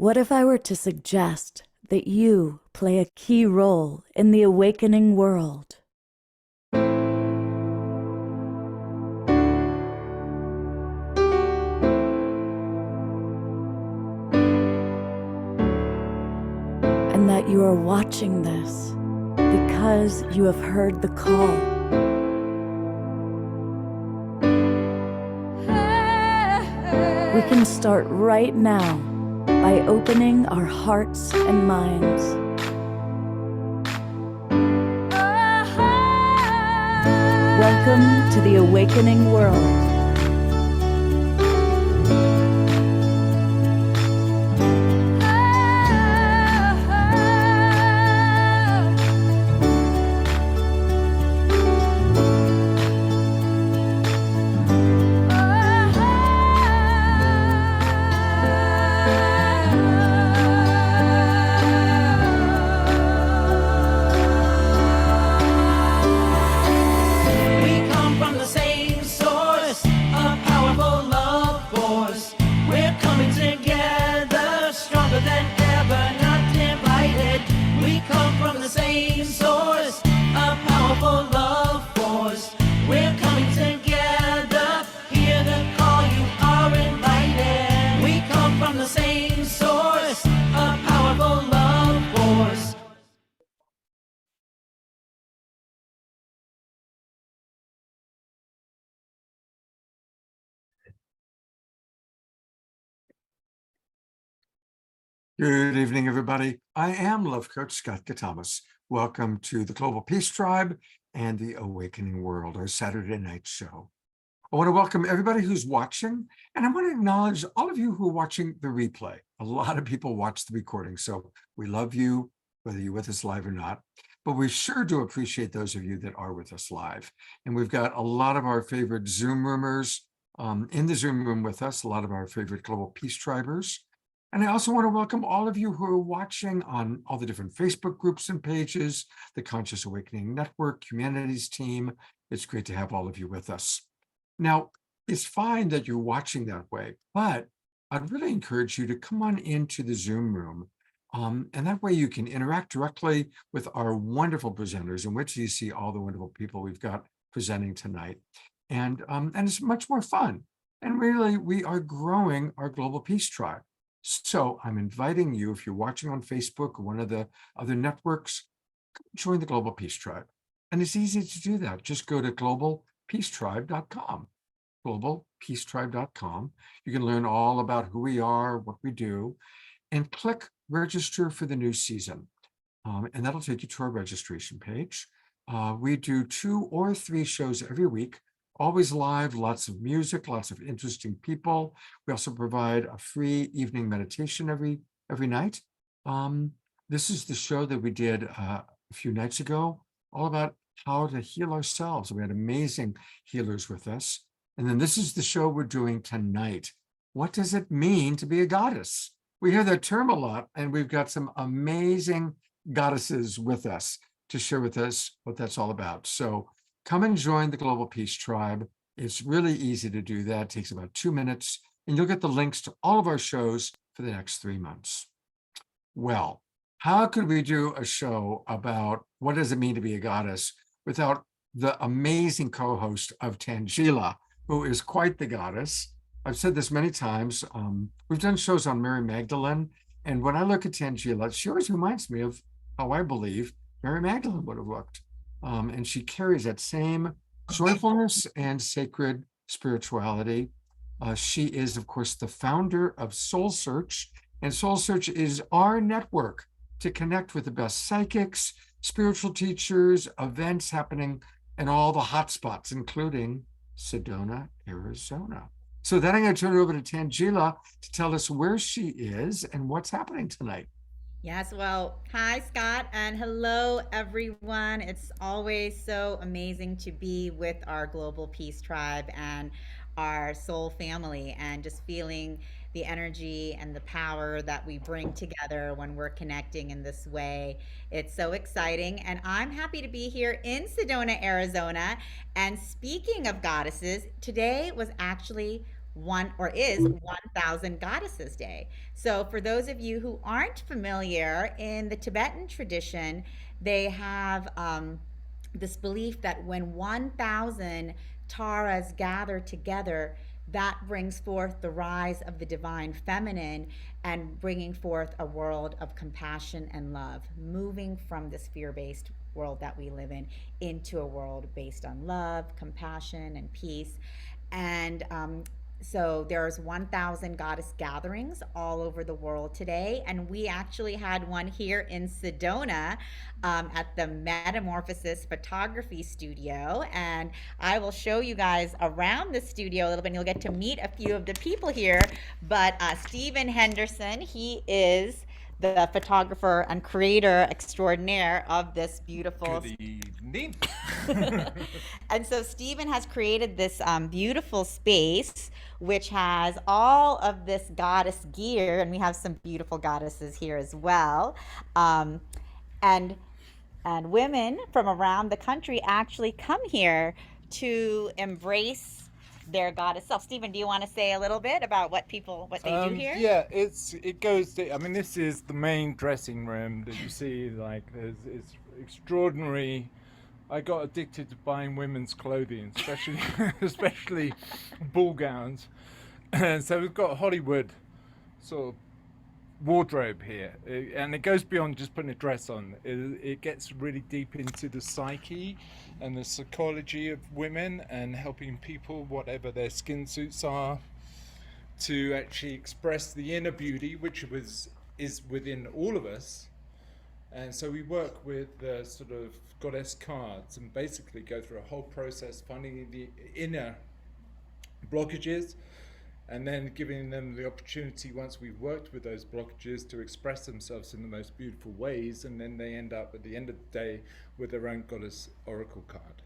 What if I were to suggest that you play a key role in the awakening world? And that you are watching this because you have heard the call. We can start right now by opening our hearts and minds. Welcome to the awakening world. Good evening, everybody. I am Love Coach Scott Katamas. Welcome to the Global Peace Tribe and the Awakening World, our Saturday night show. I want to welcome everybody who's watching, and I want to acknowledge all of you who are watching the replay. A lot of people watch the recording, so we love you, whether you're with us live or not. But we sure do appreciate those of you that are with us live. And we've got a lot of our favorite Zoom roomers in the Zoom room with us, a lot of our favorite Global Peace Tribers. And I also want to welcome all of you who are watching on all the different Facebook groups and pages, the Conscious Awakening Network, Humanities Team. It's great to have all of you with us. Now, it's fine that you're watching that way, but I'd really encourage you to come on into the Zoom room. And that way you can interact directly with our wonderful presenters, in which you see all the wonderful people we've got presenting tonight. And it's much more fun. And really, we are growing our Global Peace Tribe. So I'm inviting you, if you're watching on Facebook or one of the other networks, join the Global Peace Tribe. And it's easy to do that. Just go to globalpeacetribe.com, globalpeacetribe.com. You can learn all about who we are, what we do, and click register for the new season. And that'll take you to our registration page. We do 2 or 3 shows every week. Always live, lots of music, lots of interesting people. We also provide a free evening meditation every night. This is the show that we did a few nights ago, all about how to heal ourselves. We had amazing healers with us. And then this is the show we're doing tonight. What does it mean to be a goddess? We hear that term a lot, and we've got some amazing goddesses with us to share with us what that's all about. So come and join the Global Peace Tribe. It's really easy to do that. It takes about 2 minutes, and you'll get the links to all of our shows for the next 3 months. Well, how could we do a show about what does it mean to be a goddess without the amazing co-host of Tanjila, who is quite the goddess? I've said this many times. We've done shows on Mary Magdalene, and when I look at Tanjila, she always reminds me of how I believe Mary Magdalene would have looked. And she carries that same joyfulness and sacred spirituality. She is, of course, the founder of SoulSearch, and SoulSearch is our network to connect with the best psychics, spiritual teachers, events happening in all the hotspots, including Sedona, Arizona. So then I'm going to turn it over to Tanjila to tell us where she is and what's happening tonight. Yes, well, hi, Scott, and hello, everyone. It's always so amazing to be with our Global Peace Tribe and our soul family, and just feeling the energy and the power that we bring together when we're connecting in this way. It's so exciting, and I'm happy to be here in Sedona, Arizona. And speaking of goddesses, today was actually is 1000 Goddesses Day. So for those of you who aren't familiar, in the Tibetan tradition, they have this belief that when 1000 Taras gather together, that brings forth the rise of the divine feminine and bringing forth a world of compassion and love, moving from this fear-based world that we live in into a world based on love, compassion, and peace. And so there's 1000 goddess gatherings all over the world today, and we actually had one here in Sedona at the Metamorphosis Photography Studio, and I will show you guys around the studio a little bit, and you'll get to meet a few of the people here. But Steven Henderson, he is the photographer and creator extraordinaire of this beautiful. Good evening. And so Stephen has created this beautiful space which has all of this goddess gear, and we have some beautiful goddesses here as well. And women from around the country actually come here to embrace their goddess self. Stephen, do you want to say a little bit about what they do here? Yeah, it goes to, I mean, this is the main dressing room that you see, like, it's extraordinary. I got addicted to buying women's clothing, especially ball gowns. And so we've got Hollywood sort of wardrobe here, and it goes beyond just putting a dress on. It gets really deep into the psyche and the psychology of women, and helping people, whatever their skin suits are, to actually express the inner beauty which is within all of us. And so we work with the sort of goddess cards and basically go through a whole process finding the inner blockages, and then giving them the opportunity, once we've worked with those blockages, to express themselves in the most beautiful ways. And then they end up at the end of the day with their own goddess oracle card,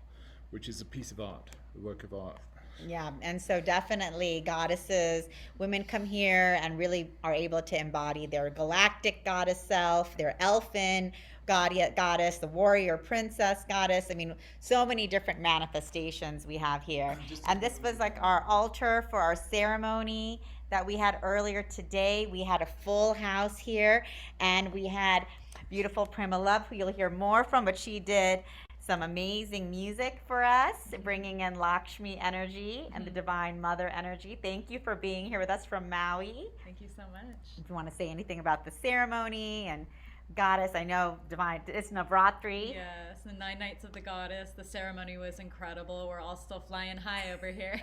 which is a piece of art, a work of art. Yeah, and so definitely goddesses, women come here and really are able to embody their galactic goddess self, their elfin goddess, the warrior princess goddess. I mean, so many different manifestations we have here. And this was like our altar for our ceremony that we had earlier today. We had a full house here, and we had beautiful Prima Love, who you'll hear more from, but she did some amazing music for us, bringing in Lakshmi energy and the Divine Mother energy. Thank you for being here with us from Maui. Thank you so much. If you want to say anything about the ceremony and goddess, I know divine, it's Navratri. Yes, the 9 nights of the goddess. The ceremony was incredible. We're all still flying high over here.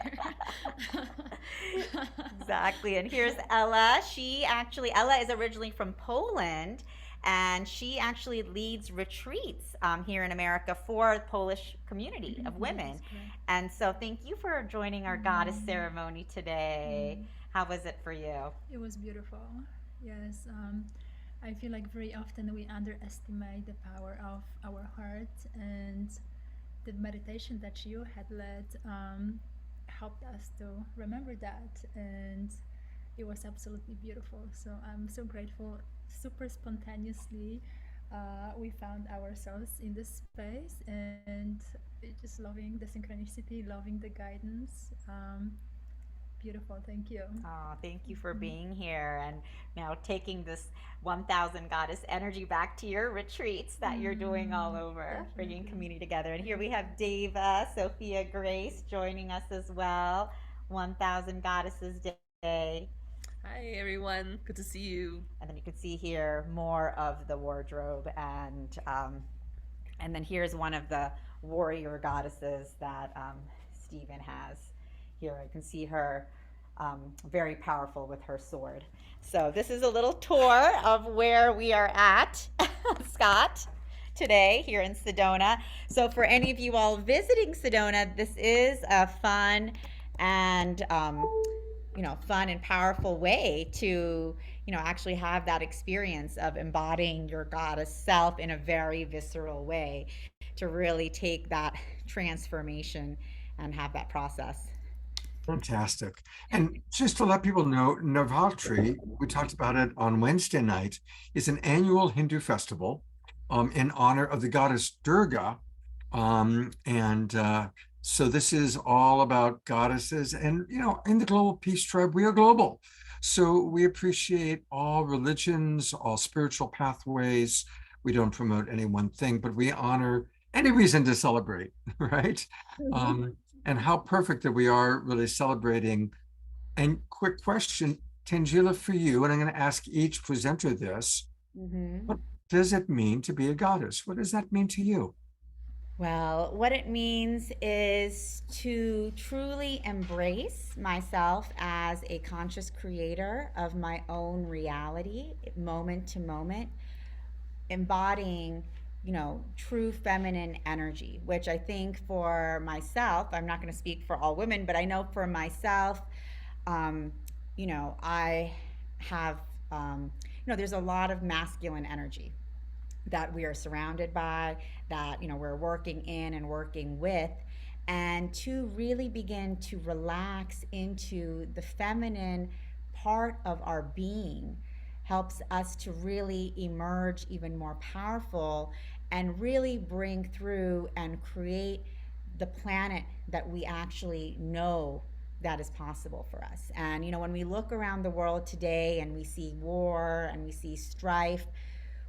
Exactly. And here's Ella. Ella is originally from Poland, and she actually leads retreats here in America for the Polish community of women. And so thank you for joining our goddess ceremony today. How was it for you? It was beautiful. Yes. I feel like very often we underestimate the power of our heart, and the meditation that you had led helped us to remember that, and it was absolutely beautiful. So I'm so grateful. Super spontaneously we found ourselves in this space, and just loving the synchronicity, loving the guidance. Beautiful. Thank you. Oh, thank you for being here, and now taking this 1000 goddess energy back to your retreats that you're doing all over, bringing community together. And here we have Deva Sophia Grace joining us as well. 1000 Goddesses Day. Hi everyone, good to see you. And then you can see here more of the wardrobe, and then here's one of the warrior goddesses that Stephen has. Here I can see her very powerful with her sword. So this is a little tour of where we are at, Scott, today here in Sedona. So for any of you all visiting Sedona, this is a fun and fun and powerful way to actually have that experience of embodying your goddess self in a very visceral way, to really take that transformation and have that process. Fantastic. And just to let people know, Navratri, we talked about it on Wednesday night, is an annual Hindu festival in honor of the goddess Durga. And So this is all about goddesses. And, in the Global Peace Tribe, we are global. So we appreciate all religions, all spiritual pathways. We don't promote any one thing, but we honor any reason to celebrate, right? And how perfect that we are really celebrating. And quick question, Tanjila, for you, and I'm going to ask each presenter this. What does it mean to be a goddess? What does that mean to you? Well, what it means is to truly embrace myself as a conscious creator of my own reality, moment to moment, embodying, true feminine energy, which I think for myself, I'm not going to speak for all women, but I know for myself, I have, there's a lot of masculine energy that we are surrounded by, that we're working in and working with, and to really begin to relax into the feminine part of our being helps us to really emerge even more powerful and really bring through and create the planet that we actually know that is possible for us. And when we look around the world today and we see war and we see strife,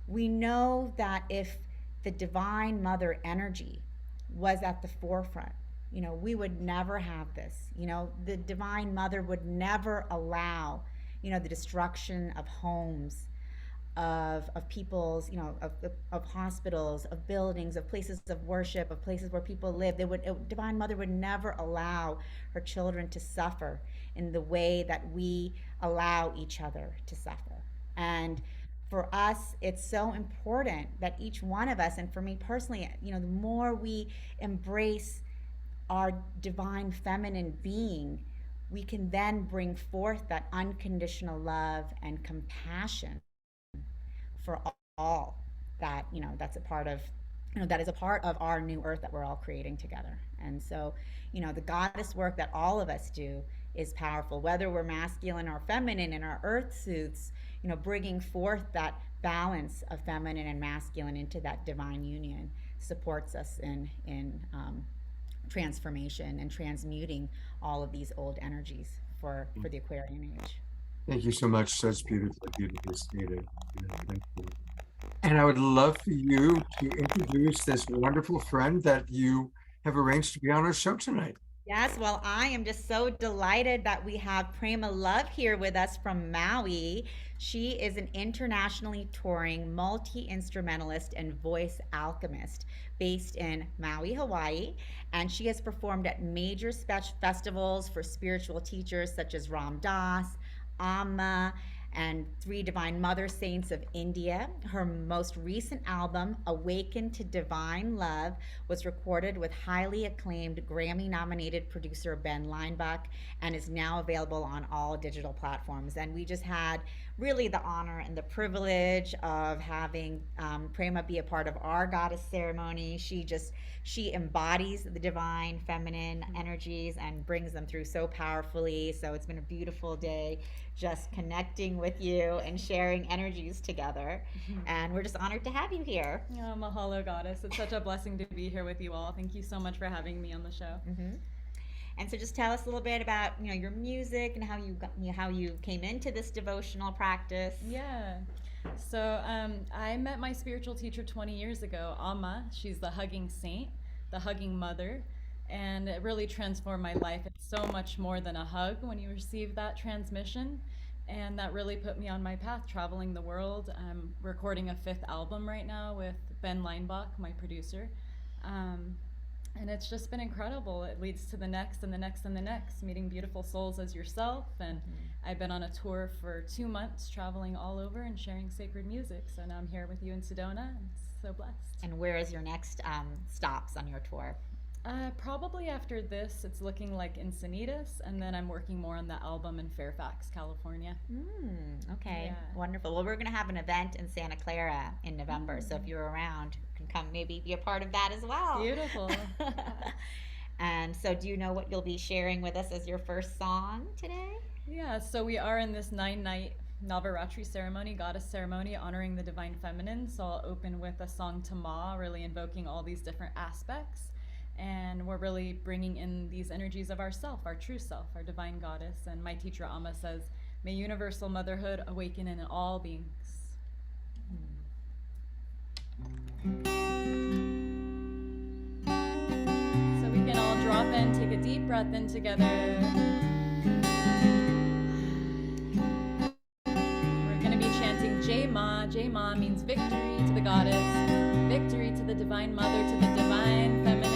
we know that if the divine mother energy was at the forefront, we would never have this. The divine mother would never allow, the destruction of homes, of people's, of hospitals, of buildings, of places of worship, of places where people live. Divine Mother would never allow her children to suffer in the way that we allow each other to suffer. And for us, it's so important that each one of us, and for me personally, the more we embrace our divine feminine being, we can then bring forth that unconditional love and compassion for all that, that's a part of, that is a part of our new earth that we're all creating together. And so, the goddess work that all of us do is powerful, whether we're masculine or feminine in our earth suits, bringing forth that balance of feminine and masculine into that divine union supports us in transformation and transmuting all of these old energies for the Aquarian age. Thank you so much. That's beautifully stated. Thank you. And I would love for you to introduce this wonderful friend that you have arranged to be on our show tonight. Yes, well, I am just so delighted that we have Prema Love here with us from Maui. She is an internationally touring multi-instrumentalist and voice alchemist based in Maui, Hawaii, and she has performed at major festivals for spiritual teachers such as Ram Dass, Amma, and 3 Divine Mother Saints of India. Her most recent album, Awaken to Divine Love, was recorded with highly acclaimed Grammy-nominated producer Ben Leinbach and is now available on all digital platforms. And we just had really the honor and the privilege of having Prema be a part of our goddess ceremony. She embodies the divine feminine energies and brings them through so powerfully. So it's been a beautiful day just connecting with you and sharing energies together. And we're just honored to have you here. Oh, mahalo, goddess. It's such a blessing to be here with you all. Thank you so much for having me on the show. And so just tell us a little bit about your music and how you came into this devotional practice. Yeah. So I met my spiritual teacher 20 years ago, Amma. She's the hugging saint, the hugging mother, and it really transformed my life. It's so much more than a hug when you receive that transmission, and that really put me on my path, traveling the world. I'm recording a 5th album right now with Ben Leinbach, my producer. And it's just been incredible. It leads to the next and the next and the next, meeting beautiful souls as yourself. And I've been on a tour for 2 months, traveling all over and sharing sacred music. So now I'm here with you in Sedona. I'm so blessed. And where is your next stops on your tour? Probably after this, it's looking like Encinitas, and then I'm working more on the album in Fairfax, California. Okay, Yeah. wonderful. Well, we're going to have an event in Santa Clara in November, so if you're around, you can come maybe be a part of that as well. Beautiful. And so do you know what you'll be sharing with us as your first song today? Yeah, so we are in this 9-night Navaratri ceremony, goddess ceremony, honoring the divine feminine. So I'll open with a song to Ma, really invoking all these different aspects. And we're really bringing in these energies of ourself, our true self, our divine goddess. And my teacher Amma says, may universal motherhood awaken in all beings. So we can all drop in, take a deep breath in together. We're going to be chanting Jai Ma. Jai Ma means victory to the goddess, victory to the divine mother, to the divine feminine.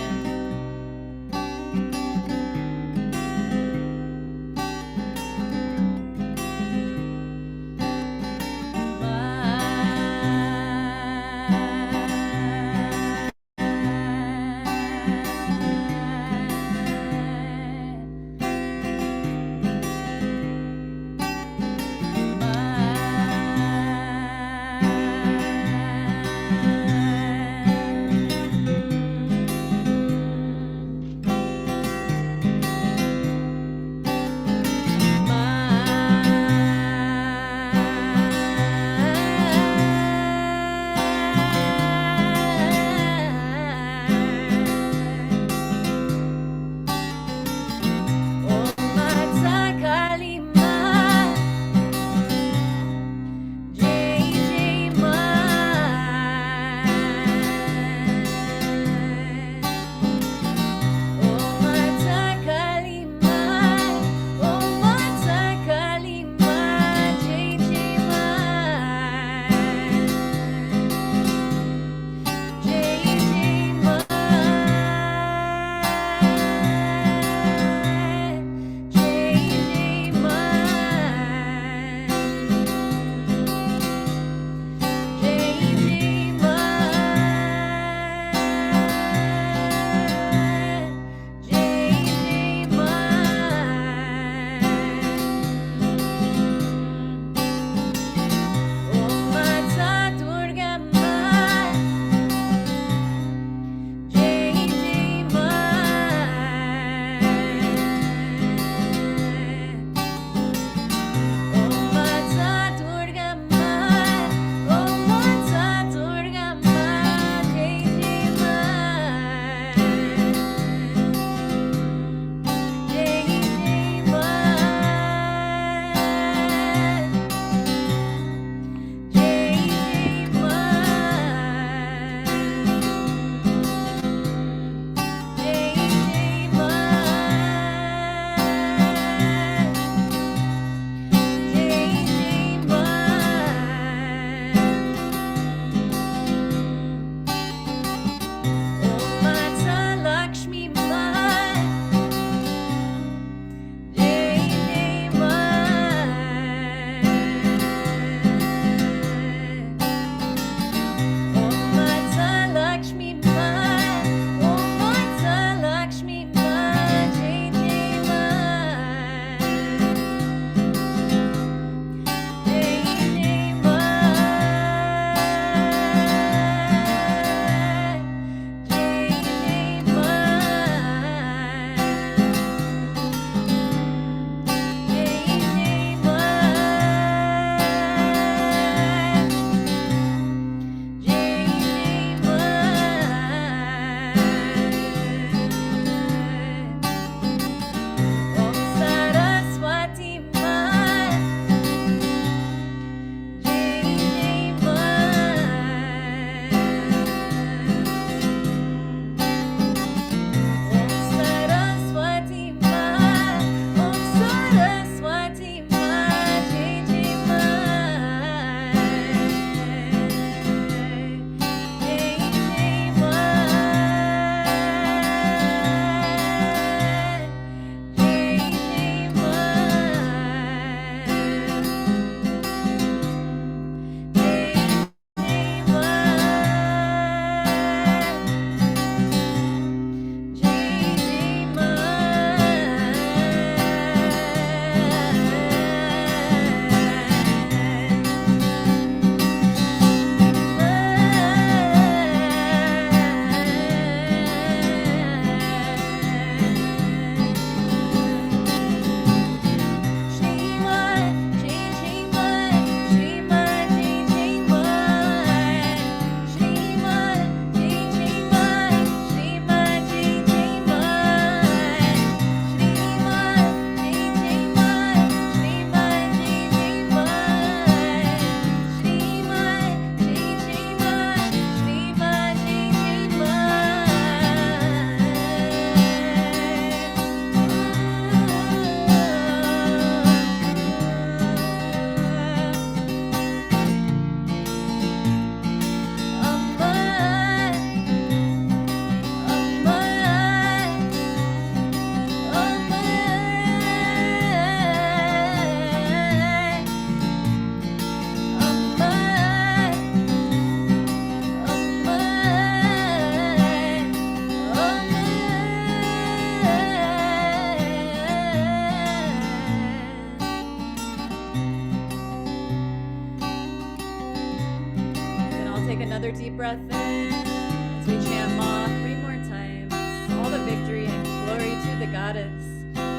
another deep breath in as we chant Ma 3 more times. All the victory and glory to the goddess. Ma.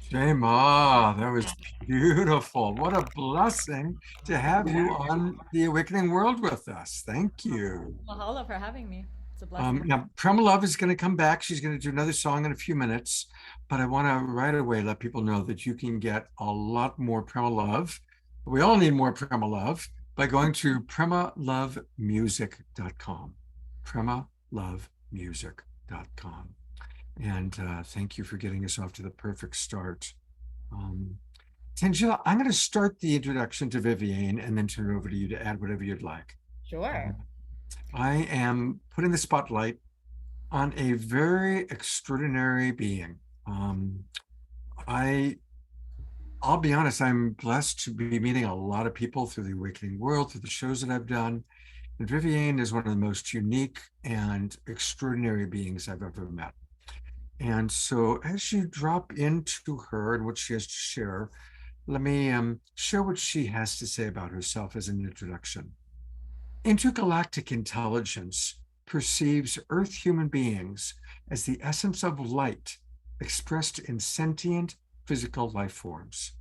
Shema, that was beautiful. What a blessing to have you on the Awakening World with us. Thank you. Mahalo for having me. It's a blessing. Now, Prema Love is going to come back. She's going to do another song in a few minutes, but I want to right away let people know that you can get a lot more Prema Love. We all need more Prema Love by going to PremaLoveMusic.com. PremaLoveMusic.com. And thank you for getting us off to the perfect start. Tanjila, I'm going to start the introduction to Viviane and then turn it over to you to add whatever you'd like. Sure. I am putting the spotlight on a very extraordinary being. I'll be honest, I'm blessed to be meeting a lot of people through the Awakening World, through the shows that I've done. And Viviane is one of the most unique and extraordinary beings I've ever met. And so as you drop into her and what she has to share, let me share what she has to say about herself as an introduction. Intergalactic intelligence perceives Earth human beings as the essence of light expressed in sentient physical life forms.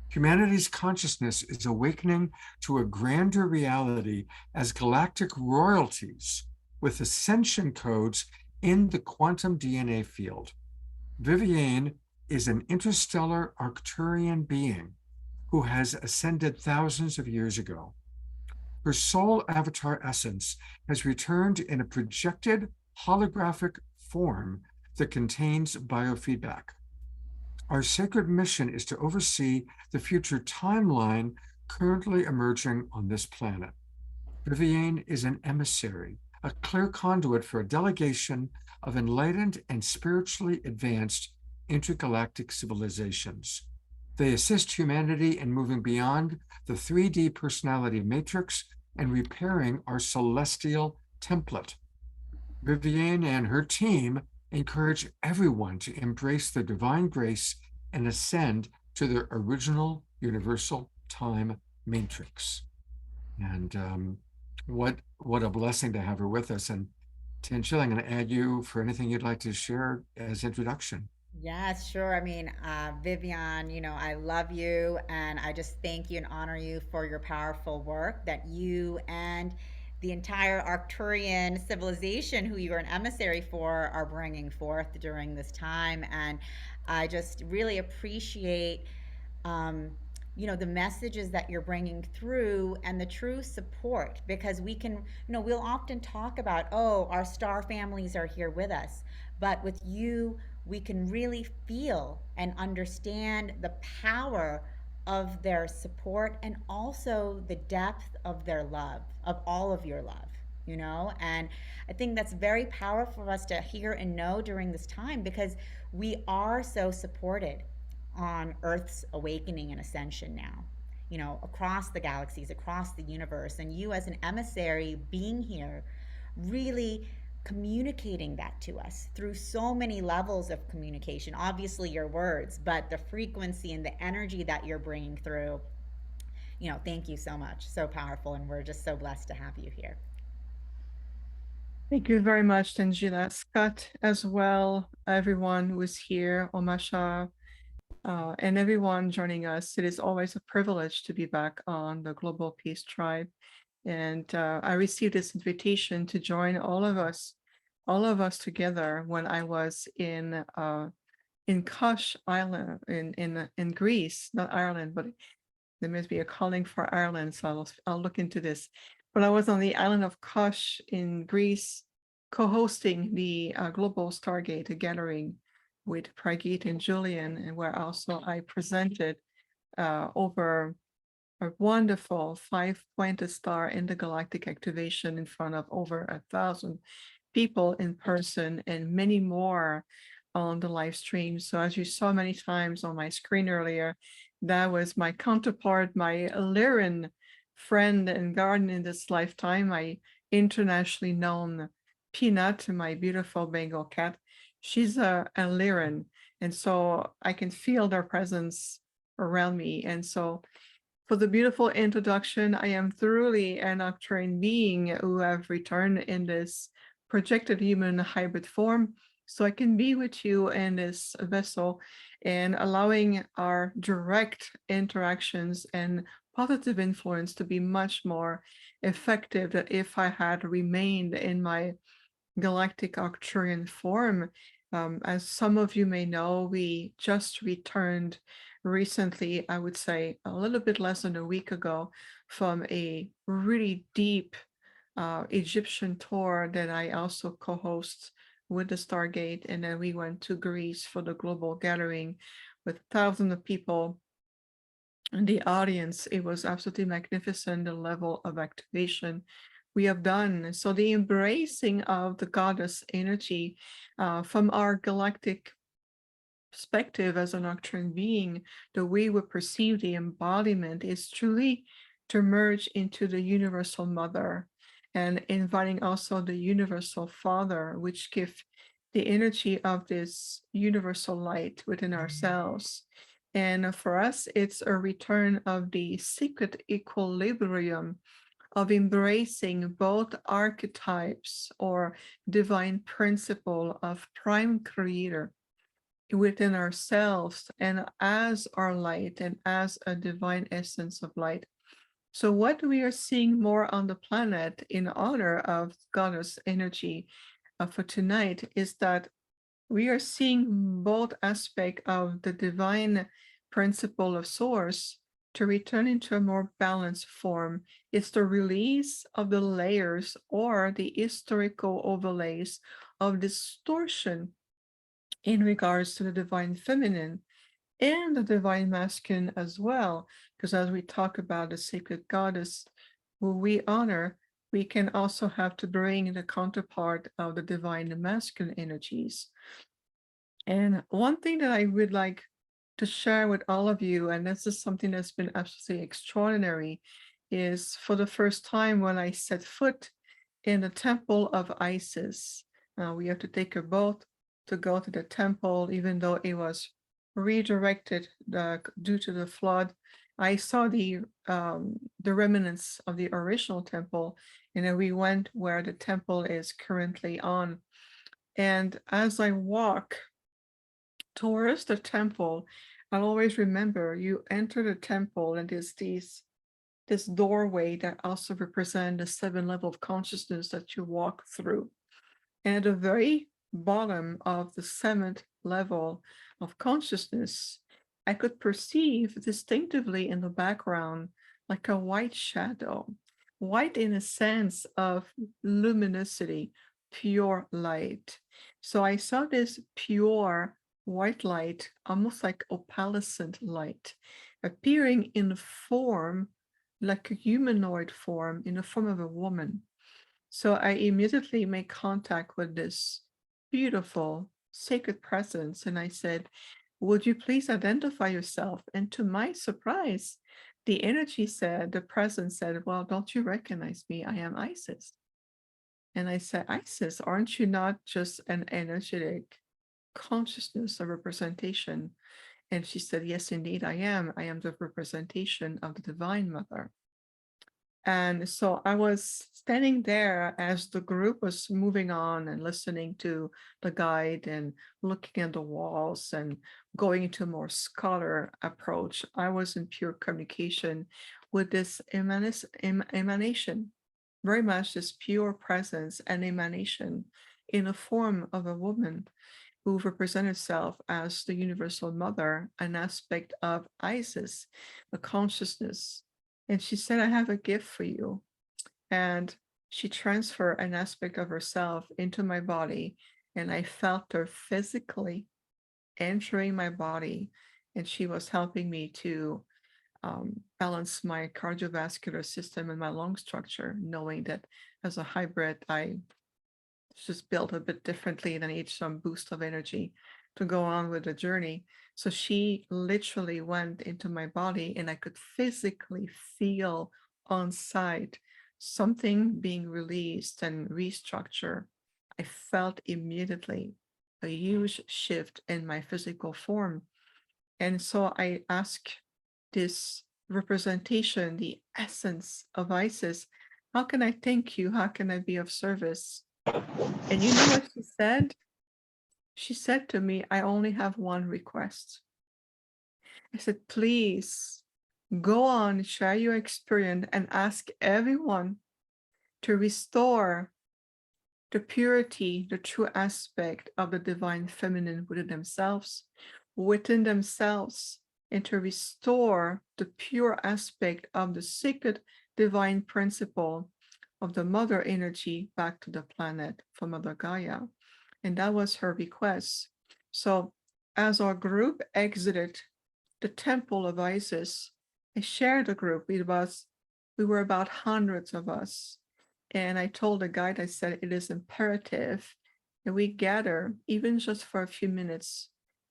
Humanity's consciousness is awakening to a grander reality as galactic royalties with ascension codes in the quantum DNA field. Viviane is an interstellar Arcturian being who has ascended thousands of years ago. Her soul avatar essence has returned in a projected holographic form that contains biofeedback. Our sacred mission is to oversee the future timeline currently emerging on this planet. Viviane is an emissary, a clear conduit for a delegation of enlightened and spiritually advanced intergalactic civilizations. They assist humanity in moving beyond the 3D personality matrix and repairing our celestial template. Viviane and her team encourage everyone to embrace their divine grace and ascend to their original universal time matrix. And what a blessing to have her with us. And Tanjila, I'm going to add you for anything you'd like to share as introduction. Yes, sure. I mean, Viviane, I love you, and I just thank you and honor you for your powerful work that you and the entire Arcturian civilization, who you are an emissary for, are bringing forth during this time. And I just really appreciate, the messages that you're bringing through and the true support, because we can, we'll often talk about, oh, our star families are here with us, but with you, we can really feel and understand the power of their support and also the depth of their love, of all of your love, and I think that's very powerful for us to hear and know during this time, because we are so supported on Earth's awakening and ascension now, across the galaxies, across the universe, and you as an emissary being here really communicating that to us through so many levels of communication. Obviously your words, but the frequency and the energy that you're bringing through, thank you so much. So powerful, and we're just so blessed to have you here. Thank you very much, Tanjila. Scott as well, everyone who is here, Omasha, and everyone joining us. It is always a privilege to be back on the Global Peace Tribe. And I received this invitation to join all of us together when I was in Kosh Island in Greece, not Ireland, but there must be a calling for Ireland, so I'll look into this. but I was on the island of Kos in Greece, co-hosting the Global Stargate Gathering with Pragit and Julian, and where also I presented over a wonderful 5-pointed star intergalactic activation in front of over 1,000 people in person and many more on the live stream. So as you saw many times on my screen earlier, that was my counterpart, my Lyran friend and guardian in this lifetime, my internationally known Peanut, my beautiful Bengal cat. She's a Lyran, and so I can feel their presence around me. And so for the beautiful introduction, I am truly an Octarian being who have returned in this projected human hybrid form, so I can be with you in this vessel and allowing our direct interactions and positive influence to be much more effective than if I had remained in my galactic Octarian form. As some of you may know, we just returned recently, I would say a little bit less than a week ago, from a really deep Egyptian tour that I also co-host with the Stargate. And then we went to Greece for the global gathering with thousands of people in the audience. It was absolutely magnificent, the level of activation we have done. So the embracing of the goddess energy from our galactic perspective as an Octarian being, the way we perceive the embodiment is truly to merge into the universal mother and inviting also the universal father, which give the energy of this universal light within ourselves. And for us, it's a return of the secret equilibrium of embracing both archetypes or divine principle of prime creator within ourselves and as our light and as a divine essence of light. So what we are seeing more on the planet in honor of goddess energy for tonight is that we are seeing both aspects of the divine principle of source to return into a more balanced form. It's the release of the layers or the historical overlays of distortion in regards to the divine feminine and the divine masculine as well. Because as we talk about the sacred goddess who we honor, we can also have to bring the counterpart of the divine masculine energies. And one thing that I would like to share with all of you, and this is something that's been absolutely extraordinary, is for the first time when I set foot in the temple of Isis. We have to take a boat to go to the temple, even though it was redirected due to the flood. I saw the remnants of the original temple, and then we went where the temple is currently on. And as I walk towards the temple, I'll always remember you enter the temple and there's this doorway that also represent the 7 level of consciousness that you walk through. And at the very bottom of the 7th level of consciousness, I could perceive distinctively in the background like a white shadow, white in a sense of luminosity, pure light. So I saw this pure white light, almost like opalescent light, appearing in form like a humanoid form, in the form of a woman. So I immediately made contact with this beautiful sacred presence, and I said, would you please identify yourself? And to my surprise, the energy said, the presence said, well, don't you recognize me? I am Isis. And I said, Isis, aren't you not just an energetic consciousness, a representation? And she said, yes, indeed, I am. I am the representation of the Divine Mother. And so I was standing there as the group was moving on and listening to the guide and looking at the walls and going into a more scholar approach. I was in pure communication with this emanation, very much this pure presence and emanation in the form of a woman who represents herself as the universal mother, an aspect of Isis, a consciousness. And she said, I have a gift for you. and she transferred an aspect of herself into my body, and I felt her physically entering my body, and she was helping me to balance my cardiovascular system and my lung structure, knowing that as a hybrid, I just built a bit differently and I need some boost of energy to go on with the journey. So she literally went into my body and I could physically feel on site something being released and restructured. I felt immediately a huge shift in my physical form. And so I asked this representation, the essence of Isis, how can I thank you? How can I be of service? And you know what she said? She said to me, I only have one request. I said, please go on, share your experience, and ask everyone to restore the purity, the true aspect of the divine feminine within themselves, and to restore the pure aspect of the sacred divine principle of the mother energy back to the planet from Mother Gaia. And that was her request. So as our group exited the temple of Isis, I shared the group. We were about hundreds of us. And I told the guide, I said, it is imperative that we gather, even just for a few minutes.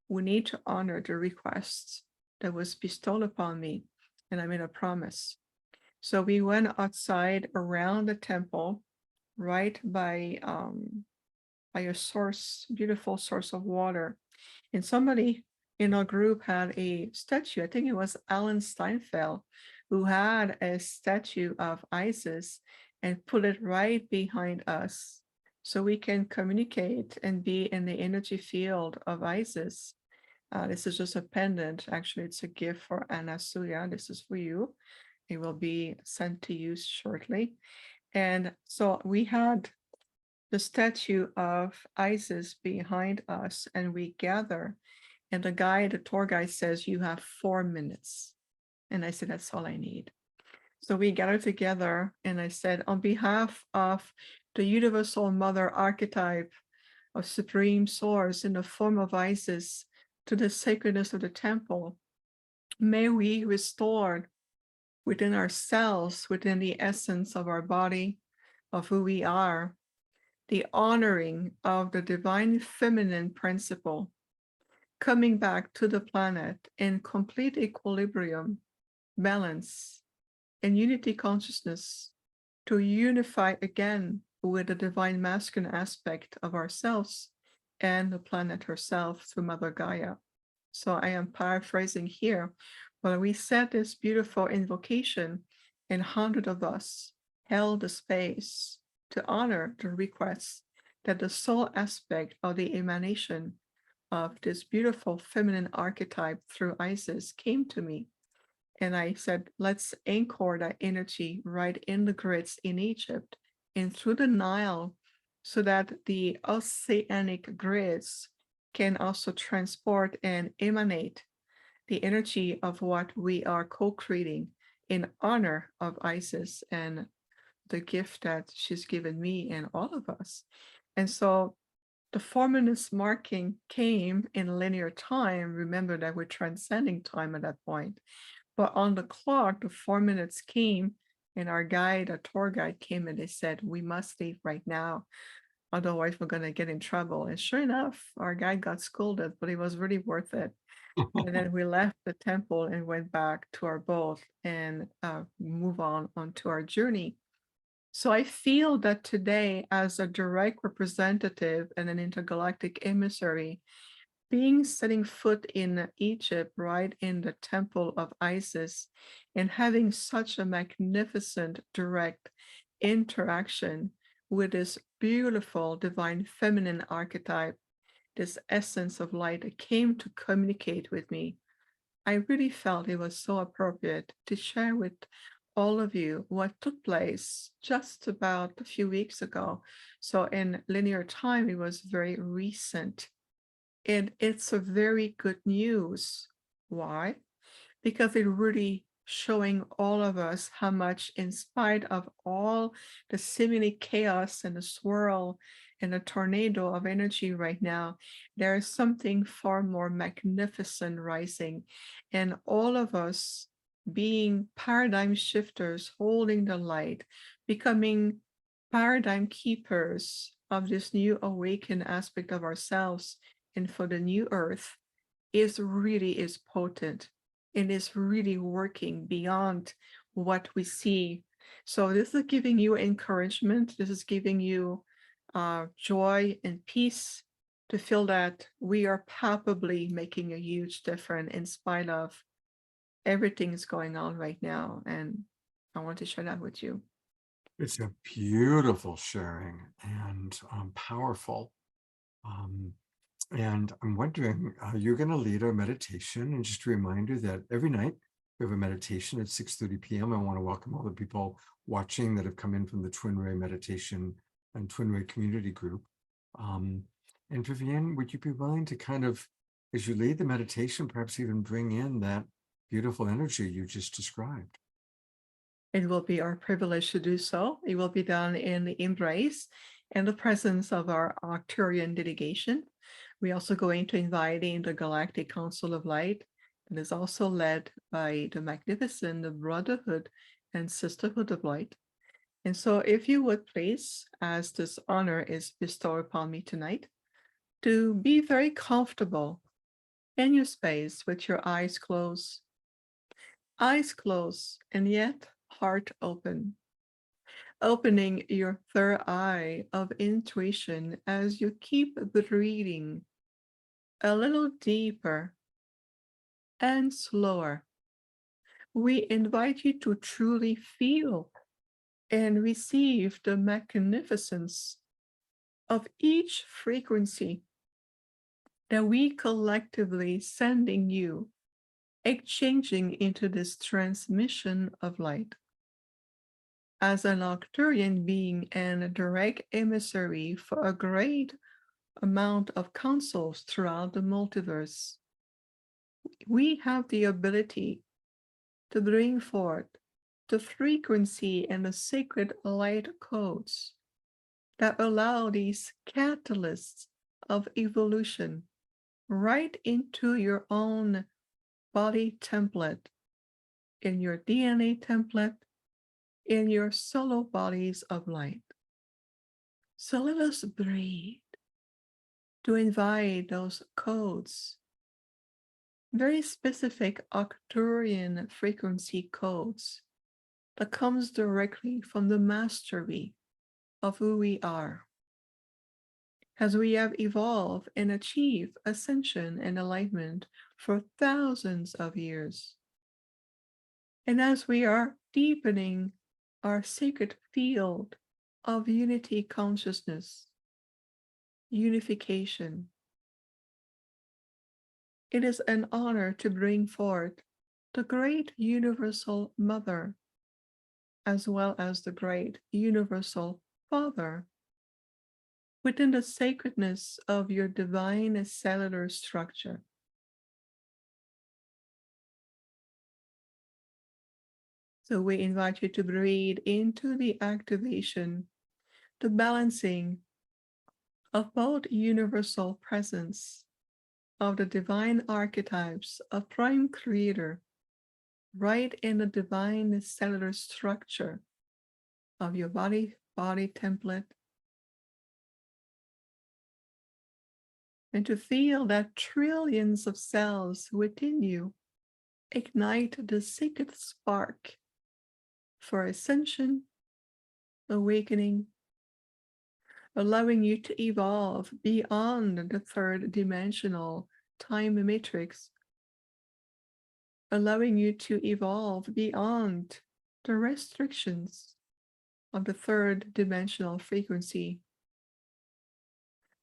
We need to honor the request that was bestowed upon me. And I made a promise. So we went outside around the temple, right by a source, beautiful source of water. And somebody in our group had a statue. I think it was Alan Steinfeld, who had a statue of Isis and put it right behind us so we can communicate and be in the energy field of Isis. This is just a pendant. Actually, it's a gift for Anasuya. This is for you. It will be sent to you shortly. And so we had the statue of Isis behind us, and we gather. And the tour guide says, you have 4 minutes. And I said, that's all I need. So we gathered together, and I said, on behalf of the universal mother archetype of supreme source in the form of Isis to the sacredness of the temple, may we restore within ourselves, within the essence of our body, of who we are, the honoring of the divine feminine principle, coming back to the planet in complete equilibrium, balance, and unity consciousness, to unify again with the divine masculine aspect of ourselves and the planet herself through Mother Gaia. So I am paraphrasing here, but we said this beautiful invocation, and 100 of us held the space to honor the request that the soul aspect of the emanation of this beautiful feminine archetype through Isis came to me. And I said, let's anchor that energy right in the grids in Egypt and through the Nile, so that the oceanic grids can also transport and emanate the energy of what we are co-creating in honor of Isis and the gift that she's given me and all of us. And so the 4 minutes marking came in linear time. Remember that we're transcending time at that point. But on the clock, the 4 minutes came, and our tour guide came, and they said, we must leave right now. Otherwise, we're going to get in trouble. And sure enough, our guide got scolded, but it was really worth it. And then we left the temple and went back to our boat and move onto our journey. So I feel that today, as a direct representative and an intergalactic emissary, setting foot in Egypt, right in the temple of Isis, and having such a magnificent direct interaction with this beautiful divine feminine archetype, this essence of light that came to communicate with me, I really felt it was so appropriate to share with all of you what took place just about a few weeks ago. So in linear time, it was very recent. And it's a very good news. Why? Because it really showing all of us how much, in spite of all the seemingly chaos and the swirl and the tornado of energy right now, there is something far more magnificent rising. And all of us being paradigm shifters, holding the light, becoming paradigm keepers of this new awakened aspect of ourselves and for the new earth is potent and is really working beyond what we see. So this is giving you encouragement. This is giving you joy and peace to feel that we are palpably making a huge difference in spite of everything is going on right now. And I want to share that with you. It's a beautiful sharing and powerful. And I'm wondering, you're going to lead our meditation. And just a reminder that every night we have a meditation at 6:30 p.m. I want to welcome all the people watching that have come in from the Twin Ray Meditation and Twin Ray Community Group. And Vivienne, would you be willing to kind of, as you lead the meditation, perhaps even bring in that beautiful energy you just described? It will be our privilege to do so. It will be done in the embrace and the presence of our Arcturian delegation. We're also going to invite in the Galactic Council of Light, and is also led by the magnificent Brotherhood and Sisterhood of Light. And so if you would please, as this honor is bestowed upon me tonight, to be very comfortable in your space with your eyes closed, and yet heart open, opening your third eye of intuition as you keep breathing a little deeper and slower. We invite you to truly feel and receive the magnificence of each frequency that we collectively sending you, exchanging into this transmission of light. As an Arcturian being and a direct emissary for a great amount of councils throughout the multiverse, we have the ability to bring forth the frequency and the sacred light codes that allow these catalysts of evolution right into your own body template, in your DNA template, in your solo bodies of light. So let us breathe to invite those codes, very specific Arcturian frequency codes that comes directly from the mastery of who we are. As we have evolved and achieved ascension and enlightenment for thousands of years. And as we are deepening our sacred field of unity consciousness, unification, it is an honor to bring forth the great universal mother, as well as the great universal father, within the sacredness of your divine cellular structure. So we invite you to breathe into the activation, the balancing of both universal presence of the divine archetypes of Prime Creator, right in the divine cellular structure of your body template, and to feel that trillions of cells within you ignite the sacred spark for ascension, awakening, allowing you to evolve beyond the third dimensional time matrix, allowing you to evolve beyond the restrictions of the third dimensional frequency,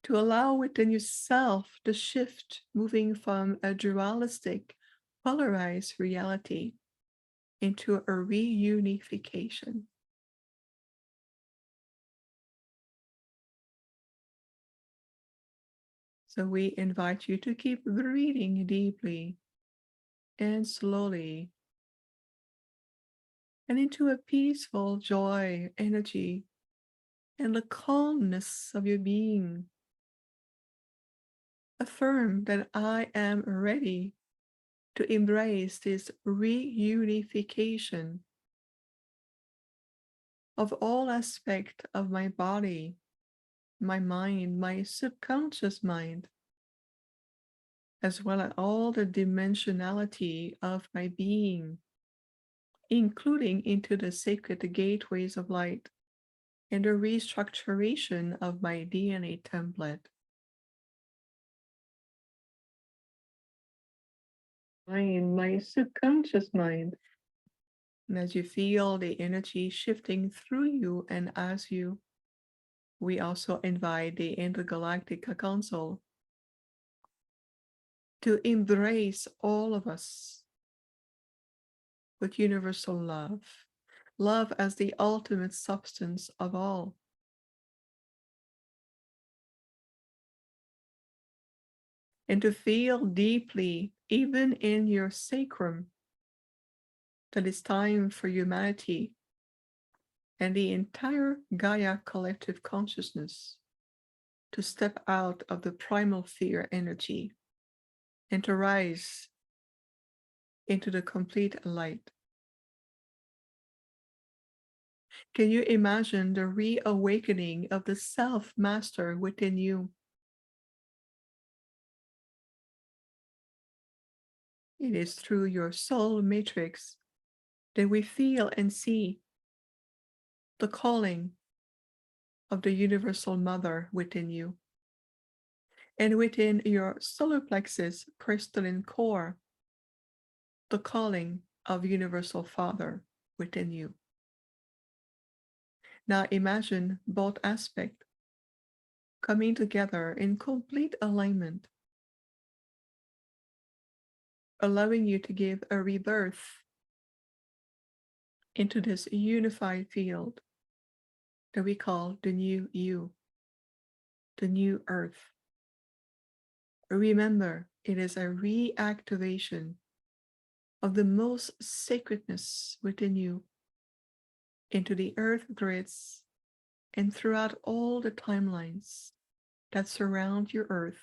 to allow within yourself the shift, moving from a dualistic, polarized reality into a reunification. So we invite you to keep breathing deeply and slowly and into a peaceful joy, energy, and the calmness of your being. Affirm that I am ready to embrace this reunification of all aspects of my body, my mind, my subconscious mind, as well as all the dimensionality of my being, including into the sacred gateways of light and the restructuration of my DNA template. My subconscious mind. And as you feel the energy shifting through you and as you, we also invite the Intergalactic Council to embrace all of us with universal love, love as the ultimate substance of all. And to feel deeply, even in your sacrum, that it's time for humanity and the entire Gaia collective consciousness to step out of the primal fear energy and to rise into the complete light. Can you imagine the reawakening of the self-master within you? It is through your soul matrix that we feel and see the calling of the universal mother within you. And within your solar plexus crystalline core, the calling of universal father within you. Now imagine both aspects coming together in complete alignment, allowing you to give a rebirth into this unified field that we call the new you, the new earth. Remember, it is a reactivation of the most sacredness within you into the earth grids and throughout all the timelines that surround your earth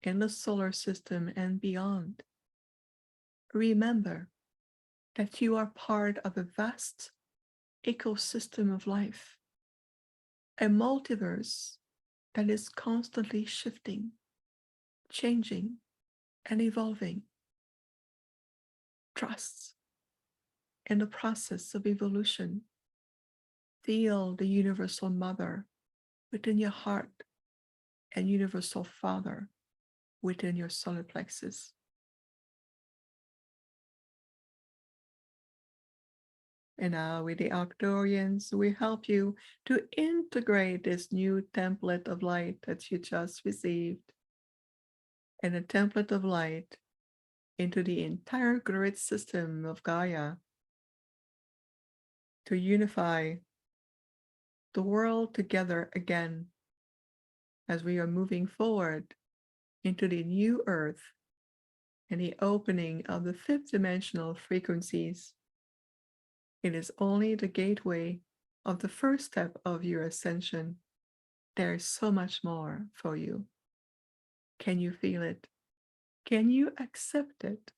in the solar system and beyond. Remember that you are part of a vast ecosystem of life, a multiverse that is constantly shifting, changing, and evolving. Trust in the process of evolution. Feel the universal mother within your heart and universal father within your solar plexus. And now with the Octorians, we help you to integrate this new template of light that you just received and a template of light into the entire grid system of Gaia to unify the world together again as we are moving forward into the new earth and the opening of the fifth dimensional frequencies. It is only the gateway of the first step of your ascension. There is so much more for you. Can you feel it? Can you accept it?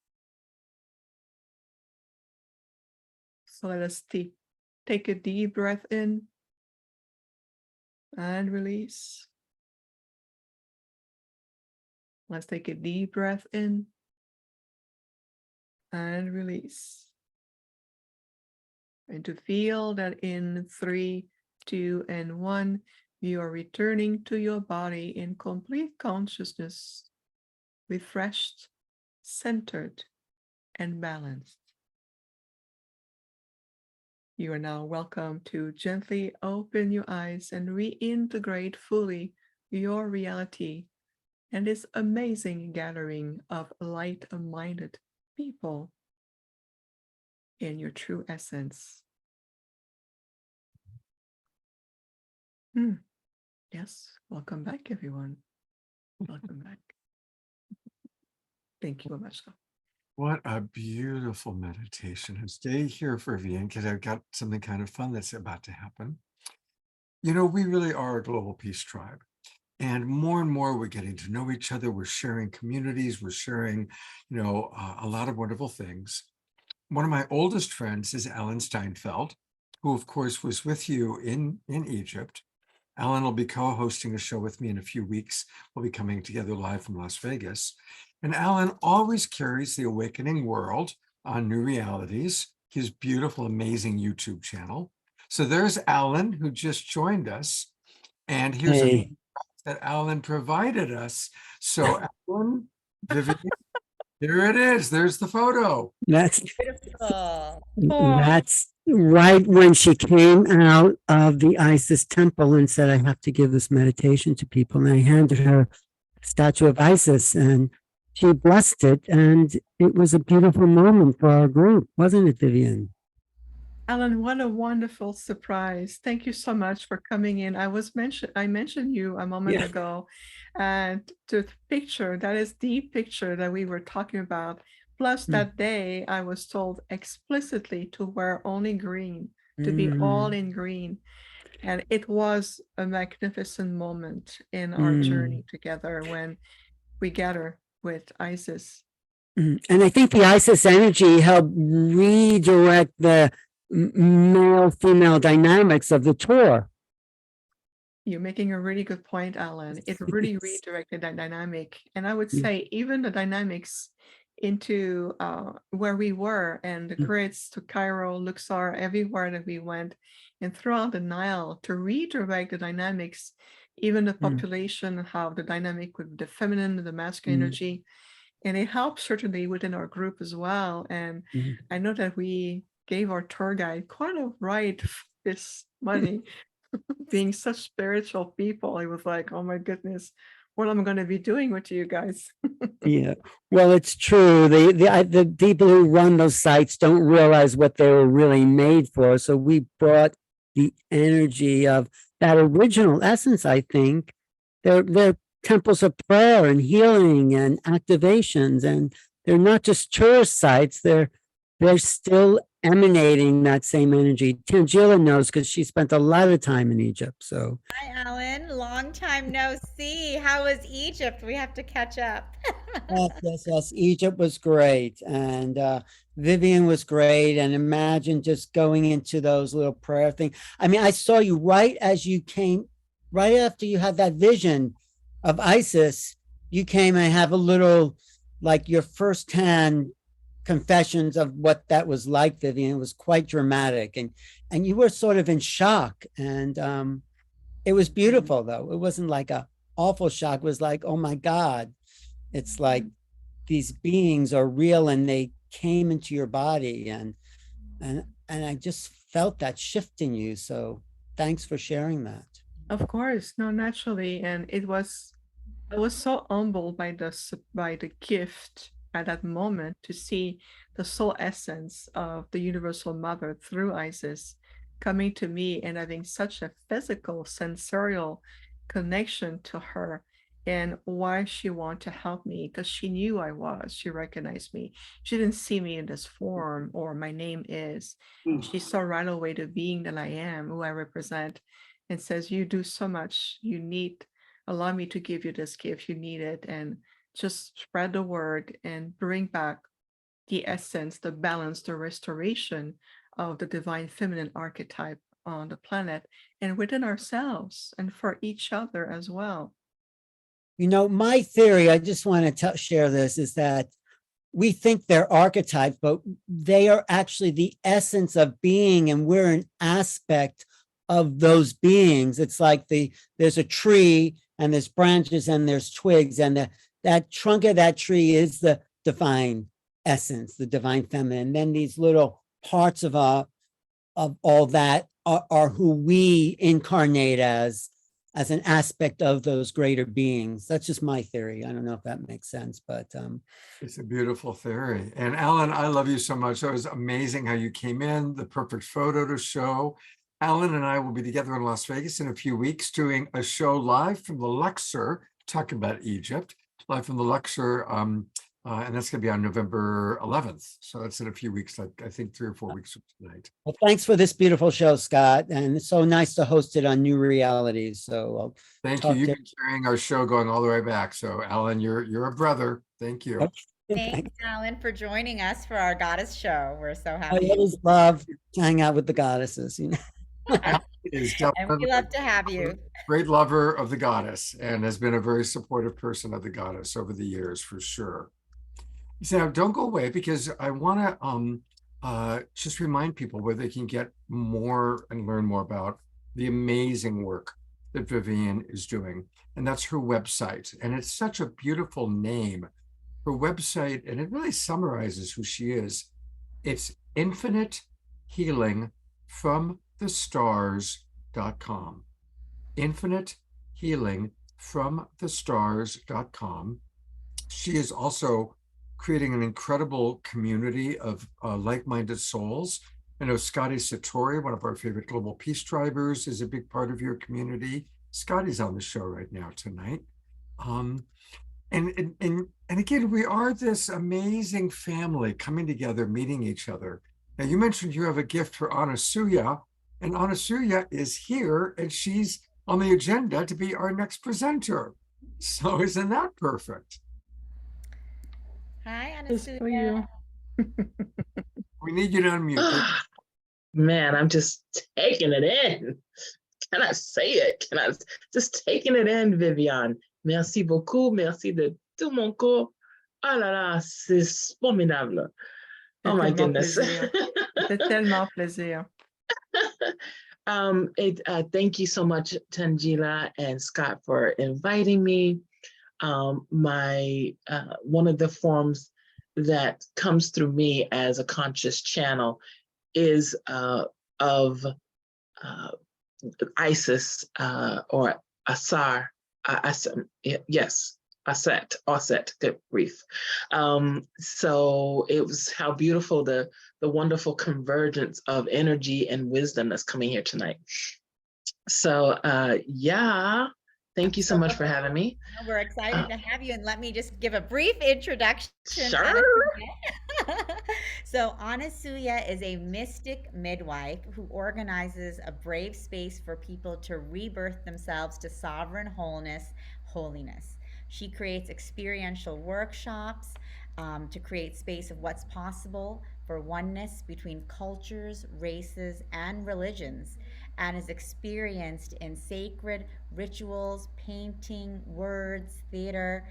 So let us take a deep breath in and release. Let's take a deep breath in and release. And to feel that in 3, 2, and 1, you are returning to your body in complete consciousness, refreshed, centered, and balanced. You are now welcome to gently open your eyes and reintegrate fully your reality and this amazing gathering of light-minded people in your true essence. Yes, welcome back, everyone. Welcome back. Thank you, Amasha. What a beautiful meditation. And stay here for Vivian, because I've got something kind of fun that's about to happen. You know, we really are a global peace tribe. And more we're getting to know each other. We're sharing communities. We're sharing, a lot of wonderful things. One of my oldest friends is Alan Steinfeld, who of course was with you in Egypt. Alan will be co-hosting a show with me in a few weeks. We'll be coming together live from Las Vegas. And Alan always carries the Awakening World on New Realities, his beautiful, amazing YouTube channel. So there's Alan, who just joined us. And here's a that Alan provided us. So Alan, Vivian, there it is. There's the photo. That's Beautiful. that's right when she came out of the Isis temple and said, I have to give this meditation to people. And I handed her a statue of Isis and she blessed it. And it was a beautiful moment for our group, wasn't it, Vivian? Alan, what a wonderful surprise. Thank you so much for coming in. I mentioned you a moment ago, and the picture, that is the picture that we were talking about. Plus that day I was told explicitly to wear only green, to be all in green. And it was a magnificent moment in our journey together when we gather with Isis. And I think the Isis energy helped redirect the male-female dynamics of the tour. You're making a really good point, Alan. It really redirected that dynamic. And I would say even the dynamics into where we were and the grids to Cairo, Luxor, everywhere that we went, and throughout the Nile to redirect the dynamics, even the population, how the dynamic with the feminine, the masculine energy. And it helped certainly within our group as well. And I know that we gave our tour guide quite a ride for this money. Being such spiritual people, it was like, oh my goodness, what am I going to be doing with you guys? Yeah, well, it's true. The people who run those sites don't realize what they were really made for. So we brought the energy of that original essence. I think they're temples of prayer and healing and activations, and they're not just tourist sites. They're still emanating that same energy. Tanjila knows because she spent a lot of time in Egypt. So Hi, Alan. Long time no see. How was Egypt? We have to catch up. yes. Egypt was great. And Vivian was great. And imagine just going into those little prayer things. I mean, I saw you right as you came, right after you had that vision of Isis, you came and have a little, like your firsthand confessions of what that was like, Vivian. It was quite dramatic, and you were sort of in shock, and it was beautiful though. It wasn't like a awful shock. It was like, oh my God, it's like these beings are real and they came into your body, and I just felt that shift in you. So thanks for sharing that. Of course, no, naturally. And I was so humbled by the gift at that moment to see the soul essence of the Universal Mother through Isis coming to me and having such a physical, sensorial connection to her, and why she wanted to help me, because she knew she recognized me. She didn't see me in this form or my name is. She saw right away the being that I am, who I represent, and says, you do so much, allow me to give you this gift, you need it, and just spread the word and bring back the essence, the balance, the restoration of the divine feminine archetype on the planet and within ourselves and for each other as well. You know, my theory, I just want to share this, is that we think they're archetypes, but they are actually the essence of being, and we're an aspect of those beings. It's like there's a tree and there's branches and there's twigs, and that trunk of that tree is the divine essence, the divine feminine. And then these little parts of all that are who we incarnate as an aspect of those greater beings. That's just my theory. I don't know if that makes sense, but it's a beautiful theory. And Alan, I love you so much. It was amazing how you came in, the perfect photo to show. Alan and I will be together in Las Vegas in a few weeks doing a show live from the Luxor, talking about Egypt, live from the Luxor And that's going to be on November 11th. So that's in a few weeks, like I think 3 or 4 weeks from tonight. Well, thanks for this beautiful show, Scott. And it's so nice to host it on New Realities. So I'll Thank you. talk You've to- been carrying our show going all the way back. So Alan, you're a brother. Thank you. Thanks, Alan, for joining us for our goddess show. We're so I happy. always love to hang out with the goddesses, you know. Alan is And definitely we love to have you. a great lover of the goddess and has been a very supportive person of the goddess over the years, for sure. So don't go away, because I want to just remind people where they can get more and learn more about the amazing work that Vivian is doing. And that's her website. And it's such a beautiful name. Her website, and it really summarizes who she is. It's infinitehealingfromthestars.com. Infinitehealingfromthestars.com. She is also creating an incredible community of like-minded souls. I know Scotty Satori, one of our favorite global peace drivers, is a big part of your community. Scotty's on the show right now tonight. And again, we are this amazing family coming together, meeting each other. Now, you mentioned you have a gift for Anasuya, and Anasuya is here, and she's on the agenda to be our next presenter. So isn't that perfect? Hi, Just for you. Anasuya. We need you to unmute. Man, I'm just taking it in. Can I say it? Can I just taking it in, Viviane? Merci beaucoup. Merci de tout mon corps. Oh là là, c'est formidable. Oh my goodness. C'était tellement plaisir. Thank you so much, Tanjila and Scott, for inviting me. One of the forms that comes through me as a conscious channel is of Isis or Asar. Yes, Aset, good grief. So it was how beautiful the wonderful convergence of energy and wisdom that's coming here tonight. So yeah, thank you so much for having me. We're excited to have you, and let me just give a brief introduction. Sure. So Anasuya is a mystic midwife who organizes a brave space for people to rebirth themselves to sovereign holiness. She creates experiential workshops to create space of what's possible for oneness between cultures, races, and religions, and is experienced in sacred rituals, painting, words, theater,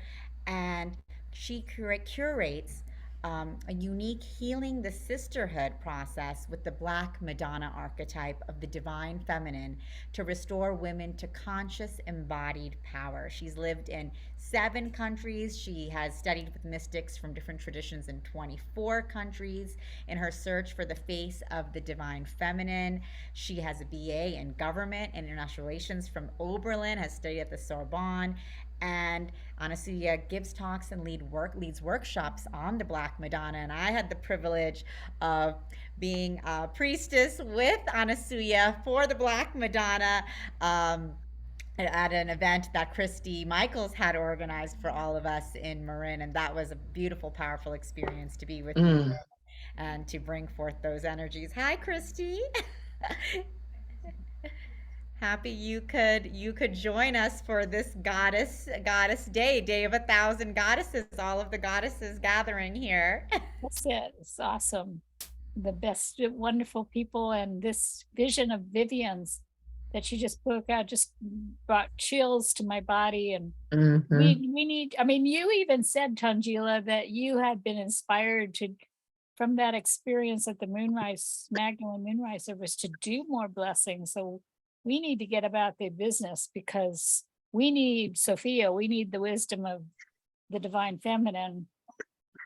and she curates a unique healing the sisterhood process with the Black Madonna archetype of the divine feminine to restore women to conscious embodied power. She's lived in 7 countries. She has studied with mystics from different traditions in 24 countries. In her search for the face of the divine feminine, she has a BA in government and international relations from Oberlin, has studied at the Sorbonne, and Anasuya gives talks and leads workshops on the Black Madonna. And I had the privilege of being a priestess with Anasuya for the Black Madonna at an event that Christy Michaels had organized for all of us in Marin. And that was a beautiful, powerful experience to be with you and to bring forth those energies. Hi, Christy. Happy you could join us for this goddess day of 1,000 goddesses, all of the goddesses gathering here. That's it. It's awesome. The best, wonderful people, and this vision of Vivian's that she just spoke out just brought chills to my body. And we need, I mean, you even said, Tanjila, that you had been inspired from that experience at the Magdalene Moonrise service to do more blessings. So we need to get about the business, because we need Sophia, we need the wisdom of the divine feminine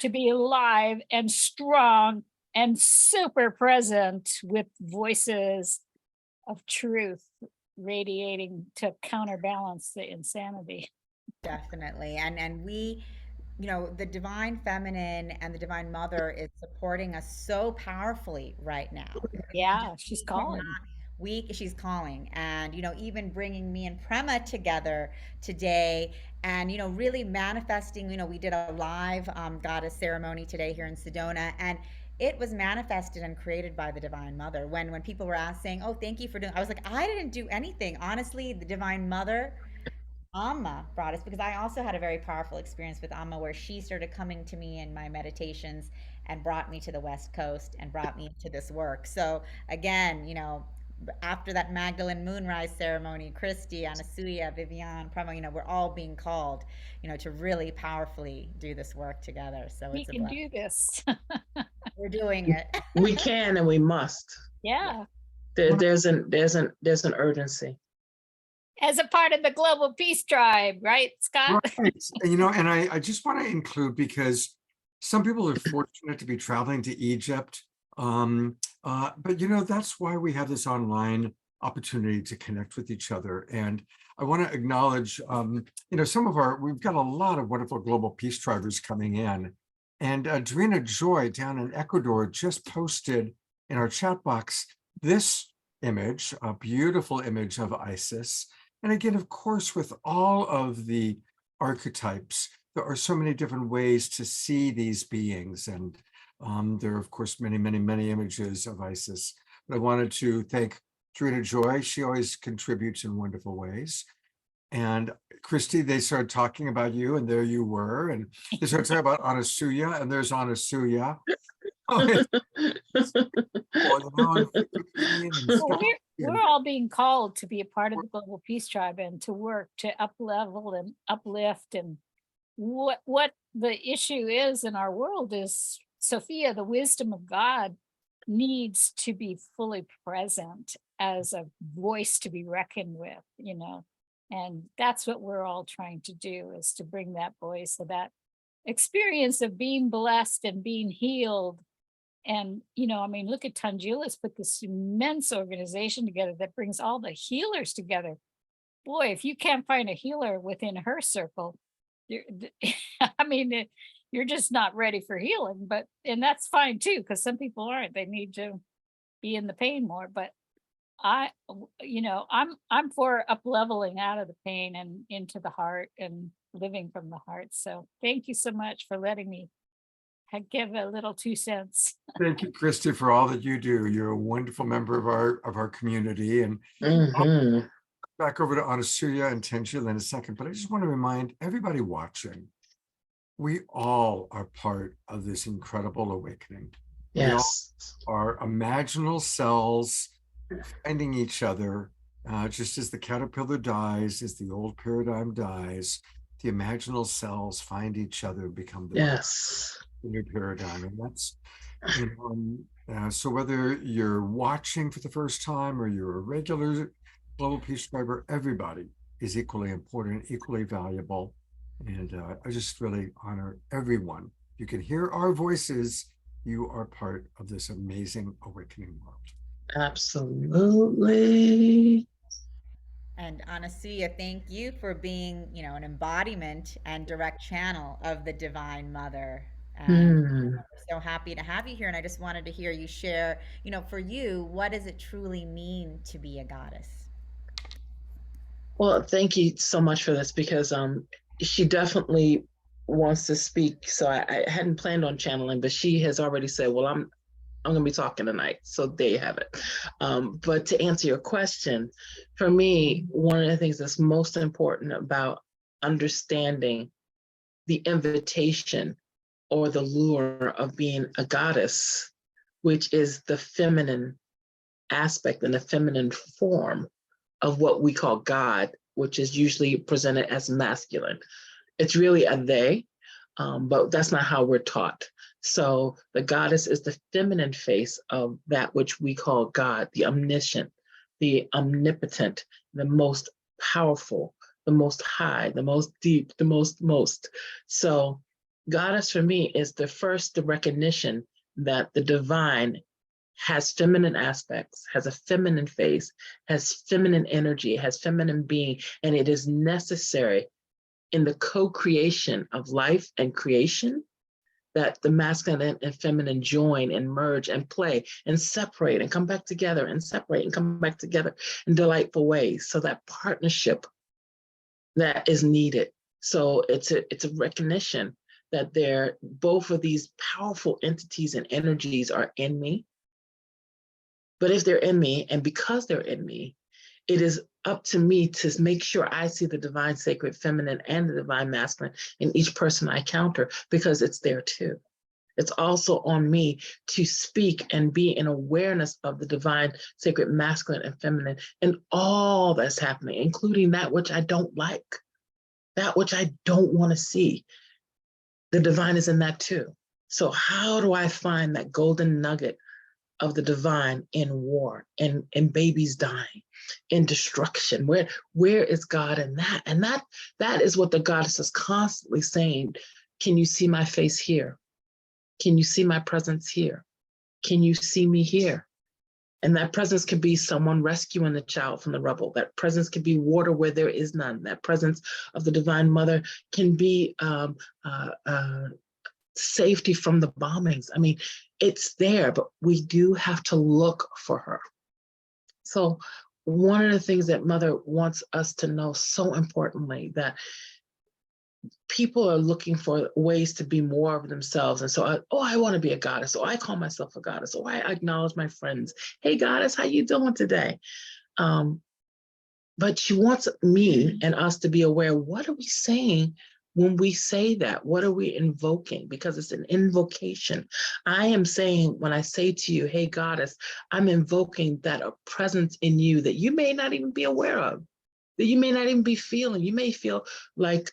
to be alive and strong and super present with voices of truth radiating to counterbalance the insanity. Definitely. And we, the divine feminine and the divine mother is supporting us so powerfully right now. Yeah, she's calling. week she's calling, and even bringing me and Prema together today, and really manifesting. We did a live goddess ceremony today here in Sedona, and it was manifested and created by the Divine Mother. When people were saying, "Oh, thank you for doing," I was like, I didn't do anything. Honestly, the Divine Mother, Amma, brought us, because I also had a very powerful experience with Amma, where she started coming to me in my meditations and brought me to the West Coast and brought me to this work. So again, after that Magdalene Moonrise ceremony, Christy, Anasuya, Vivian, Prema, we're all being called, to really powerfully do this work together. So We it's a can blessing. do this. We're doing it. We can and we must. Yeah. There's an urgency. As a part of the Global Peace Tribe, right, Scott? Right. And I just want to include, because some people are fortunate to be traveling to Egypt. But that's why we have this online opportunity to connect with each other. And I want to acknowledge, we've got a lot of wonderful Global Peace Tribers coming in. And Drina Joy down in Ecuador just posted in our chat box this image, a beautiful image of Isis. And again, of course, with all of the archetypes, there are so many different ways to see these beings. And there are, of course, many, many, many images of Isis. But I wanted to thank Drina Joy. She always contributes in wonderful ways. And Christy, they started talking about you, and there you were. And they started talking about Anasuya, and there's Anasuya. We're all being called to be a part of the Global Peace Tribe and to work to up-level and uplift. And what the issue is in our world is, Sophia, the wisdom of God needs to be fully present as a voice to be reckoned with, and that's what we're all trying to do, is to bring that voice, so that experience of being blessed and being healed. And, look at Tanjila's put this immense organization together that brings all the healers together. Boy, if you can't find a healer within her circle, you're just not ready for healing. And that's fine too, because some people aren't. They need to be in the pain more. But I'm for up leveling out of the pain and into the heart and living from the heart. So thank you so much for letting me give a little 2 cents. Thank you, Christy, for all that you do. You're a wonderful member of our community. And Mm-hmm. back over to Anasuya and Tanjila in a second, but I just want to remind everybody watching, we all are part of this incredible awakening. Yes. We all are imaginal cells finding each other, just as the caterpillar dies, as the old paradigm dies, the imaginal cells find each other, become the new paradigm. And that's, so whether you're watching for the first time or you're a regular Global Peace Triber, everybody is equally important, equally valuable. And I just really honor everyone. You can hear our voices. You are part of this amazing awakening world. Absolutely. And Anasuya, thank you for being, an embodiment and direct channel of the Divine Mother. And we're so happy to have you here. And I just wanted to hear you share, for you, what does it truly mean to be a goddess? Well, thank you so much for this, because she definitely wants to speak. So I hadn't planned on channeling, but she has already said, well, I'm going to be talking tonight. So there you have it. But to answer your question, for me, one of the things that's most important about understanding the invitation or the lure of being a goddess, which is the feminine aspect and the feminine form of what we call God, which is usually presented as masculine. It's really a they, but that's not how we're taught. So the goddess is the feminine face of that which we call God, the omniscient, the omnipotent, the most powerful, the most high, the most deep, the most. So goddess for me is the recognition that the divine has feminine aspects, has a feminine face, has feminine energy, has feminine being, and it is necessary in the co-creation of life and creation that the masculine and feminine join and merge and play and separate and come back together and separate and come back together in delightful ways. So that partnership that is needed. So it's a recognition that both of these powerful entities and energies are in me. But if they're in me, and because they're in me, it is up to me to make sure I see the divine sacred feminine and the divine masculine in each person I encounter, because it's there too. It's also on me to speak and be in awareness of the divine sacred masculine and feminine and all that's happening, including that which I don't like, that which I don't want to see. The divine is in that too. So how do I find that golden nugget of the divine in war, in babies dying, in destruction? Where is God in that? And that is what the goddess is constantly saying. Can you see my face here? Can you see my presence here? Can you see me here? And that presence could be someone rescuing the child from the rubble. That presence could be water where there is none. That presence of the divine mother can be safety from the bombings. I mean, it's there, but we do have to look for her. So one of the things that Mother wants us to know so importantly, that people are looking for ways to be more of themselves. And so, I want to be a goddess. So I call myself a goddess. So I acknowledge my friends. Hey, goddess, how you doing today? But she wants me and us to be aware, what are we saying when we say that? What are we invoking? Because it's an invocation. I am saying, when I say to you, hey, goddess, I'm invoking that a presence in you that you may not even be aware of, that you may not even be feeling. You may feel like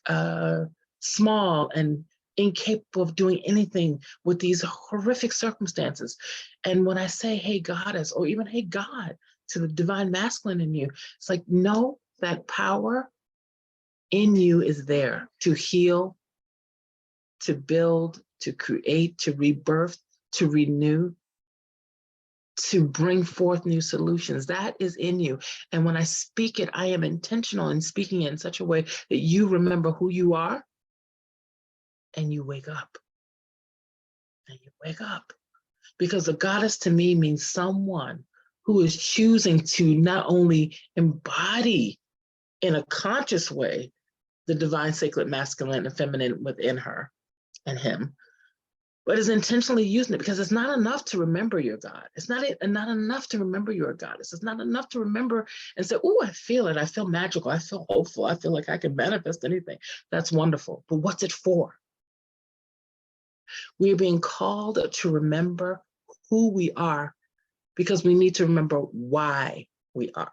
small and incapable of doing anything with these horrific circumstances. And when I say, hey, goddess, or even, hey, God, to the divine masculine in you, it's like, no, that power in you is there to heal, to build, to create, to rebirth, to renew, to bring forth new solutions. That is in you. And when I speak it, I am intentional in speaking it in such a way that you remember who you are and you wake up. And you wake up. Because a goddess to me means someone who is choosing to not only embody in a conscious way the divine sacred masculine and feminine within her and him, but is intentionally using it, because it's not enough to remember your God. It's not enough to remember you're a goddess. It's not enough to remember and say, oh, I feel it. I feel magical. I feel hopeful. I feel like I can manifest anything. That's wonderful. But what's it for? We're being called to remember who we are, because we need to remember why we are.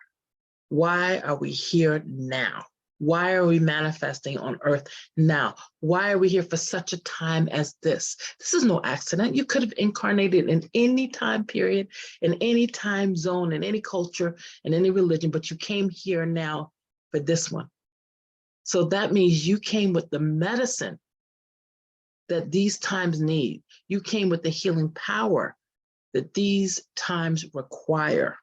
Why are we here now? Why are we manifesting on earth now? Why are we here for such a time as this? This is no accident. You could have incarnated in any time period, in any time zone, in any culture, in any religion, but you came here now for this one. So that means you came with the medicine that these times need. You came with the healing power that these times require.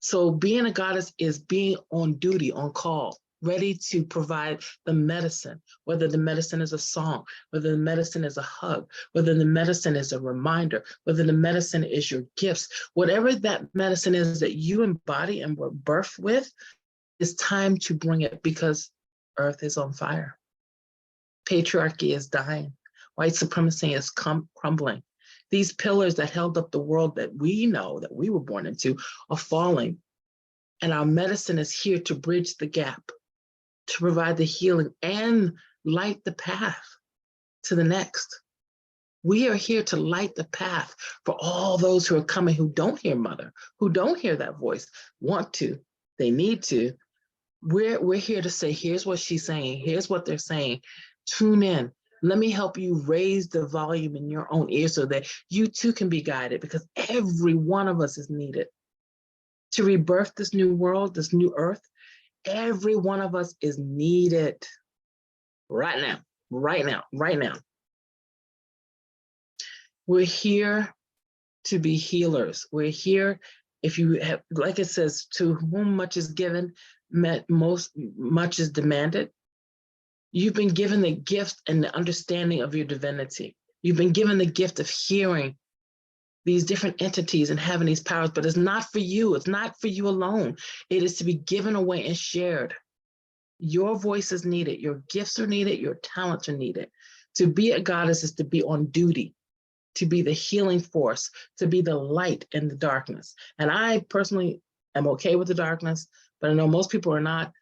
So being a goddess is being on duty, on call, ready to provide the medicine, whether the medicine is a song, whether the medicine is a hug, whether the medicine is a reminder, whether the medicine is your gifts, whatever that medicine is that you embody and were birthed with, it's time to bring it, because earth is on fire. Patriarchy is dying. White supremacy is crumbling. These pillars that held up the world that we know, that we were born into, are falling. And our medicine is here to bridge the gap, to provide the healing and light the path to the next. We are here to light the path for all those who are coming, who don't hear Mother, who don't hear that voice, want to, they need to. We're here to say, here's what she's saying, here's what they're saying. Tune in. Let me help you raise the volume in your own ear so that you too can be guided, because every one of us is needed to rebirth this new world, this new earth. Every one of us is needed right now, right now, right now. We're here to be healers. We're here, if you have, like it says, to whom much is given, much is demanded. You've been given the gift and the understanding of your divinity. You've been given the gift of hearing these different entities and having these powers, but it's not for you. It's not for you alone. It is to be given away and shared. Your voice is needed. Your gifts are needed. Your talents are needed. To be a goddess is to be on duty, to be the healing force, to be the light in the darkness. And I personally am okay with the darkness, but I know most people are not.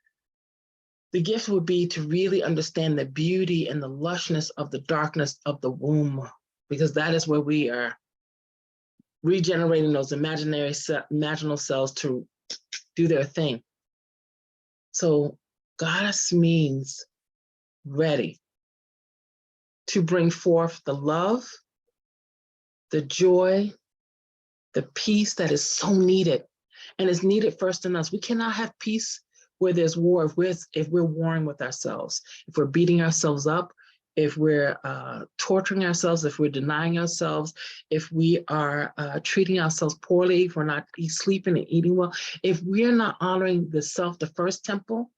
The gift would be to really understand the beauty and the lushness of the darkness of the womb, because that is where we are regenerating those imaginal cells to do their thing. So goddess means ready to bring forth the love, the joy, the peace that is so needed, and is needed first in us. We cannot have peace where there's war, if we're warring with ourselves, if we're beating ourselves up, if we're torturing ourselves, if we're denying ourselves, if we are treating ourselves poorly, if we're not sleeping and eating well, if we're not honoring the self, the first temple,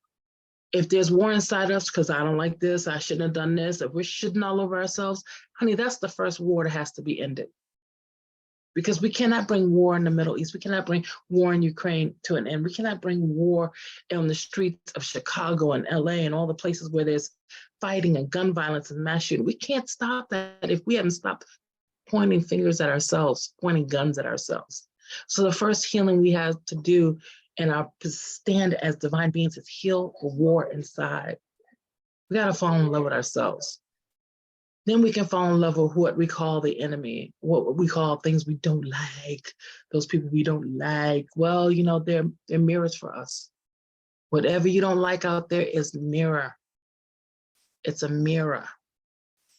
if there's war inside us because I don't like this, I shouldn't have done this, if we're shitting all over ourselves, honey, that's the first war that has to be ended. Because we cannot bring war in the Middle East. We cannot bring war in Ukraine to an end. We cannot bring war on the streets of Chicago and LA and all the places where there's fighting and gun violence and mass shooting. We can't stop that if we haven't stopped pointing fingers at ourselves, pointing guns at ourselves. So the first healing we have to do and our stand as divine beings is heal the war inside. We got to fall in love with ourselves. Then we can fall in love with what we call the enemy, what we call things we don't like, those people we don't like. Well, you know, they're mirrors for us. Whatever you don't like out there is mirror. It's a mirror.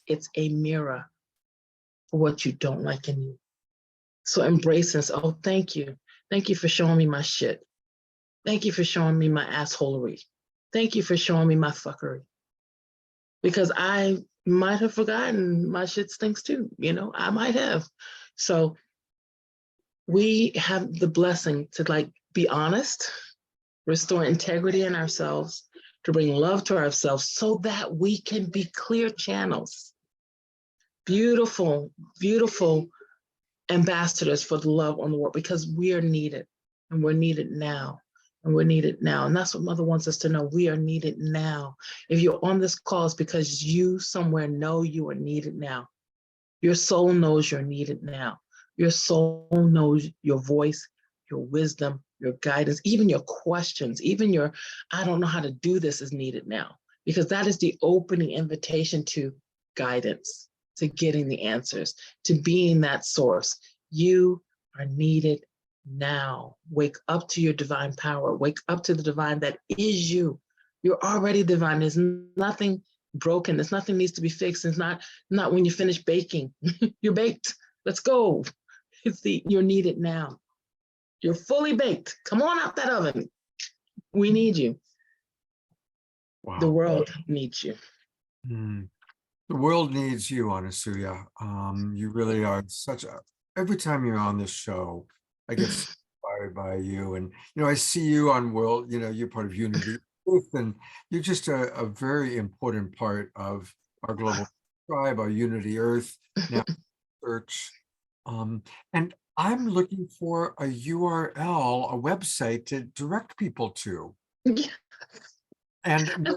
It's a mirror for what you don't like in you. So embrace this. Oh, thank you. Thank you for showing me my shit. Thank you for showing me my assholery. Thank you for showing me my fuckery. Because I might have forgotten my shit stinks too, you know, I might have. So we have the blessing to like be honest, restore integrity in ourselves, to bring love to ourselves so that we can be clear channels. Beautiful, beautiful ambassadors for the love on the world, because we are needed and we're needed now. And we're needed now. And that's what Mother wants us to know. We are needed now. If you're on this call, it's because you somewhere know you are needed now. Your soul knows you're needed now. Your soul knows your voice, your wisdom, your guidance, even your questions, even your, I don't know how to do this is needed now. Because that is the opening invitation to guidance, to getting the answers, to being that source. You are needed now. Wake up to your divine power. Wake up to the divine that is you. You're already divine. There's nothing broken. There's nothing needs to be fixed. It's not when you finish baking. You're baked. Let's go. You're needed now. You're fully baked. Come on out that oven. We need you. Wow. The world needs you. The world needs you, Anasuya. You really are every time you're on this show, I get inspired by you. And, you know, I see you on World, you know, you're part of Unity, and you're just a very important part of our global tribe, our Unity Earth now search. And I'm looking for a URL, a website to direct people to. Yeah. And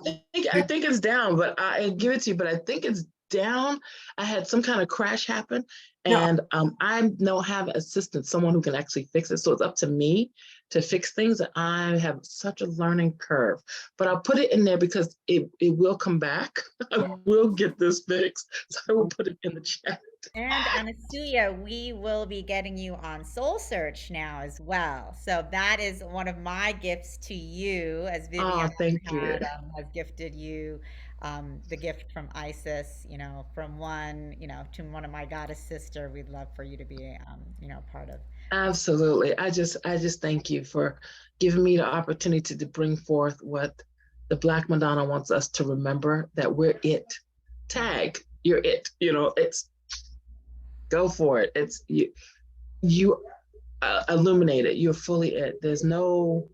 I think it's down, but I give it to you, but I think it's down. I had some kind of crash happen, and I now have an assistant, someone who can actually fix it. So it's up to me to fix things. I have such a learning curve, but I'll put it in there because it will come back. I will get this fixed. So I will put it in the chat. And Anasuya, we will be getting you on SoulSearch now as well. So that is one of my gifts to you, as Vivian thank you. has gifted you the gift from Isis, you know, from one, you know, to one of my goddess sister. We'd love for you to be, you know, part of. Absolutely. I just thank you for giving me the opportunity to bring forth what the Black Madonna wants us to remember, that we're it. Tag, you're it. You know, it's go for it. It's you illuminate it. You're fully it. There's no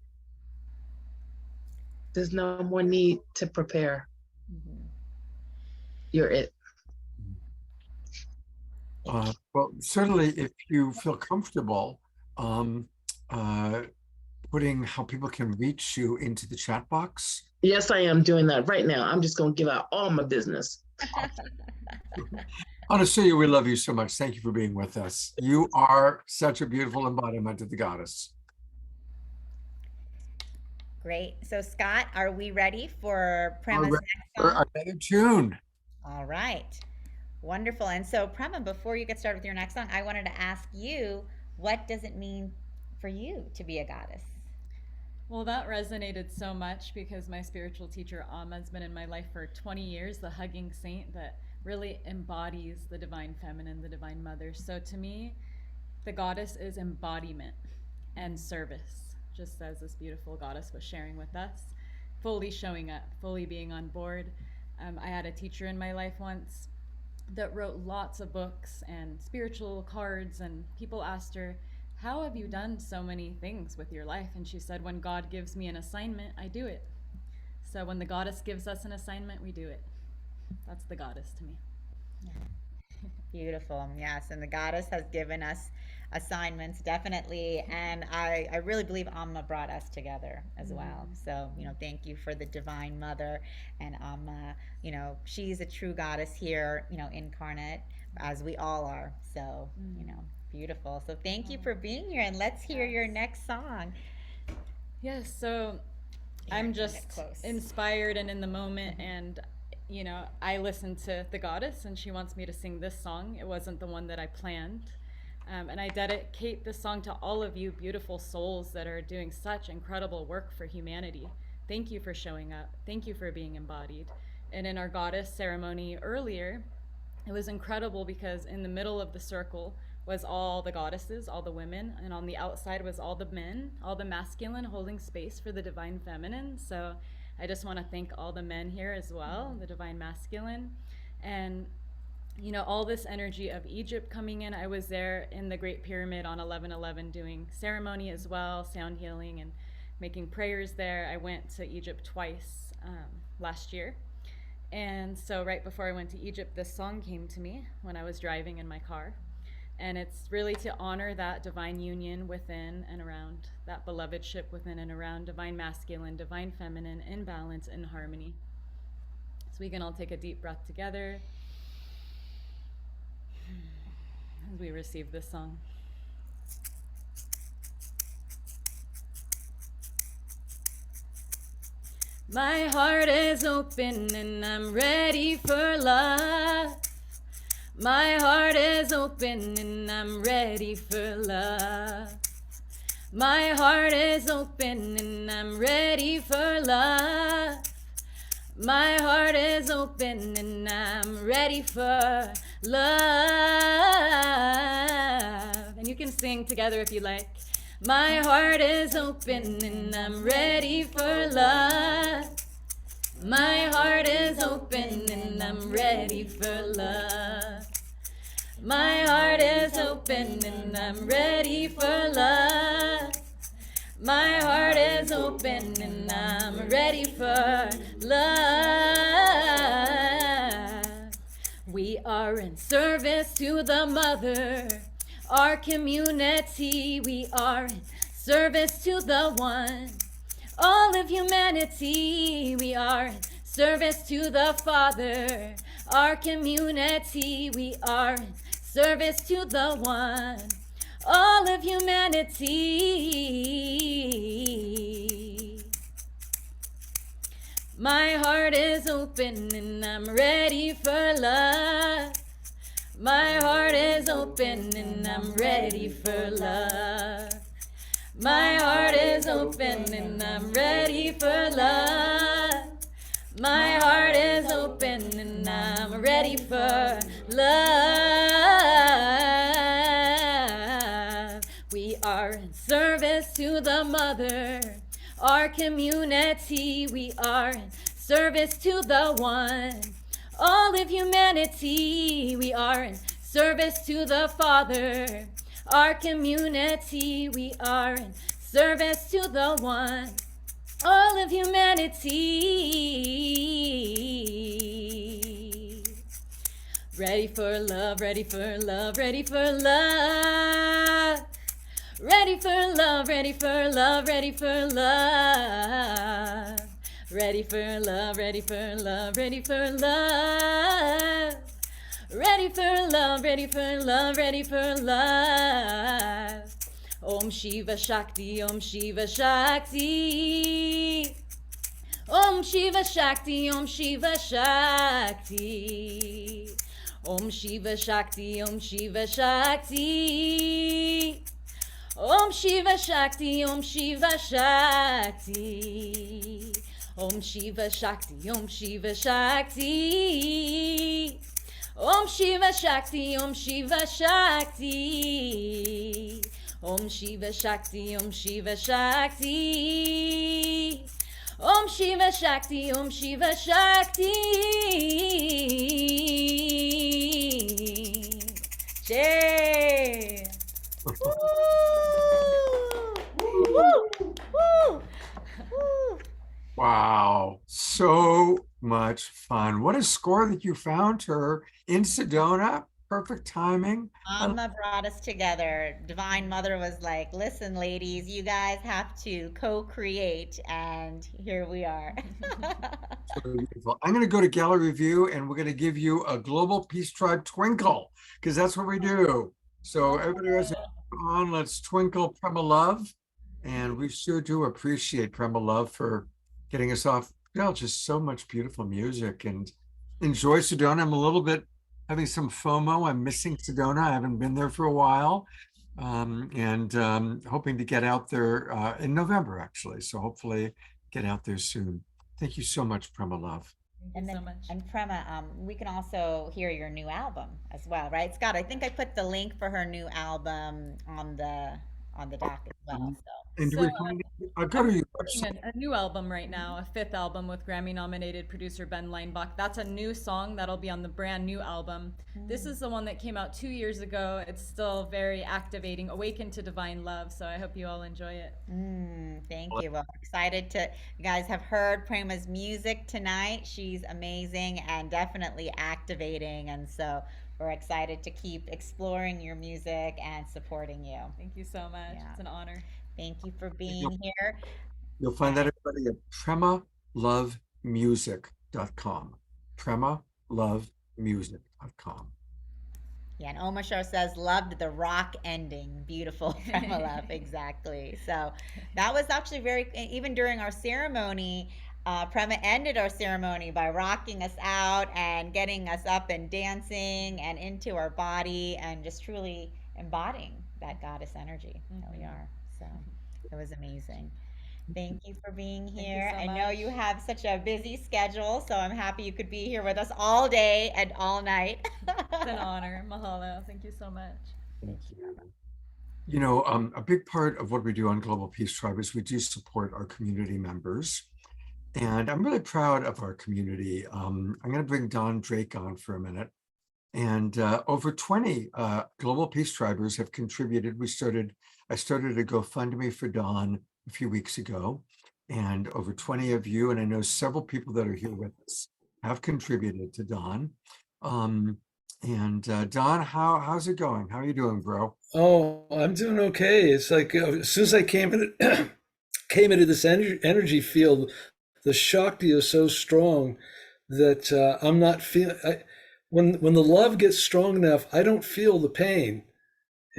more need to prepare. You're it. Well, certainly if you feel comfortable putting how people can reach you into the chat box. Yes, I am doing that right now. I'm just going to give out all my business. Anasuya, we love you so much. Thank you for being with us. You are such a beautiful embodiment of the goddess. Great. So Scott, are we ready for Prema's We're next for song? another tune. All right. Wonderful. And so Prema, before you get started with your next song, I wanted to ask you, what does it mean for you to be a goddess? Well, that resonated so much because my spiritual teacher, Amma's been in my life for 20 years, the hugging saint that really embodies the divine feminine, the divine mother. So to me, the goddess is embodiment and service, just as this beautiful goddess was sharing with us, fully showing up, fully being on board. I had a teacher in my life once that wrote lots of books and spiritual cards, and people asked her, how have you done so many things with your life? And she said, when God gives me an assignment, I do it. So when the goddess gives us an assignment, we do it. That's the goddess to me. Beautiful. Yes. And the goddess has given us assignments, definitely. And I really believe Amma brought us together as well. So, thank you for the divine mother. And Amma, she's a true goddess here, incarnate, as we all are. So, beautiful. So thank you for being here, and let's hear your next song. Yes, so I'm just inspired and in the moment, and I listened to the goddess and she wants me to sing this song. It wasn't the one that I planned. And I dedicate this song to all of you beautiful souls that are doing such incredible work for humanity. Thank you for showing up. Thank you for being embodied. And in our goddess ceremony earlier, it was incredible because in the middle of the circle was all the goddesses, all the women, and on the outside was all the men, all the masculine holding space for the divine feminine. So I just want to thank all the men here as well, the divine masculine. And all this energy of Egypt coming in. I was there in the Great Pyramid on 11/11 doing ceremony as well, sound healing and making prayers there. I went to Egypt twice last year. And so right before I went to Egypt, this song came to me when I was driving in my car. And it's really to honor that divine union within and around, that belovedship within and around, divine masculine, divine feminine, in balance, in harmony. So we can all take a deep breath together as we receive this song. My heart is open and I'm ready for love. My heart is open and I'm ready for love. My heart is open and I'm ready for love. My heart is open and I'm ready for love. And you can sing together if you like. My heart is open and I'm ready for love. My heart is open and I'm ready for love. My heart is open and I'm ready for love. My heart is open and I'm ready for love. We are in service to the mother, our community. We are in service to the one, all of humanity. We are in service to the Father, our community. We are in service to the one, all of humanity. My heart is open and I'm ready for love. My heart is open and I'm ready for love. My heart is open and I'm ready for love. My heart is open and I'm ready for love. We are in service to the mother, our community. We are in service to the one, all of humanity. We are in service to the Father, our community. We are in service to the one, all of humanity. Ready for love, ready for love, ready for love. Ready for love, ready for love, ready for love. Ready for love, ready for love, ready for love. Ready for love, ready for love, ready for love. Om Shiva Shakti, Om Shiva Shakti. Om Shiva Shakti, Om Shiva Shakti. Om Shiva Shakti, Om Shiva Shakti. Om Shiva Shakti, Om Shiva Shakti. Om Shiva Shakti, Om Shiva Shakti. Om Shiva Shakti, Om Shiva Shakti. Om Shiva Shakti, Om Shiva Shakti. Om Shiva Shakti, Om Shiva Shakti. Jay. Woo! Woo! Woo! Wow, so much fun. What a score that you found her in Sedona. Perfect timing. Amma brought us together. Divine Mother was like, listen, ladies, you guys have to co-create, and here we are. So beautiful. I'm going to go to gallery view and we're going to give you a Global Peace Tribe twinkle because that's what we do. So everybody has it on. Let's twinkle Prema Love. And we sure do appreciate Prema Love for getting us off. Just so much beautiful music, and enjoy Sedona. I'm a little bit having some FOMO. I'm missing Sedona. I haven't been there for a while, and hoping to get out there in November, actually. So hopefully get out there soon. Thank you so much, Prema Love. And so then, much. and Prema, we can also hear your new album as well, right, Scott? I think I put the link for her new album on the doc as well. So. And do we find go to your website? A new album right now, a fifth album with Grammy-nominated producer Ben Leinbach. That's a new song that'll be on the brand new album. This is the one that came out 2 years ago. It's still very activating, Awaken to Divine Love. So I hope you all enjoy it. Thank you. Well, excited to, you guys have heard Prema's music tonight. She's amazing and definitely activating. And so we're excited to keep exploring your music and supporting you. Thank you so much. Yeah. It's an honor. Thank you for being here. You'll find that everybody at PremaLoveMusic.com. PremaLoveMusic.com. Yeah, and Omashar says, loved the rock ending. Beautiful, Prema Love, exactly. So that was actually very, even during our ceremony, Prema ended our ceremony by rocking us out and getting us up and dancing and into our body and just truly embodying that goddess energy that we are. So it was amazing. Thank you for being here. so I know much. you have such a busy schedule, so I'm happy you could be here with us all day and all night. It's an honor. Mahalo. Thank you so much. Thank you. You know, a big part of what we do on Global Peace Tribe is we do support our community members. And I'm really proud of our community. I'm going to bring Don Drake on for a minute. And over 20 Global Peace Tribers have contributed. I started a GoFundMe for Don a few weeks ago, and over 20 of you, and I know several people that are here with us, have contributed to Don. Don, how's it going? How are you doing, bro? Oh, I'm doing okay. It's like as soon as I came into this energy field, the Shakti is so strong that I'm not feeling. When the love gets strong enough, I don't feel the pain.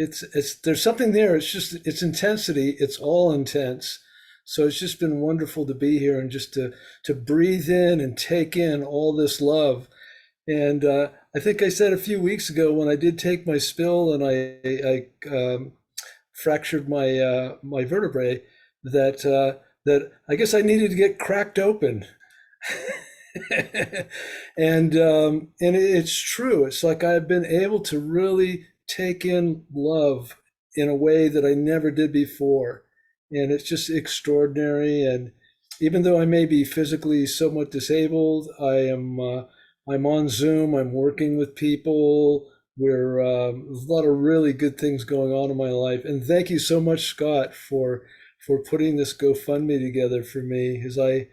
It's there's something there. It's intensity. It's all intense. So it's just been wonderful to be here and just to breathe in and take in all this love. And I think I said a few weeks ago when I did take my spill and I fractured my my vertebrae that I guess I needed to get cracked open. And it's true. It's like I've been able to really take in love in a way that I never did before, and it's just extraordinary. And even though I may be physically somewhat disabled, I'm on Zoom. I'm working with people. There's a lot of really good things going on in my life. And thank you so much, Scott, for putting this GoFundMe together for me, as I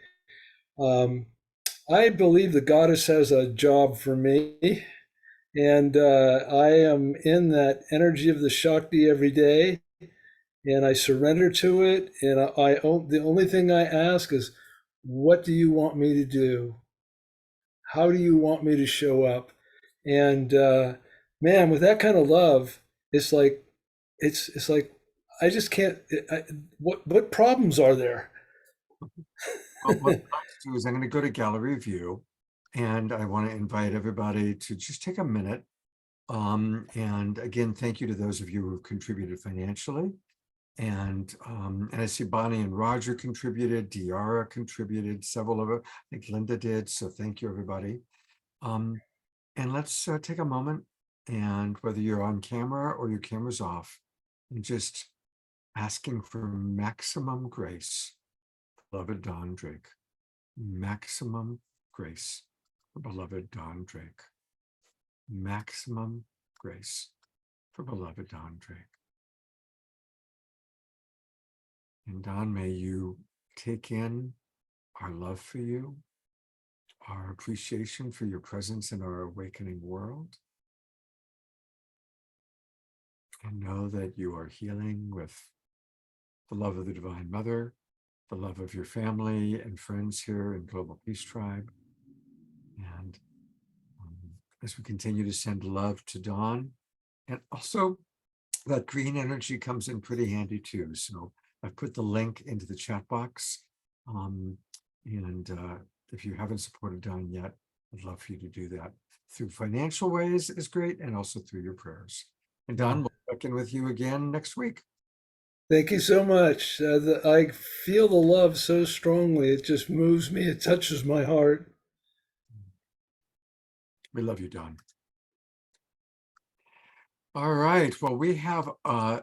believe the goddess has a job for me, And I am in that energy of the Shakti every day, and I surrender to it. And the only thing I ask is, what do you want me to do? How do you want me to show up? And man, with that kind of love, it's like I just can't. What problems are there? Well, what I'd like to do is I'm going to go to gallery view, and I want to invite everybody to just take a minute. And again, thank you to those of you who have contributed financially. And I see Bonnie and Roger contributed, Diara contributed, several of it. I think Linda did. So thank you, everybody. And let's take a moment, and whether you're on camera or your camera's off, and just asking for maximum grace, beloved Don Drake. Maximum grace, for beloved Don Drake. Maximum grace for beloved Don Drake. And Don, may you take in our love for you, our appreciation for your presence in our awakening world, and know that you are healing with the love of the Divine Mother, the love of your family and friends here in Global Peace Tribe. And as we continue to send love to Dawn, and also that green energy comes in pretty handy too. So I've put the link into the chat box. And if you haven't supported Dawn yet, I'd love for you to do that through financial ways is great, and also through your prayers. And Dawn, we'll check in with you again next week. Thank you so much. I feel the love so strongly. It just moves me. It touches my heart. We love you, Dawn. All right. Well, we have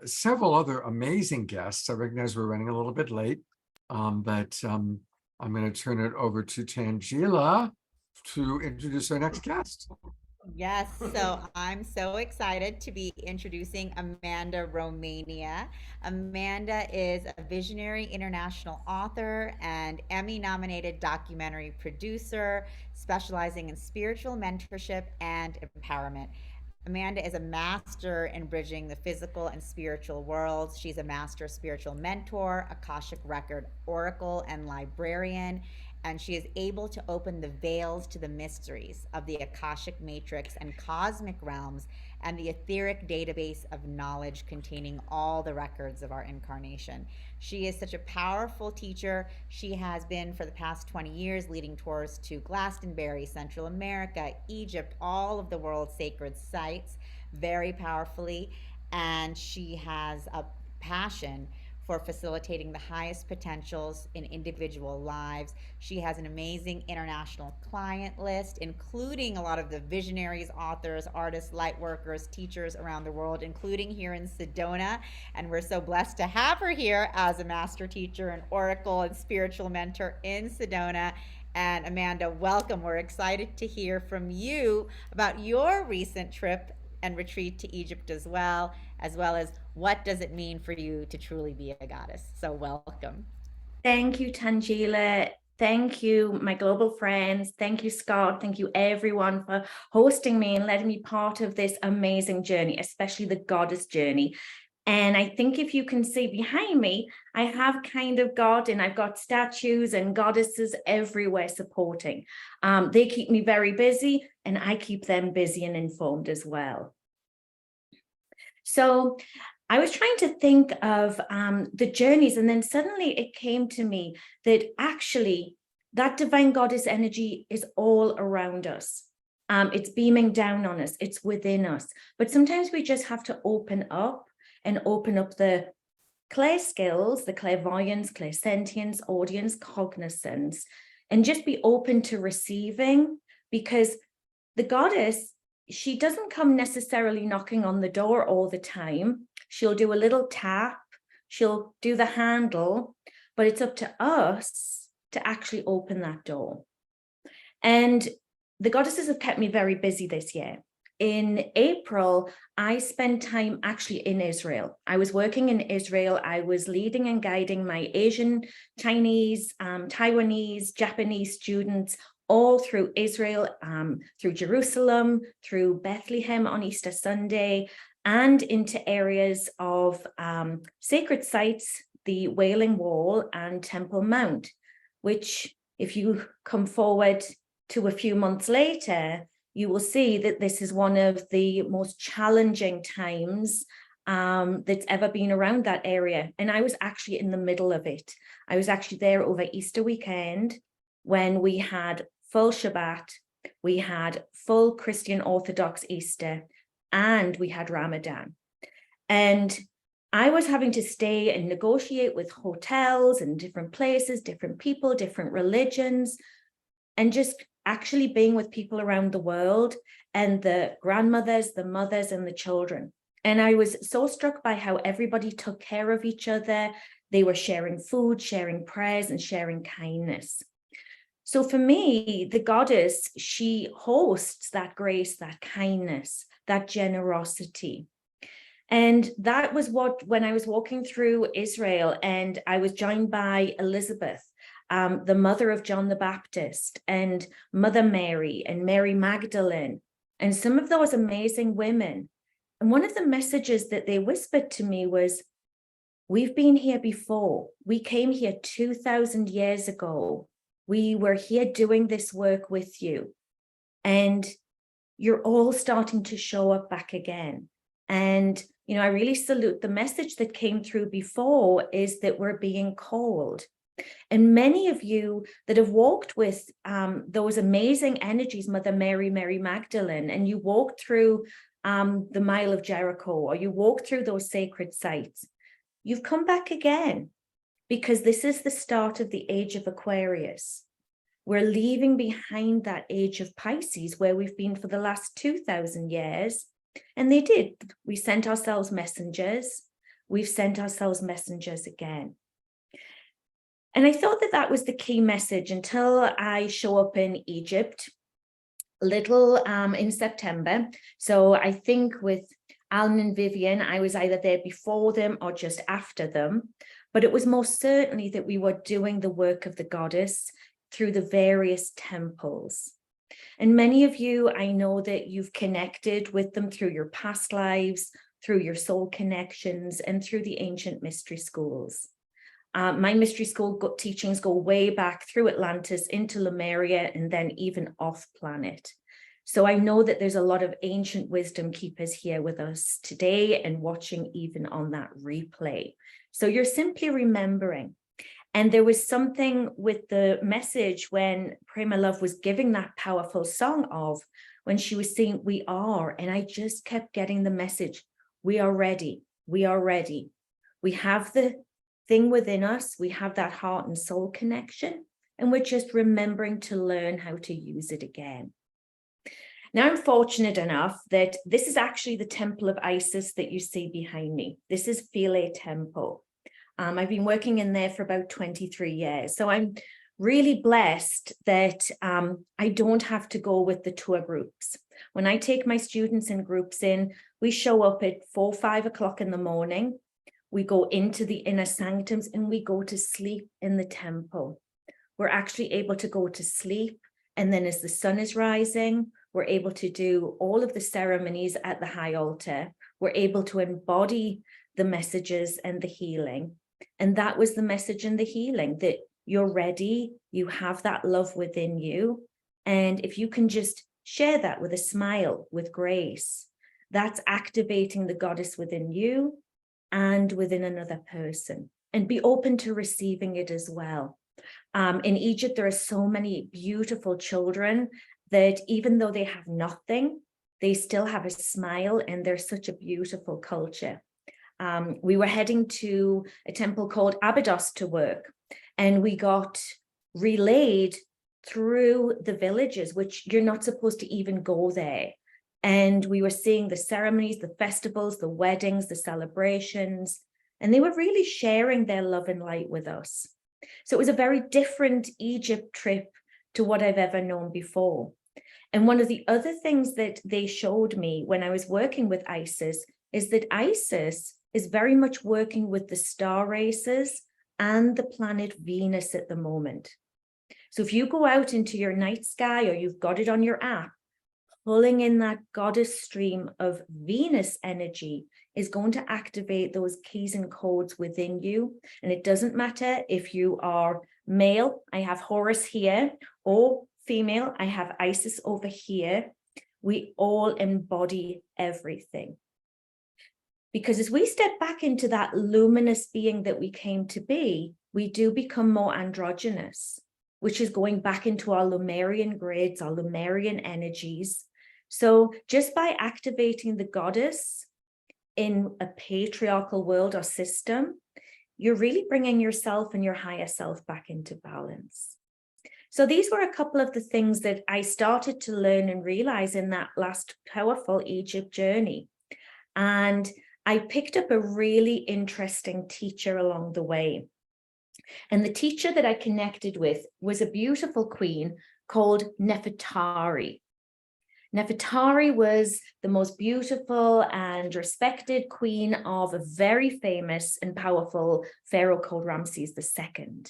several other amazing guests. I recognize we're running a little bit late, but I'm going to turn it over to Tanjila to introduce our next guest. Yes, so I'm so excited to be introducing Amanda Romania. Amanda is a visionary international author and Emmy-nominated documentary producer, specializing in spiritual mentorship and empowerment. Amanda is a master in bridging the physical and spiritual worlds. She's a master spiritual mentor, Akashic record oracle, and librarian. And she is able to open the veils to the mysteries of the Akashic matrix and cosmic realms and the etheric database of knowledge containing all the records of our incarnation. She is such a powerful teacher. She has been for the past 20 years leading tours to Glastonbury, Central America, Egypt, all of the world's sacred sites very powerfully. And she has a passion for facilitating the highest potentials in individual lives. She has an amazing international client list, including a lot of the visionaries, authors, artists, light workers, teachers around the world, including here in Sedona. And we're so blessed to have her here as a master teacher and oracle and spiritual mentor in Sedona. And Amanda, welcome. We're excited to hear from you about your recent trip and retreat to Egypt as well as what does it mean for you to truly be a goddess. So welcome. Thank you, Tanjila. Thank you, my global friends. Thank you, Scott. Thank you, everyone, for hosting me and letting me be part of this amazing journey, especially the goddess journey. And I think if you can see behind me, I have kind of God, and I've got statues and goddesses everywhere supporting. They keep me very busy, and I keep them busy and informed as well. So I was trying to think of the journeys, and then suddenly it came to me that actually that divine goddess energy is all around us. It's beaming down on us. It's within us. But sometimes we just have to open up the clair skills, the clairvoyance, clairsentience, audience, cognizance, and just be open to receiving, because the goddess, she doesn't come necessarily knocking on the door all the time. She'll do a little tap, she'll do the handle, but it's up to us to actually open that door. And the goddesses have kept me very busy this year. In April, I spent time actually in Israel. I was working in Israel. I was leading and guiding my Asian, Chinese, Taiwanese, Japanese students all through Israel, through Jerusalem, through Bethlehem on Easter Sunday, and into areas of sacred sites, the Wailing Wall and Temple Mount, which if you come forward to a few months later, you will see that this is one of the most challenging times that's ever been around that area. And I was actually in the middle of it. I was actually there over Easter weekend when we had full Shabbat, we had full Christian Orthodox Easter, and we had Ramadan. And I was having to stay and negotiate with hotels and different places, different people, different religions, and just actually being with people around the world and the grandmothers, the mothers, and the children. And I was so struck by how everybody took care of each other. They were sharing food, sharing prayers, and sharing kindness. So for me, the goddess, she hosts that grace, that kindness, that generosity. And that was what, when I was walking through Israel and I was joined by Elizabeth, the mother of John the Baptist, and Mother Mary and Mary Magdalene, and some of those amazing women. And one of the messages that they whispered to me was, we've been here before. We came here 2,000 years ago. We were here doing this work with you. And you're all starting to show up back again. And, you know, I really salute the message that came through before is that we're being called. And many of you that have walked with those amazing energies, Mother Mary, Mary Magdalene, and you walked through the Mile of Jericho, or you walked through those sacred sites, you've come back again, because this is the start of the age of Aquarius. We're leaving behind that age of Pisces where we've been for the last 2,000 years. And they did. We sent ourselves messengers. We've sent ourselves messengers again. And I thought that that was the key message until I show up in Egypt, little in September. So I think with Alan and Vivian, I was either there before them or just after them. But it was most certainly that we were doing the work of the goddess through the various temples. And many of you, I know that you've connected with them through your past lives, through your soul connections, and through the ancient mystery schools. My mystery school teachings go way back through Atlantis into Lemuria and then even off planet. So I know that there's a lot of ancient wisdom keepers here with us today and watching even on that replay. So you're simply remembering. And there was something with the message when Prema Love was giving that powerful song of when she was saying, we are, and I just kept getting the message, we are ready, we are ready. We have the thing within us, we have that heart and soul connection, and we're just remembering to learn how to use it again. Now I'm fortunate enough that this is actually the temple of Isis that you see behind me. This is Philae Temple. I've been working in there for about 23 years. So I'm really blessed that I don't have to go with the tour groups. When I take my students in groups in, we show up at 4, 5 o'clock in the morning. We go into the inner sanctums and we go to sleep in the temple. We're actually able to go to sleep. And then as the sun is rising, we're able to do all of the ceremonies at the high altar. We're able to embody the messages and the healing. And that was the message and the healing, that you're ready, you have that love within you. And if you can just share that with a smile, with grace, that's activating the goddess within you and within another person. And be open to receiving it as well. In Egypt, there are so many beautiful children that even though they have nothing, they still have a smile, and they're such a beautiful culture. We were heading to a temple called Abydos to work, and we got relayed through the villages, which you're not supposed to even go there. And we were seeing the ceremonies, the festivals, the weddings, the celebrations, and they were really sharing their love and light with us. So it was a very different Egypt trip to what I've ever known before. And one of the other things that they showed me when I was working with Isis is that Isis is very much working with the star races and the planet Venus at the moment. So if you go out into your night sky or you've got it on your app, pulling in that goddess stream of Venus energy is going to activate those keys and codes within you. And it doesn't matter if you are male, I have Horus here, or female, I have Isis over here. We all embody everything. Because as we step back into that luminous being that we came to be, we do become more androgynous, which is going back into our Lemurian grids, our Lemurian energies. So just by activating the goddess in a patriarchal world or system, you're really bringing yourself and your higher self back into balance. So these were a couple of the things that I started to learn and realize in that last powerful Egypt journey. And I picked up a really interesting teacher along the way. And the teacher that I connected with was a beautiful queen called Nefertari. Nefertari was the most beautiful and respected queen of a very famous and powerful pharaoh called Ramses II.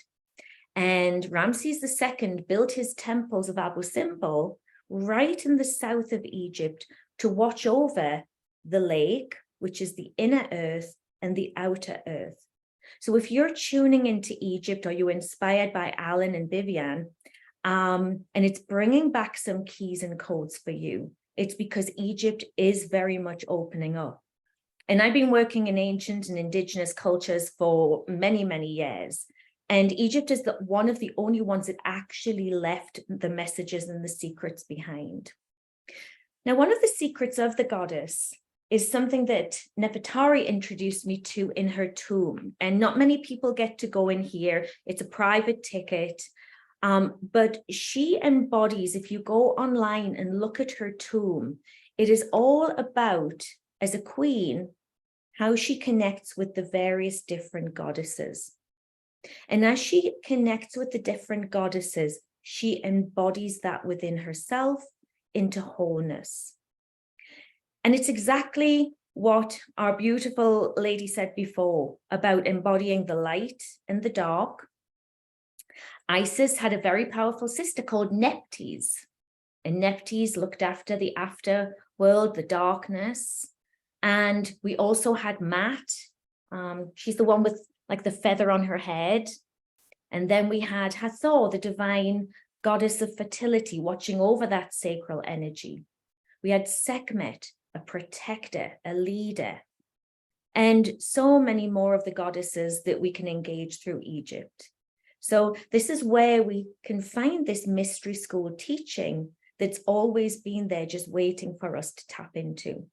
And Ramses II built his temples of Abu Simbel right in the south of Egypt to watch over the lake, which is the inner earth, and the outer earth. So if you're tuning into Egypt or you're inspired by Alan and Vivian, and it's bringing back some keys and codes for you, it's because Egypt is very much opening up. And I've been working in ancient and indigenous cultures for many, many years. And Egypt is one of the only ones that actually left the messages and the secrets behind. Now, one of the secrets of the goddess is something that Nefertari introduced me to in her tomb. And not many people get to go in here. It's a private ticket. But she embodies, if you go online and look at her tomb, it is all about, as a queen, how she connects with the various different goddesses. And as she connects with the different goddesses, she embodies that within herself into wholeness. And it's exactly what our beautiful lady said before about embodying the light and the dark. Isis had a very powerful sister called Nephthys, and Nephthys looked after the afterworld, the darkness. And we also had Mat. She's the one with like the feather on her head. And then we had Hathor, the divine goddess of fertility, watching over that sacral energy. We had Sekhmet, a protector, a leader, and so many more of the goddesses that we can engage through Egypt. So this is where we can find this mystery school teaching that's always been there, just waiting for us to tap into.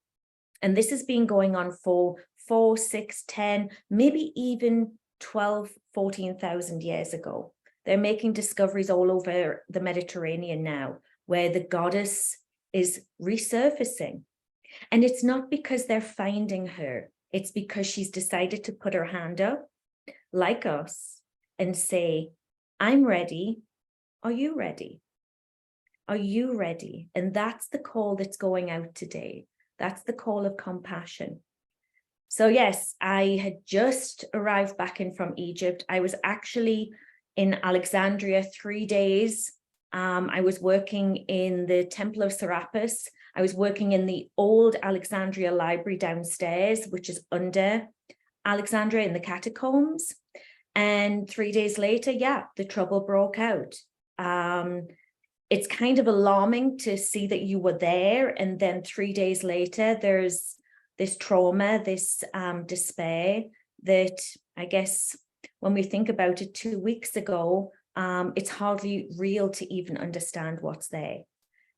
And this has been going on for 4, 6, 10, maybe even 12, 14,000 years ago. They're making discoveries all over the Mediterranean now, where the goddess is resurfacing. And it's not because they're finding her, it's because she's decided to put her hand up, like us, and say, I'm ready. Are you ready? Are you ready? And that's the call that's going out today. That's the call of compassion. So yes, I had just arrived back in from Egypt. I was actually in Alexandria 3 days. I was working in the Temple of Serapis. I was working in the old Alexandria library downstairs, which is under Alexandria in the catacombs. And 3 days later, yeah, the trouble broke out. It's kind of alarming to see that you were there. And then 3 days later, there's this trauma, this despair that I guess when we think about it 2 weeks ago, it's hardly real to even understand what's there.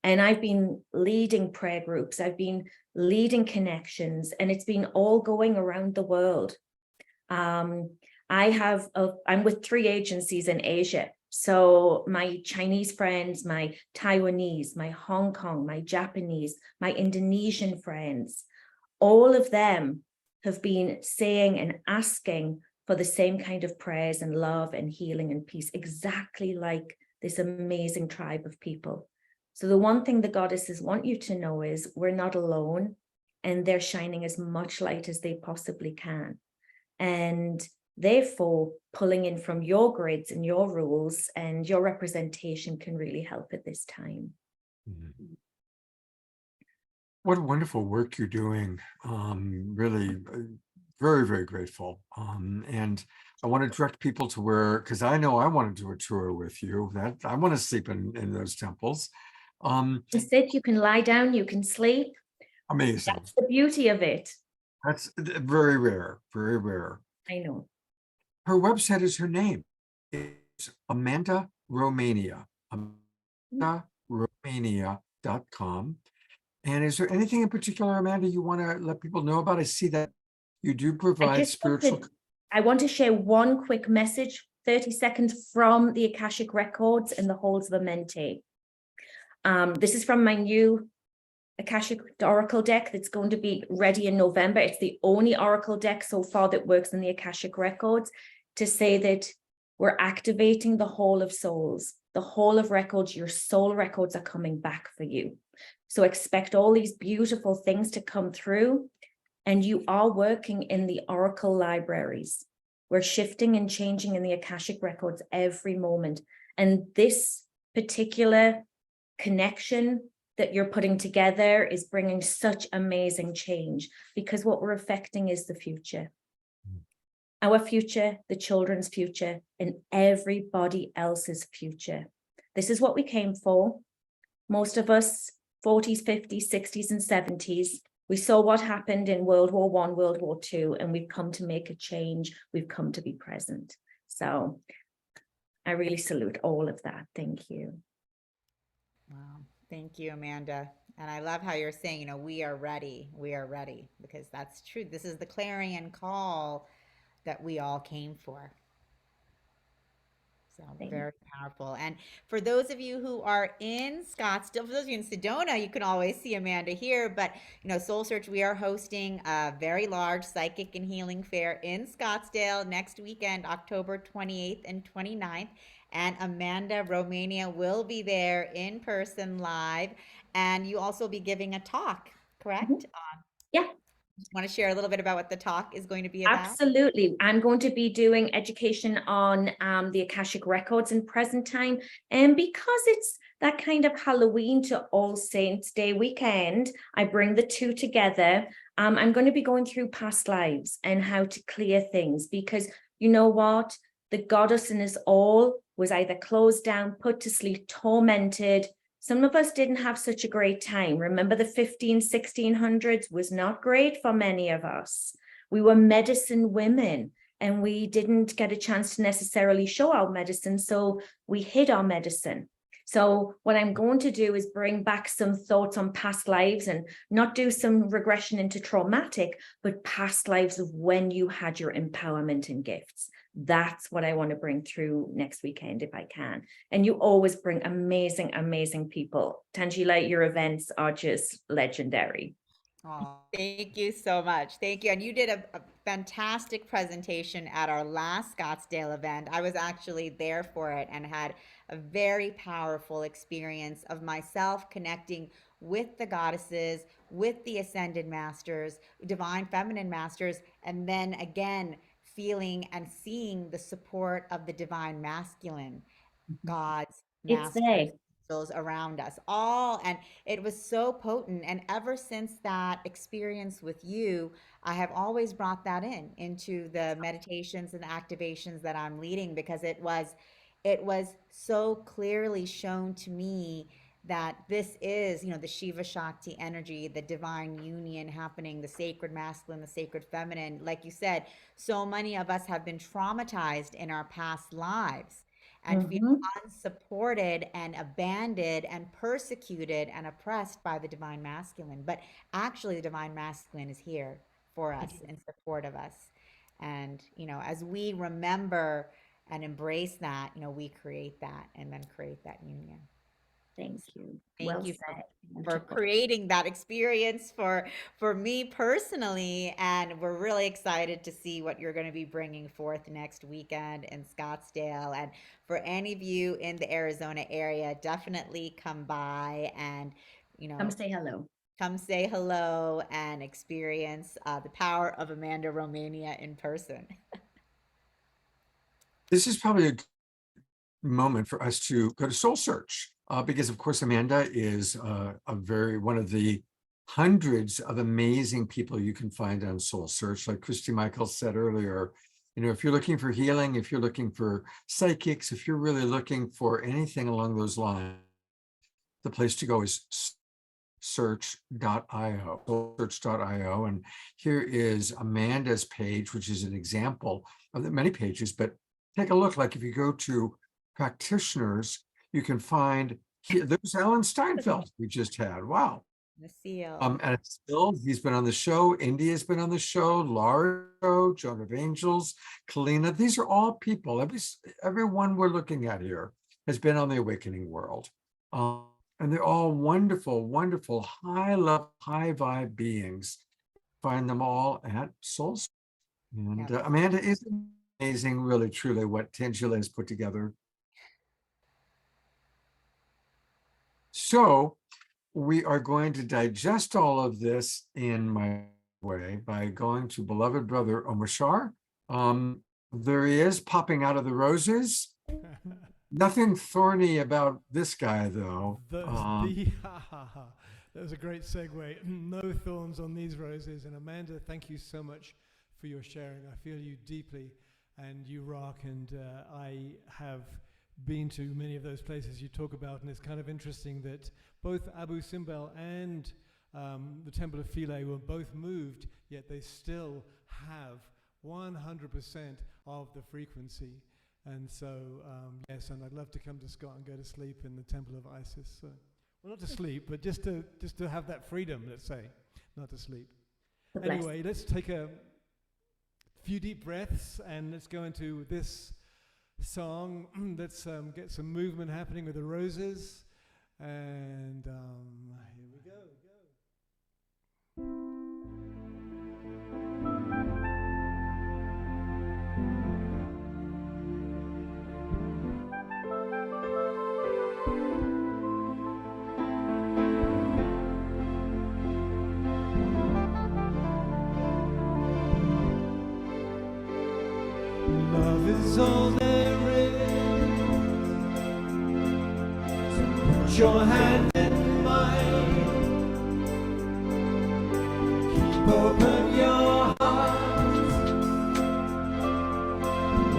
And I've been leading prayer groups, I've been leading connections, and it's been all going around the world. I'm with 3 agencies in Asia. So my Chinese friends, my Taiwanese, my Hong Kong, my Japanese, my Indonesian friends, all of them have been saying and asking for the same kind of prayers and love and healing and peace, exactly like this amazing tribe of people. So the one thing the goddesses want you to know is we're not alone, and they're shining as much light as they possibly can. And Therefore, pulling in from your grids and your rules and your representation can really help at this time. Mhm. What wonderful work you're doing. Really very, very grateful. And I want to direct people to where, because I know I want to do a tour with you, that I want to sleep in those temples. You can sit, you can lie down, you can sleep. Amazing. That's the beauty of it. That's very rare, very rare. I know. Her website is her name. It's Amanda Romania. AmandaRomania.com. And is there anything in particular, Amanda, you want to let people know about? I see that you do provide spiritual. I want to share one quick message, 30 seconds from the Akashic Records and the Halls of Amenti. This is from my new Akashic Oracle deck that's going to be ready in November. It's the only Oracle deck so far that works in the Akashic Records, to say that we're activating the Hall of Souls, the Hall of Records. Your soul records are coming back for you. So expect all these beautiful things to come through, and you are working in the Oracle libraries. We're shifting and changing in the Akashic Records every moment. And this particular connection that you're putting together is bringing such amazing change, because what we're affecting is the future. Our future, the children's future, and everybody else's future. This is what we came for. Most of us, 40s, 50s, 60s, and 70s, we saw what happened in World War I, World War II, and we've come to make a change. We've come to be present. So I really salute all of that. Thank you. Wow. Thank you, Amanda. And I love how you're saying, we are ready, because that's true. This is the clarion call that we all came for. So very powerful. And for those of you who are in Scottsdale, for those of you in Sedona, you can always see Amanda here. But, SoulSearch, we are hosting a very large psychic and healing fair in Scottsdale next weekend, October 28th and 29th. And Amanda Romania will be there in person live. And you also be giving a talk, correct? Mm-hmm. Yeah. Want to share a little bit about what the talk is going to be about? Absolutely. I'm going to be doing education on the Akashic Records in present time. And because it's that kind of Halloween to All Saints Day weekend, I bring the two together. I'm going to be going through past lives and how to clear things, because you know what? The goddess in us all was either closed down, put to sleep, tormented. Some of us didn't have such a great time. Remember, the 1600s was not great for many of us. We were medicine women, and we didn't get a chance to necessarily show our medicine, so we hid our medicine. So what I'm going to do is bring back some thoughts on past lives, and not do some regression into traumatic, but past lives of when you had your empowerment and gifts. That's what I want to bring through next weekend if I can. And you always bring amazing, amazing people. Tanjila, your events are just legendary. Oh, thank you so much. Thank you. And you did a fantastic presentation at our last Scottsdale event. I was actually there for it and had a very powerful experience of myself connecting with the goddesses, with the ascended masters, divine feminine masters, and then again, feeling and seeing the support of the divine masculine gods, masters, angels around us all. And it was so potent. And ever since that experience with you, I have always brought that into the meditations and activations that I'm leading, because it was so clearly shown to me that this is, the Shiva Shakti energy, the divine union happening, the sacred masculine, the sacred feminine. Like you said, so many of us have been traumatized in our past lives and feel unsupported and abandoned and persecuted and oppressed by the divine masculine. But actually, the divine masculine is here for us, in support of us. And, as we remember and embrace that, we create that and then create that union. Thank you. Thank you for creating that experience for me personally. And we're really excited to see what you're going to be bringing forth next weekend in Scottsdale. And for any of you in the Arizona area, definitely come by and, come say hello. Come say hello and experience the power of Amanda Romania in person. this is probably a good moment for us to go to SoulSearch, because of course Amanda is one of the hundreds of amazing people you can find on SoulSearch. Like Christy Michaels said earlier, if you're looking for healing, if you're looking for psychics, if you're really looking for anything along those lines, the place to go is search.io. And here is Amanda's page, which is an example of the many pages, but take a look. Like if you go to practitioners, you can find here, there's Alan Steinfeld we just had. Wow. The seal. And still, he's been on the show. India's been on the show. Laura, Joan of Angels, Kalina. These are all people. Everyone we're looking at here has been on the Awakening World. And they're all wonderful, wonderful, high level, high vibe beings. Find them all at SoulSearch. And Amanda, is amazing, really, truly, what Tanjila has put together. So we are going to digest all of this in my way by going to beloved brother Omashar. There he is, popping out of the roses. Nothing thorny about this guy, though. That was a great segue. No thorns on these roses. And Amanda, thank you so much for your sharing. I feel you deeply, and you rock. And I have been to many of those places you talk about, and it's kind of interesting that both Abu Simbel and the Temple of Philae were both moved, yet they still have 100% of the frequency. And so, yes, and I'd love to come to Scott and go to sleep in the Temple of Isis. So, well, not to sleep, but just to have that freedom, let's say, not to sleep. Anyway, let's take a few deep breaths and let's go into this song. Let's get some movement happening with the roses. And here we go. Love is all there is. So put your hand in mine. Keep open your heart.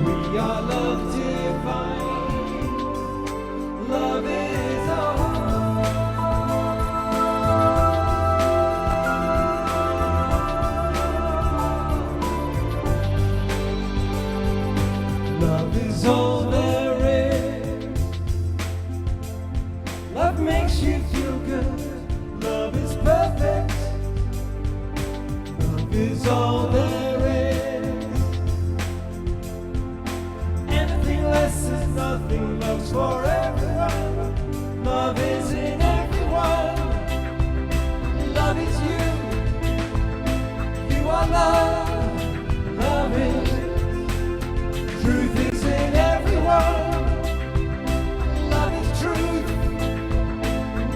We are love divine. Love is all. Love is all there is. Love makes you feel good. Love is perfect. Love is all there is. Anything less is nothing. Love's for everyone. Love is in everyone. Love is you. You are love. Love is. Truth is in everyone. Love is truth.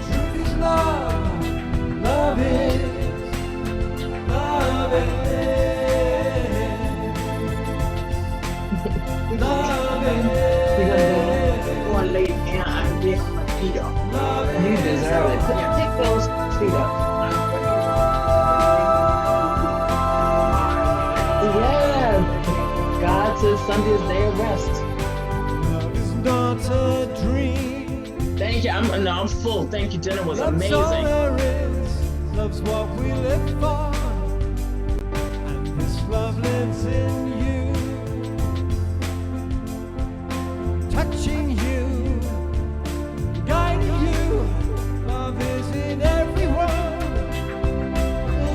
Truth is love. Love is. Love is. Love is. Go and lay down and get my feet up. You deserve it. Pick those feet up. Yeah. God says Sunday is day of rest. Love is not a dream. Thank you. I'm full. Thank you. Dinner was Love's all amazing. there is. Love's what we live for. And this love lives in you. Touching you. Guiding you. Love is in everyone.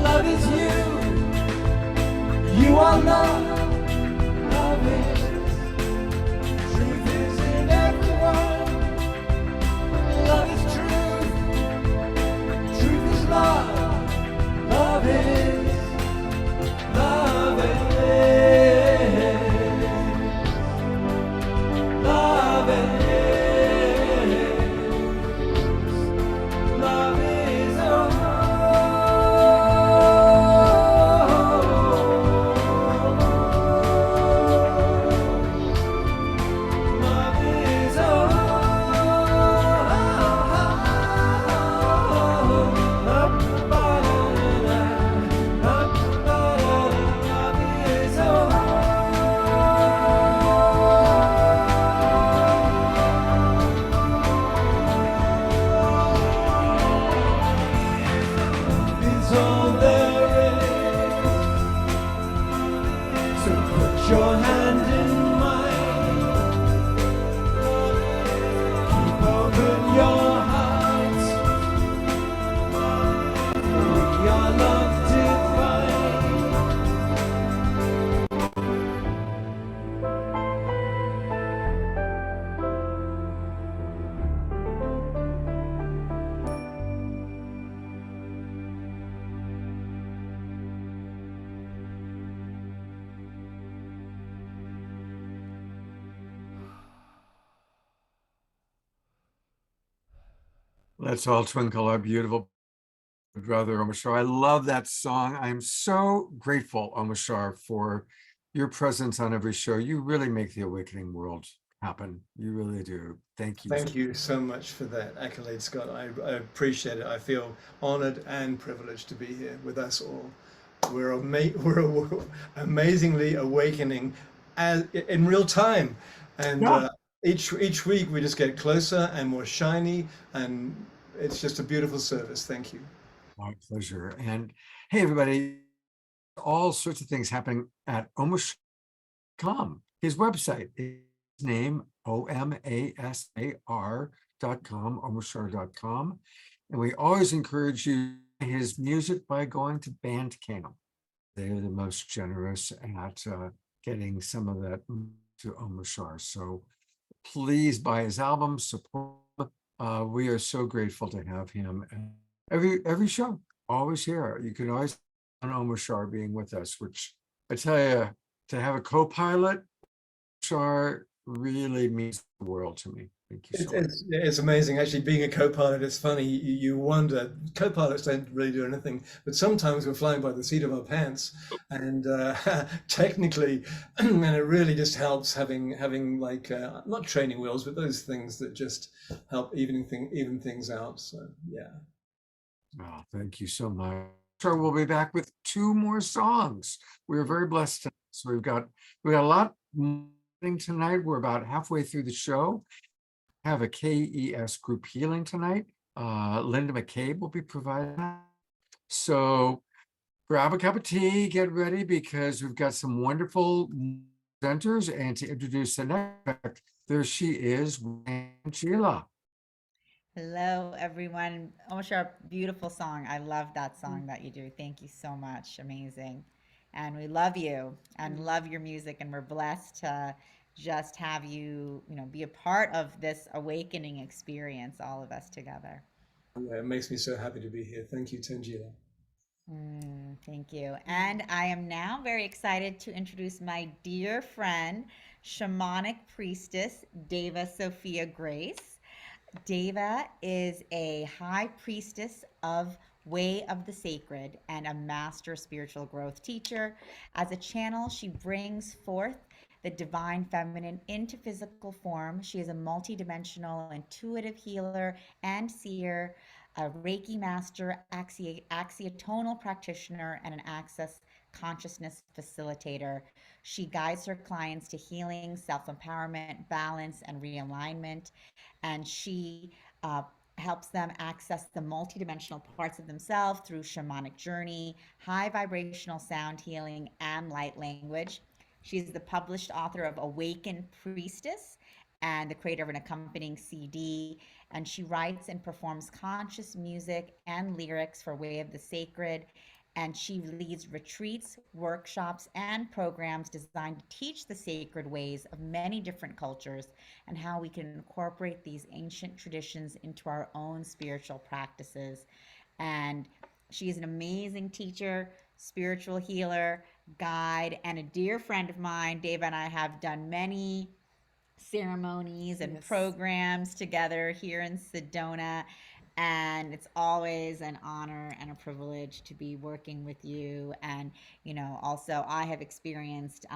Love is you. You are love. Love is. Truth is in everyone. Love is truth. Truth is love. Love is. Love is. Let's all twinkle our beautiful brother, Omashar. I love that song. I'm so grateful, Omashar, for your presence on every show. You really make the awakening world happen. You really do. Thank you. Thank you so much for that accolade, Scott. I appreciate it. I feel honored and privileged to be here with us all. We're amazingly awakening in real time, and each week we just get closer and more shiny, and it's just a beautiful service. Thank you. My pleasure. And hey, everybody, all sorts of things happening at Omashar.com. His website, his name, OMASAR.com, Omashar.com. And we always encourage you his music by going to Bandcamp. They're the most generous at getting some of that to Omashar. So please buy his album, support. We are so grateful to have him. Every show, always here. You can always on Omashar being with us, which I tell you, to have a co-pilot, Omashar really means the world to me. Thank you so much. It's amazing. Actually, being a co-pilot, it's funny. You wonder, co-pilots don't really do anything, but sometimes we're flying by the seat of our pants, and technically, and it really just helps having like not training wheels, but those things that just help even things out. So yeah. Oh, thank you so much. So we'll be back with 2 more songs. We're very blessed tonight. So we got a lot tonight. We're about halfway through the show. Have a KES group healing tonight. Linda McCabe will be providing that. So grab a cup of tea, get ready, because we've got some wonderful presenters. And to introduce the next, there she is, Tanjila. Hello, everyone. Omashar, beautiful song. I love that song that you do. Thank you so much. Amazing. And we love you and love your music. And we're blessed to just have you, be a part of this awakening experience, all of us together. Yeah, it makes me so happy to be here. Thank you, Tanjila. Thank you. And I am now very excited to introduce my dear friend, shamanic priestess, Deva Sophia Grace. Deva is a high priestess of Way of the Sacred and a master spiritual growth teacher. As a channel, she brings forth the divine feminine into physical form. She is a multidimensional intuitive healer and seer, a Reiki master, axiotonal practitioner, and an access consciousness facilitator. She guides her clients to healing, self-empowerment, balance, and realignment. And she helps them access the multidimensional parts of themselves through shamanic journey, high vibrational sound healing, and light language. She's the published author of Awakened Priestess and the creator of an accompanying CD. And she writes and performs conscious music and lyrics for Way of the Sacred. And she leads retreats, workshops, and programs designed to teach the sacred ways of many different cultures and how we can incorporate these ancient traditions into our own spiritual practices. And she is an amazing teacher, spiritual healer, guide, and a dear friend of mine. Deva and I have done many ceremonies and programs together here in Sedona. And it's always an honor and a privilege to be working with you. And, also I have experienced,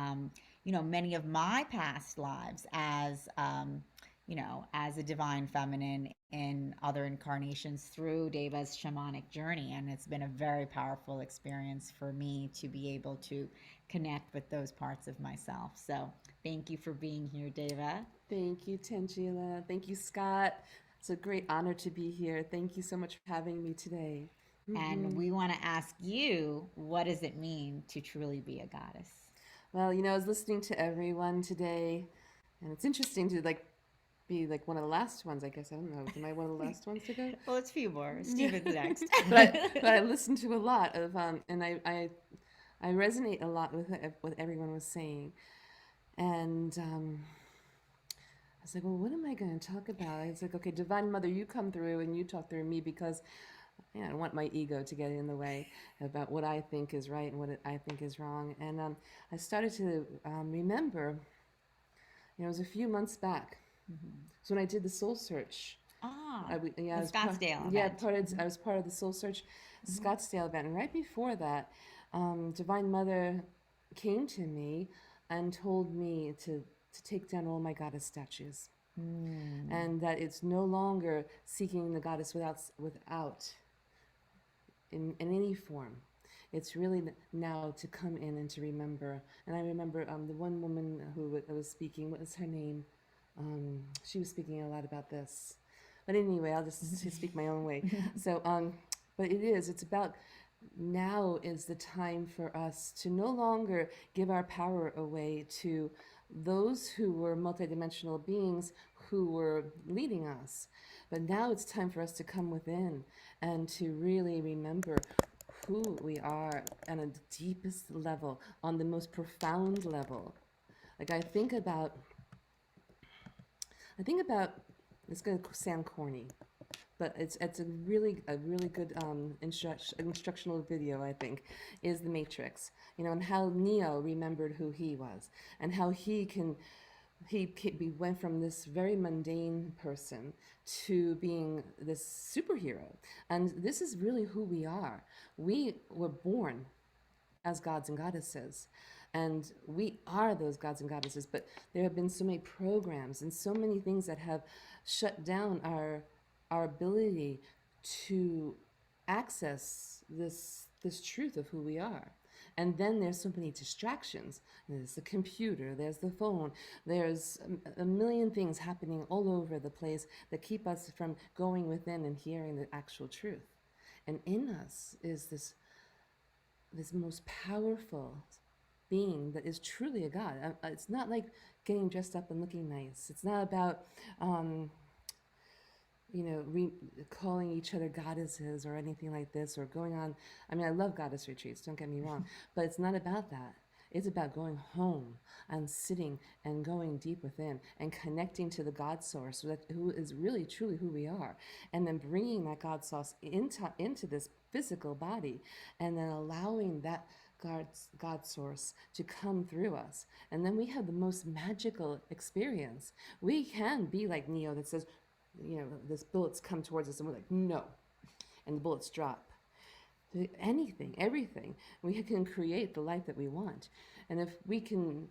many of my past lives as, as a divine feminine in other incarnations through Deva's shamanic journey. And it's been a very powerful experience for me to be able to connect with those parts of myself. So thank you for being here, Deva. Thank you, Tanjila. Thank you, Scott. It's a great honor to be here. Thank you so much for having me today. And we want to ask you, what does it mean to truly be a goddess? Well, I was listening to everyone today, and it's interesting to be one of the last ones, I guess. I don't know. Am I one of the last ones to go? Well, it's a few more. Steven's next. but I listened to a lot of, and I resonate a lot with what everyone was saying. And I was like, well, what am I going to talk about? It's like, okay, Divine Mother, you come through and you talk through me, because I don't want my ego to get in the way about what I think is right and what I think is wrong. And I started to remember, it was a few months back. So when I did the Soul Search Yeah, I the was Scottsdale yeah, event. I was part of the SoulSearch Scottsdale event. And right before that, Divine Mother came to me and told me to take down all my goddess statues. And that it's no longer seeking the goddess without in any form. It's really now to come in and to remember. And I remember the one woman who was speaking, what was her name? She was speaking a lot about this. But anyway, I'll just speak my own way. So, but it's about now is the time for us to no longer give our power away to those who were multidimensional beings who were leading us. But now it's time for us to come within and to really remember who we are on a deepest level, on the most profound level. Like I think about, it's going to sound corny, but it's a really good instructional video, I think, is The Matrix. You know, and how Neo remembered who he was, and how he went from this very mundane person to being this superhero. And this is really who we are. We were born as gods and goddesses. And we are those gods and goddesses, but there have been so many programs and so many things that have shut down our ability to access this truth of who we are. And then there's so many distractions. There's the computer, there's the phone, there's a million things happening all over the place that keep us from going within and hearing the actual truth. And in us is this most powerful being that is truly a God. It's not like getting dressed up and looking nice. It's not about calling each other goddesses or anything like this, or going on. I mean, I love goddess retreats, don't get me wrong, but it's not about that. It's about going home and sitting and going deep within and connecting to the God source, who is really truly who we are, and then bringing that God source into this physical body, and then allowing that God source to come through us. And then we have the most magical experience. We can be like Neo that says, this bullets come towards us, and we're like, no. And the bullets drop. Anything, everything. We can create the life that we want. And if we can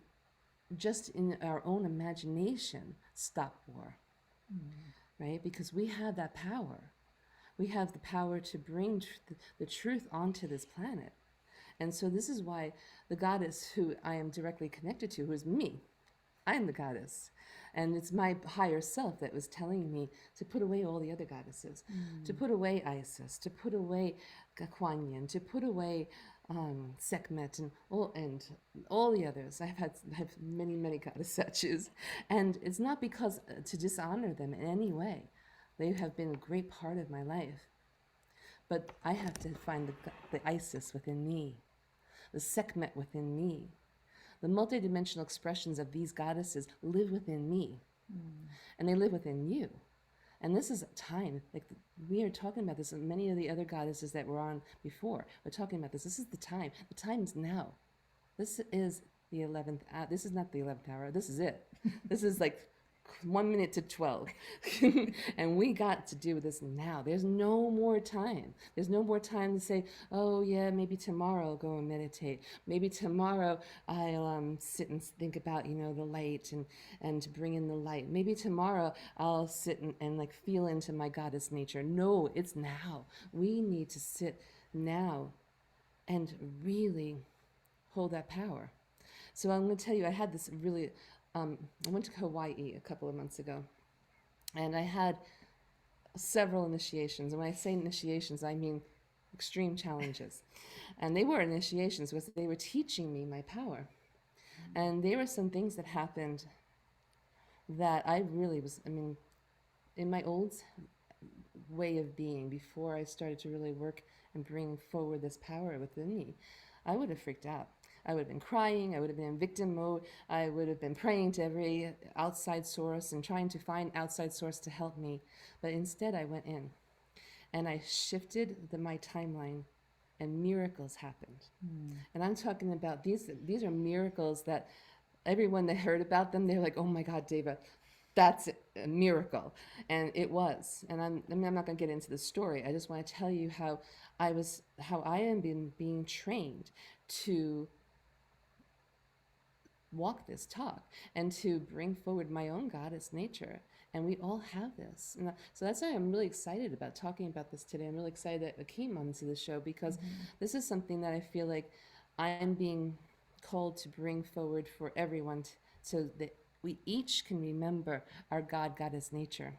just in our own imagination stop war, right? Because we have that power. We have the power to bring the truth onto this planet. And so this is why the goddess who I am directly connected to, who is me, I'm the goddess. And it's my higher self that was telling me to put away all the other goddesses, to put away Isis, to put away Kuan Yin, to put away Sekhmet, and all the others. I have many goddess statues. And it's not because to dishonor them in any way. They have been a great part of my life. But I have to find the Isis within me, the Sekhmet within me. The multidimensional expressions of these goddesses live within me, and they live within you. And this is time, like we are talking about this, and many of the other goddesses that were on before are talking about this. This is the time. The time is now. This is the 11th hour. This is not the 11th hour. This is it. This is like 1 minute to 12. And we got to do this now. There's no more time. There's no more time to say, oh yeah, maybe tomorrow I'll go and meditate. Maybe tomorrow I'll sit and think about, the light and to bring in the light. Maybe tomorrow I'll sit and like feel into my goddess nature. No, it's now. We need to sit now and really hold that power. So I'm going to tell you, I had this really, I went to Hawaii a couple of months ago, and I had several initiations. And when I say initiations, I mean extreme challenges. And they were initiations because they were teaching me my power. And there were some things that happened that I really was, in my old way of being, before I started to really work and bring forward this power within me, I would have freaked out. I would have been crying, I would have been in victim mode, I would have been praying to every outside source and trying to find outside source to help me. But instead I went in and I shifted my timeline, and miracles happened. And I'm talking about these are miracles that everyone that heard about them, they're like, oh my God, Deva, that's a miracle. And it was. And I'm not going to get into the story. I just want to tell you how I am being trained to walk this talk and to bring forward my own goddess nature. And we all have this. And so that's why I'm really excited about talking about this today. I'm really excited that I came onto the show, because this is something that I feel like I'm being called to bring forward for everyone, so that we each can remember our goddess nature.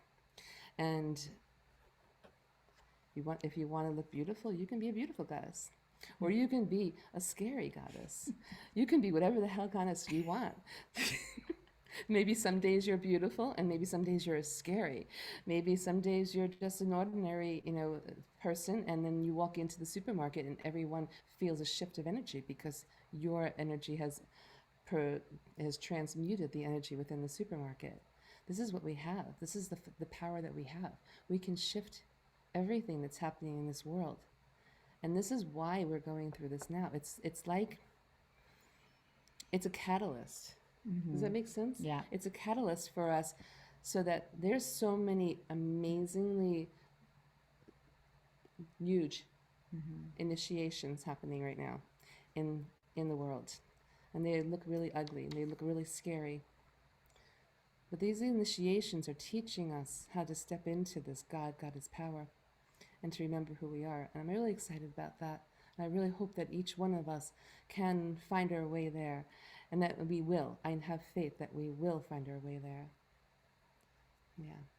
And if you want to look beautiful, you can be a beautiful goddess. Or you can be a scary goddess. You can be whatever the hell goddess you want. Maybe some days you're beautiful, and maybe some days you're scary. Maybe some days you're just an ordinary, person, and then you walk into the supermarket and everyone feels a shift of energy because your energy has transmuted the energy within the supermarket. This is what we have. This is the power that we have. We can shift everything that's happening in this world. And this is why we're going through this now. It's like, it's a catalyst. Does that make sense? Yeah. It's a catalyst for us, so that there's so many amazingly huge initiations happening right now in the world. And they look really ugly, and they look really scary. But these initiations are teaching us how to step into this goddess power, and to remember who we are. And I'm really excited about that. And I really hope that each one of us can find our way there, and that we will. I have faith that we will find our way there.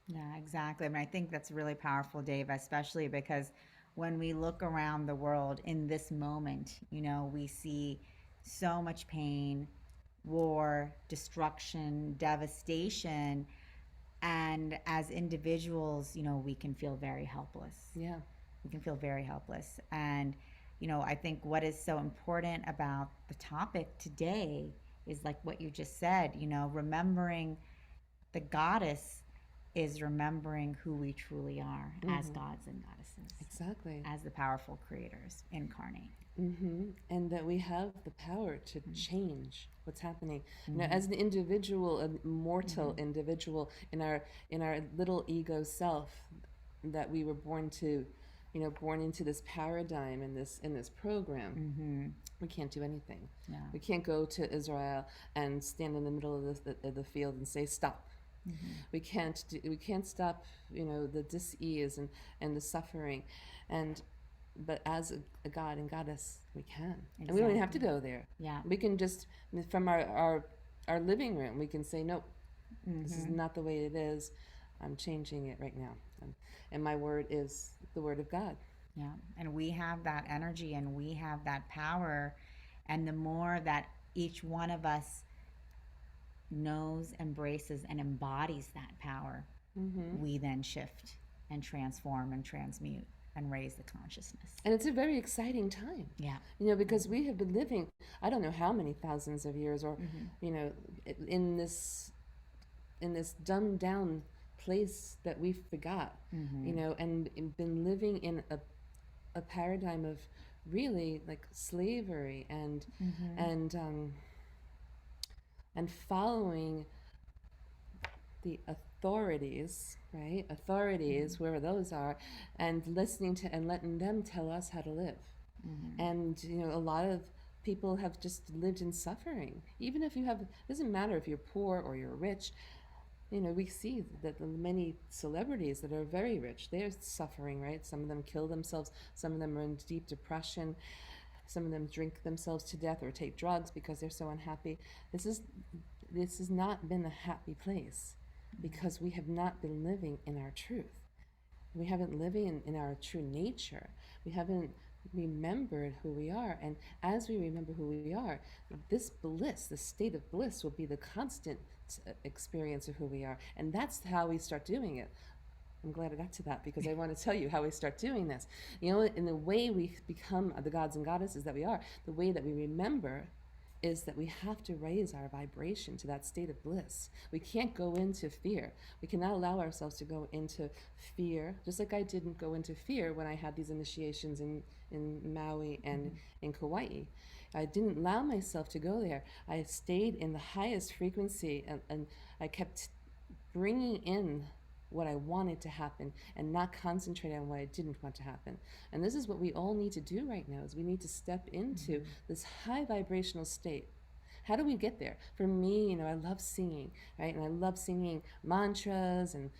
Yeah, exactly. I mean, I think that's really powerful, Dave, especially because when we look around the world in this moment, we see so much pain, war, destruction, devastation. And as individuals, we can feel very helpless. Yeah. We can feel very helpless. And, I think what is so important about the topic today is like what you just said, remembering the goddess is remembering who we truly are as gods and goddesses. Exactly. As the powerful creators incarnate. And that we have the power to change what's happening. As an individual, a mortal individual in our little ego self, that we were born into this paradigm, in this program. We can't do anything. Yeah. We can't go to Israel and stand in the middle of the field and say stop. We can't stop the dis-ease and the suffering, but as a god and goddess, we can. Exactly. And we don't even have to go there. Yeah. We can just, from our living room, we can say, nope, this is not the way it is. I'm changing it right now. And my word is the word of God. Yeah. And we have that energy, and we have that power. And the more that each one of us knows, embraces, and embodies that power, we then shift and transform and transmute and raise the consciousness. And it's a very exciting time. Yeah. Because we have been living, I don't know how many thousands of years, or in this dumbed down place that we forgot, and been living in a paradigm of really like slavery and following the authorities, right? Authorities, wherever those are, and listening to and letting them tell us how to live. And a lot of people have just lived in suffering. Even if you have, it doesn't matter if you're poor or you're rich. We see that the many celebrities that are very rich, they're suffering, right? Some of them kill themselves. Some of them are in deep depression. Some of them drink themselves to death or take drugs because they're so unhappy. This has not been a happy place, because we have not been living in our truth. We haven't living in our true nature. We haven't remembered who we are. And as we remember who we are, this bliss, this state of bliss, will be the constant experience of who we are. And that's how we start doing it. I'm glad I got to that, because I want to tell you how we start doing this. In the way we become the gods and goddesses that we are, the way that we remember is that we have to raise our vibration to that state of bliss. We can't go into fear. We cannot allow ourselves to go into fear, just like I didn't go into fear when I had these initiations in Maui and in Kauai. I didn't allow myself to go there. I stayed in the highest frequency, and I kept bringing in what I wanted to happen and not concentrating on what I didn't want to happen. And this is what we all need to do right now, is we need to step into this high vibrational state. How do we get there? For me, I love singing, right? And I love singing mantras and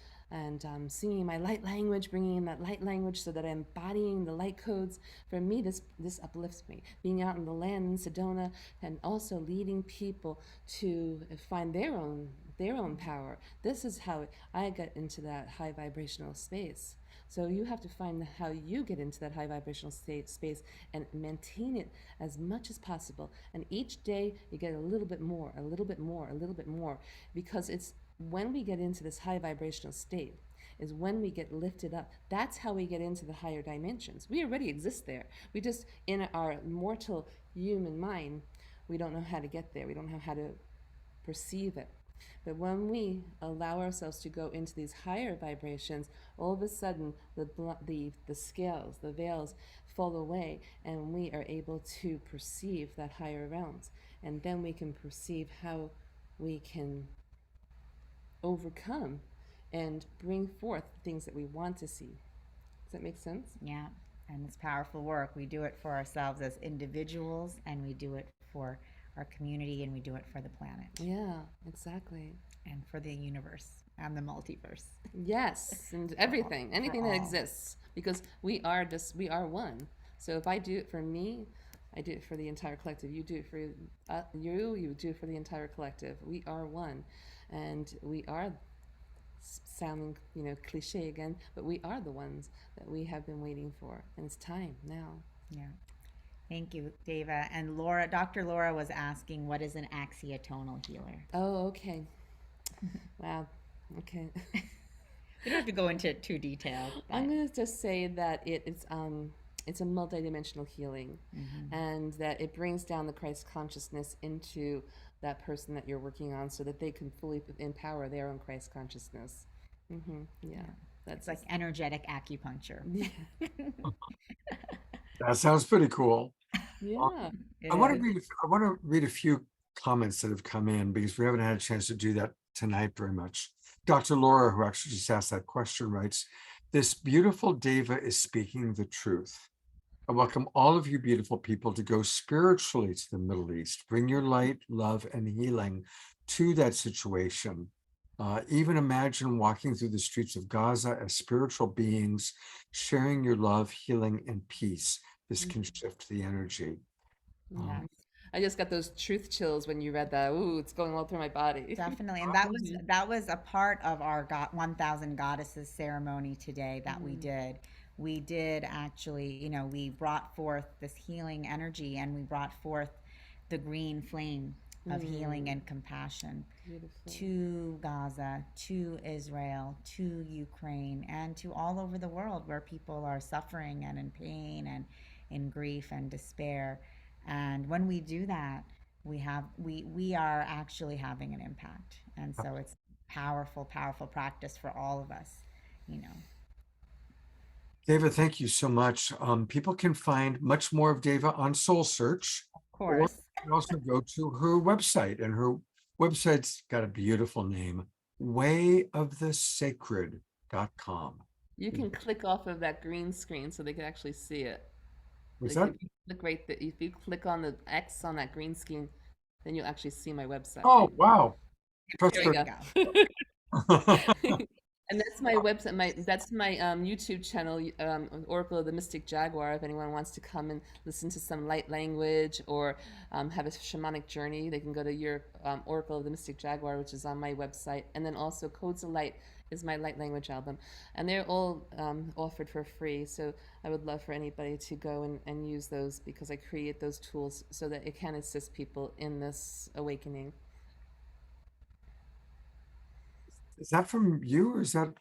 singing my light language, bringing in that light language so that I'm embodying the light codes. For me, this uplifts me. Being out in the land in Sedona and also leading people to find their own power. This is how I get into that high vibrational space. So you have to find how you get into that high vibrational space and maintain it as much as possible. And each day you get a little bit more, a little bit more, a little bit more, because it's when we get into this high vibrational state is when we get lifted up. That's how we get into the higher dimensions. We already exist there. We just, in our mortal human mind, we don't know how to get there. We don't know how to perceive it. But when we allow ourselves to go into these higher vibrations, all of a sudden the scales, the veils fall away, and we are able to perceive that higher realms. And then we can perceive how we can overcome and bring forth things that we want to see. Does that make sense? Yeah, and it's powerful work. We do it for ourselves as individuals, and we do it for our community, and we do it for the planet. Yeah, exactly. And for the universe and the multiverse. Yes, and everything, anything that exists, because we are one. So if I do it for me, I do it for the entire collective. You do it for you do it for the entire collective. We are one, and we are sounding, cliche again, but we are the ones that we have been waiting for, and it's time now. Yeah. Thank you, Deva. And Dr. Laura was asking, what is an axiotonal healer? Oh, okay. Wow. Okay. We don't have to go into too detail. I'm going to just say that it's a multidimensional healing, and that it brings down the Christ consciousness into that person that you're working on, so that they can fully empower their own Christ consciousness. Yeah, that's like energetic acupuncture. That sounds pretty cool. Yeah. I want to read a few comments that have come in, because we haven't had a chance to do that tonight very much. Dr. Laura, who actually just asked that question, writes, "This beautiful Deva is speaking the truth. I welcome all of you beautiful people to go spiritually to the Middle East. Bring your light, love, and healing to that situation. Even imagine walking through the streets of Gaza as spiritual beings, sharing your love, healing, and peace. This can shift the energy." Yeah. I just got those truth chills when you read that. Ooh, it's going all through my body. Definitely. And that was a part of our 1000 Goddesses ceremony today that we did. We did actually, we brought forth this healing energy, and we brought forth the green flame of healing and compassion to Gaza, to Israel, to Ukraine, and to all over the world where people are suffering and in pain and in grief and despair. And when we do that, we are actually having an impact. And so it's powerful practice for all of us, Deva, thank you so much. People can find much more of Deva on SoulSearch. Of course. Or you can also go to her website, and her website's got a beautiful name, wayofthesacred.com. You can click off of that green screen so they can actually see it. What's that? If you click on the X on that green screen, then you'll actually see my website. Oh, wow. There you go. And that's my website. That's my YouTube channel, Oracle of the Mystic Jaguar. If anyone wants to come and listen to some light language or have a shamanic journey, they can go to your Oracle of the Mystic Jaguar, which is on my website. And then also Codes of Light is my light language album, and they're all offered for free. So I would love for anybody to go and use those, because I create those tools so that it can assist people in this awakening. Is that from you, or is that?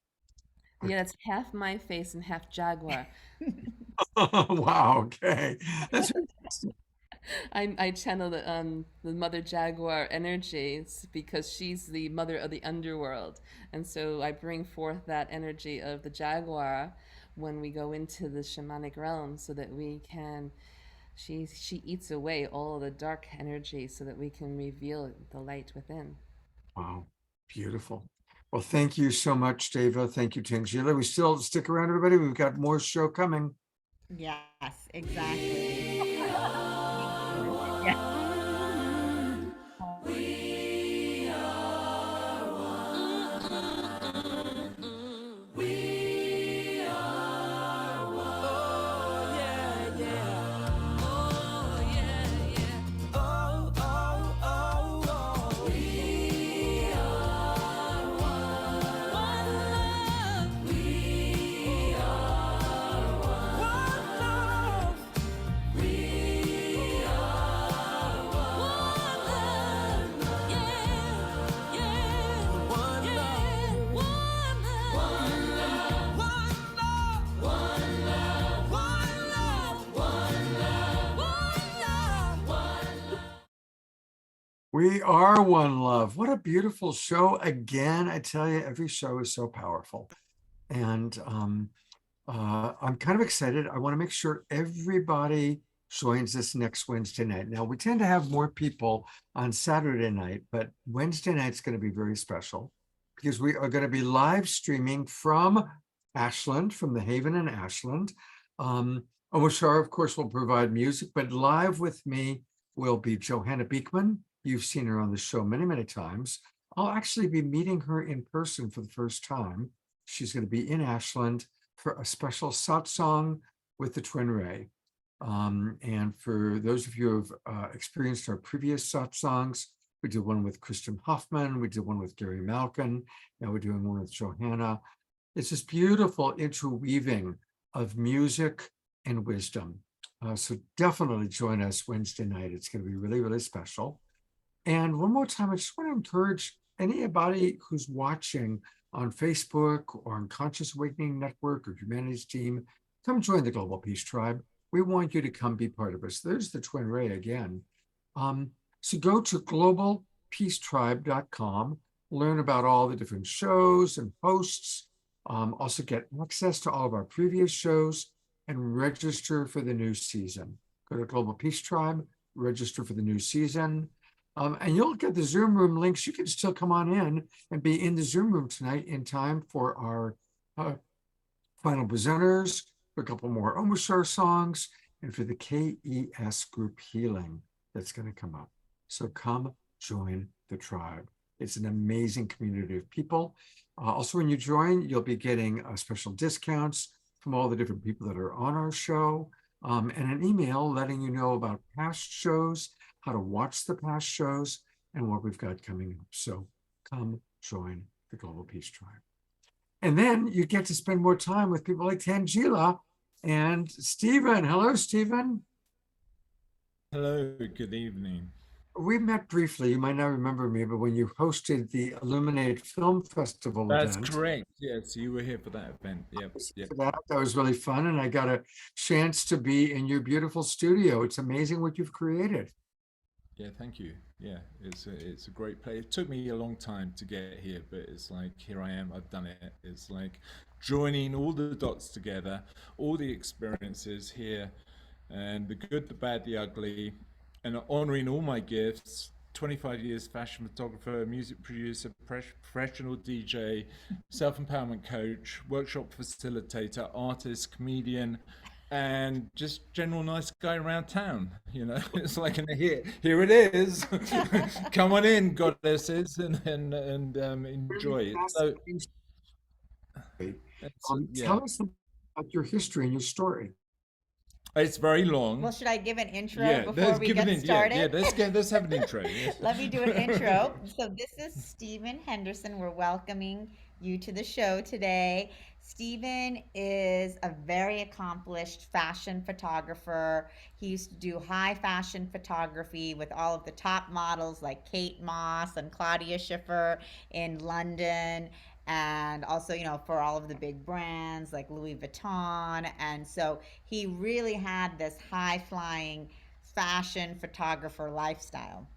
Yeah, it's half my face and half jaguar. Wow. Okay. That's I channel the mother jaguar energies, because she's the mother of the underworld, and so I bring forth that energy of the jaguar when we go into the shamanic realm, so that we can. She eats away all of the dark energy, so that we can reveal the light within. Wow, beautiful. Well, thank you so much, Deva. Thank you, Tanjila. We still stick around, everybody. We've got more show coming. Yes, exactly. Yeah. We are one love. What a beautiful show. Again, I tell you, every show is so powerful. And I'm kind of excited. I want to make sure everybody joins us next Wednesday night. Now, we tend to have more people on Saturday night, but Wednesday night's going to be very special because we are going to be live streaming from Ashland, from the Haven in Ashland. Omoshar, of course, will provide music, but live with me will be Johanna Beekman. You've seen her on the show many, many times. I'll actually be meeting her in person for the first time. She's going to be in Ashland for a special satsang with the Twin Ray. And for those of you who have experienced our previous satsangs, we did one with Kristen Hoffman, we did one with Gary Malkin, now we're doing one with Johanna. It's this beautiful interweaving of music and wisdom. So definitely join us Wednesday night. It's going to be really, really special. And one more time, I just want to encourage anybody who's watching on Facebook or on Conscious Awakening Network or Humanities Team, come join the Global Peace Tribe. We want you to come be part of us. There's the Twin Ray again. So go to globalpeacetribe.com, learn about all the different shows and posts, also get access to all of our previous shows and register for the new season. Go to Global Peace Tribe, register for the new season. And you'll get the Zoom room links. You can still come on in and be in the Zoom room tonight in time for our final presenters, for a couple more Omoshar songs, and for the KES group healing that's going to come up. So come join the tribe. It's an amazing community of people. Also, when you join, you'll be getting special discounts from all the different people that are on our show, and an email letting you know about past shows, how to watch the past shows, and what we've got coming up. So come join the Global Peace Tribe. And then you get to spend more time with people like Tanjila and Steven. Hello, Steven. Hello, good evening. We met briefly, you might not remember me, but when you hosted the Illuminate Film Festival That's event. correct. Yes, you were here for that event. Yep. That was really fun, and I got a chance to be in your beautiful studio. It's amazing what you've created. Yeah, thank you. Yeah, it's a great place. It took me a long time to get here, but it's like, here I am, I've done it. It's like joining all the dots together, all the experiences here, and the good, the bad, the ugly, and honoring all my gifts. 25 years fashion photographer, music producer, professional DJ, self-empowerment coach, workshop facilitator, artist, comedian, and just general nice guy around town. You know, it's like, here it is. Come on in, goddesses, and enjoy it. So tell us about your history and your story. It's very long. Well, should I give an intro before we get started? Yeah, let's have an intro. Yes. Let me do an intro. So this is Steven Henderson. We're welcoming you to the show today. Steven is a very accomplished fashion photographer. He used to do high fashion photography with all of the top models like Kate Moss and Claudia Schiffer in London. And also, you know, for all of the big brands like Louis Vuitton. And so he really had this high-flying fashion photographer lifestyle.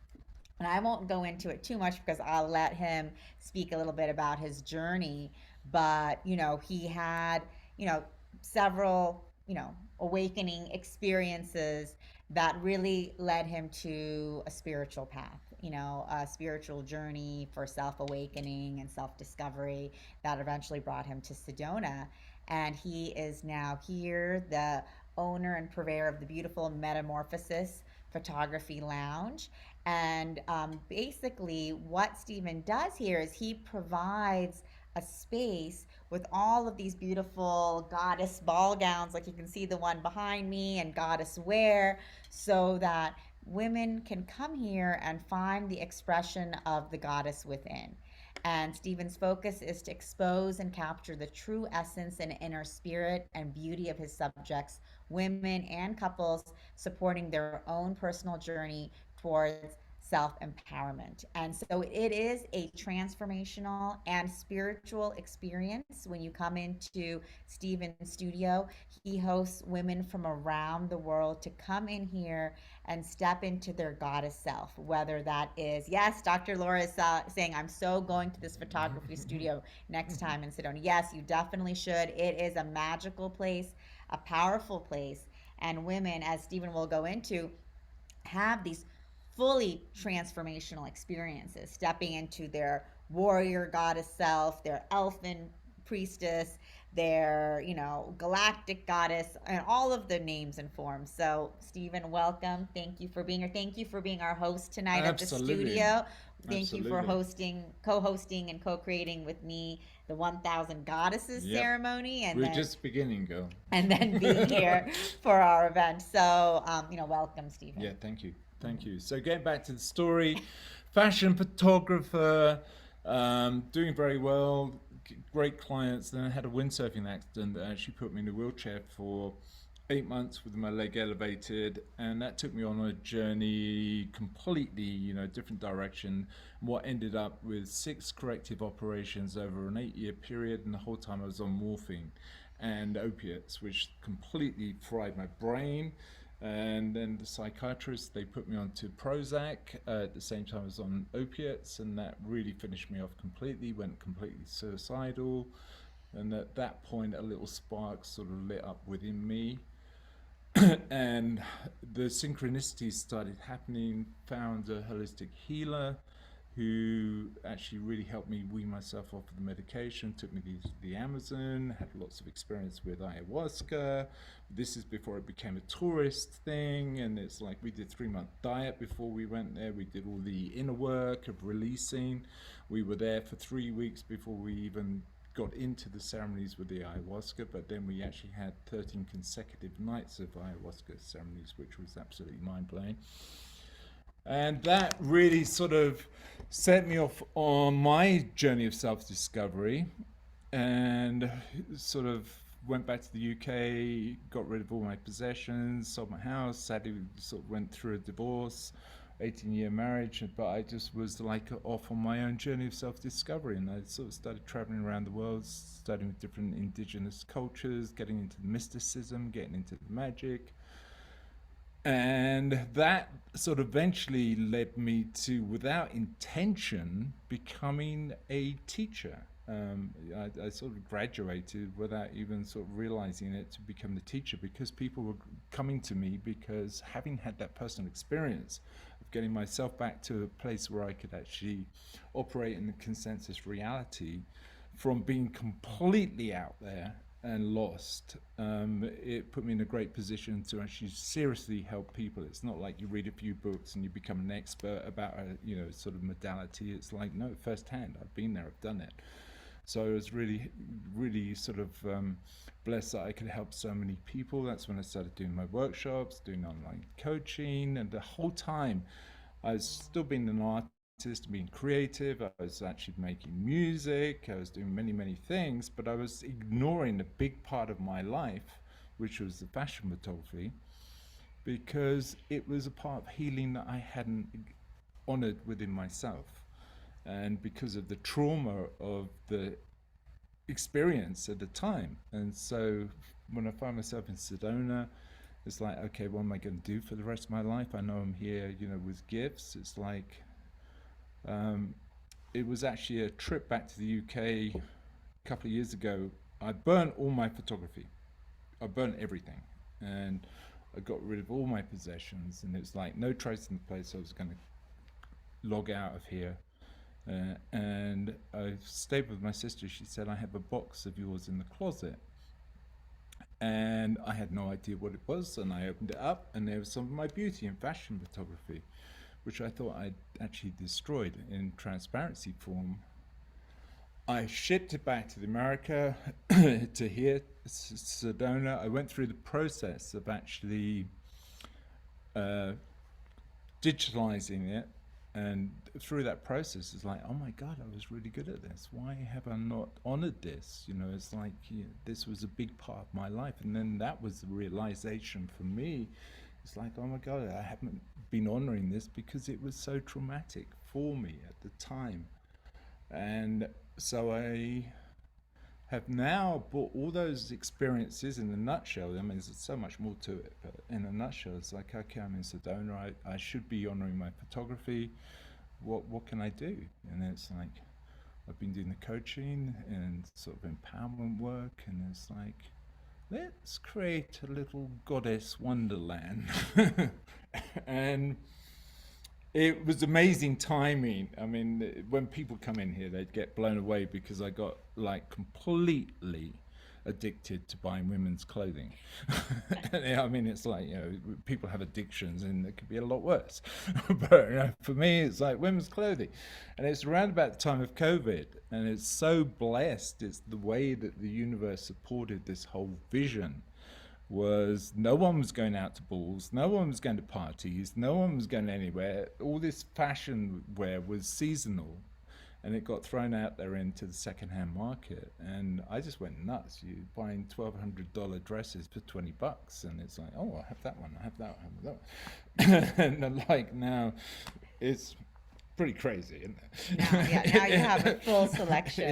And I won't go into it too much because I'll let him speak a little bit about his journey. But, you know, he had, you know, several, you know, awakening experiences that really led him to a spiritual path. a spiritual journey for self-awakening and self-discovery that eventually brought him to Sedona. And he is now here, the owner and purveyor of the beautiful Metamorphosis Photography Lounge. And basically, what Steven does here is he provides a space with all of these beautiful goddess ball gowns, like you can see the one behind me, and goddess wear, so that women can come here and find the expression of the goddess within. And Steven's focus is to expose and capture the true essence and inner spirit and beauty of his subjects, women and couples, supporting their own personal journey towards self-empowerment. And so it is a transformational and spiritual experience when you come into Steven's studio. He hosts women from around the world to come in here and step into their goddess self, whether that is, yes, Dr. Laura is saying, I'm so going to this photography studio next time in Sedona. Yes, you definitely should. It is a magical place, a powerful place. And women, as Steven will go into, have these fully transformational experiences, stepping into their warrior goddess self, their elfin priestess, their, galactic goddess, and all of the names and forms. So, Steven, welcome. Thank you for being here. Thank you for being our host tonight at the studio. Thank you for co-hosting and co-creating with me the 1000 Goddesses ceremony. And we're just beginning, girl. And then being here for our event. So, welcome, Steven. Yeah, thank you. Thank you. So getting back to the story, fashion photographer, doing very well, great clients. Then I had a windsurfing accident that actually put me in a wheelchair for 8 months with my leg elevated, and that took me on a journey completely, different direction. What ended up with 6 corrective operations over an 8-year period, and the whole time I was on morphine and opiates, which completely fried my brain. And then the psychiatrist, they put me onto Prozac at the same time I was on opiates, and that really finished me off completely, went completely suicidal. And at that point, a little spark sort of lit up within me. And the synchronicities started happening, found a holistic healer who actually really helped me wean myself off of the medication, took me to the Amazon, had lots of experience with ayahuasca. This is before it became a tourist thing, and it's like we did 3-month diet before we went there. We did all the inner work of releasing. We were there for 3 weeks before we even got into the ceremonies with the ayahuasca, but then we actually had 13 consecutive nights of ayahuasca ceremonies, which was absolutely mind-blowing. And that really sort of set me off on my journey of self-discovery, and sort of went back to the UK, got rid of all my possessions, sold my house, sadly sort of went through a divorce, 18-year marriage, but I just was like off on my own journey of self-discovery, and I sort of started traveling around the world, studying with different indigenous cultures, getting into the mysticism, getting into the magic. And that sort of eventually led me to, without intention, becoming a teacher. I sort of graduated without even sort of realizing it to become the teacher, because people were coming to me because having had that personal experience of getting myself back to a place where I could actually operate in the consensus reality from being completely out there and lost, it put me in a great position to actually seriously help people. It's not like you read a few books and you become an expert about a sort of modality. It's like, no, firsthand, I've been there, I've done it. So I was really, really sort of blessed that I could help so many people. That's when I started doing my workshops, doing online coaching, and the whole time I was still being an artist, being creative. I was actually making music, I was doing many, many things, but I was ignoring a big part of my life, which was the fashion photography, because it was a part of healing that I hadn't honored within myself. And because of the trauma of the experience at the time. And so when I find myself in Sedona, it's like, okay, what am I going to do for the rest of my life? I know I'm here, with gifts. It's like, it was actually a trip back to the UK a couple of years ago. I burnt all my photography. I burnt everything. And I got rid of all my possessions. And it's like no trace in the place I was going to log out of here. And I stayed with my sister. She said, I have a box of yours in the closet. And I had no idea what it was. And I opened it up, and there was some of my beauty and fashion photography, which I thought I'd actually destroyed in transparency form. I shipped it back to the America, to here, Sedona. I went through the process of actually digitalizing it. And through that process, it's like, oh my God, I was really good at this. Why have I not honored this? You know, it's like, this was a big part of my life. And then that was the realization for me. It's like, oh my God, I haven't been honoring this because it was so traumatic for me at the time. And so I have now brought all those experiences in a nutshell. I mean, there's so much more to it, but in a nutshell, it's like, okay, I'm in Sedona. I should be honoring my photography. What can I do? And it's like, I've been doing the coaching and sort of empowerment work, and it's like, let's create a little goddess wonderland. And it was amazing timing. I mean, when people come in here, they'd get blown away because I got like completely addicted to buying women's clothing. I mean, it's like, you know, people have addictions and it could be a lot worse. But you know, for me, it's like women's clothing. And it's around about the time of COVID. And it's so blessed. It's the way that the universe supported this whole vision. Was no one was going out to balls, no one was going to parties, no one was going anywhere. All this fashion wear was seasonal, and it got thrown out there into the secondhand market. And I just went nuts. You're buying $1,200 dresses for $20, and it's like, oh, I have that one, I have that one, I have that one. And like now, it's pretty crazy, isn't it? Now you have a full selection.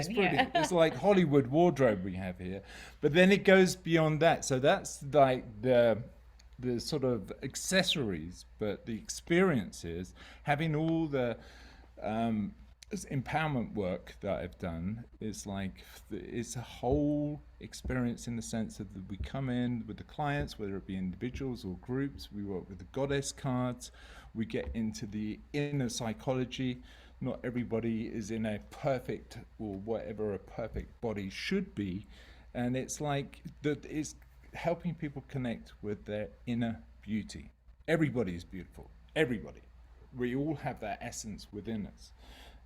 It's like Hollywood wardrobe we have here, but then it goes beyond that. So that's like the sort of accessories, but the experiences, having all the empowerment work that I've done is like, it's a whole experience in the sense that we come in with the clients, whether it be individuals or groups. We work with the goddess cards. We get into the inner psychology. Not everybody is in a perfect, or whatever a perfect body should be. And it's like that, it's helping people connect with their inner beauty. Everybody is beautiful. Everybody. We all have that essence within us.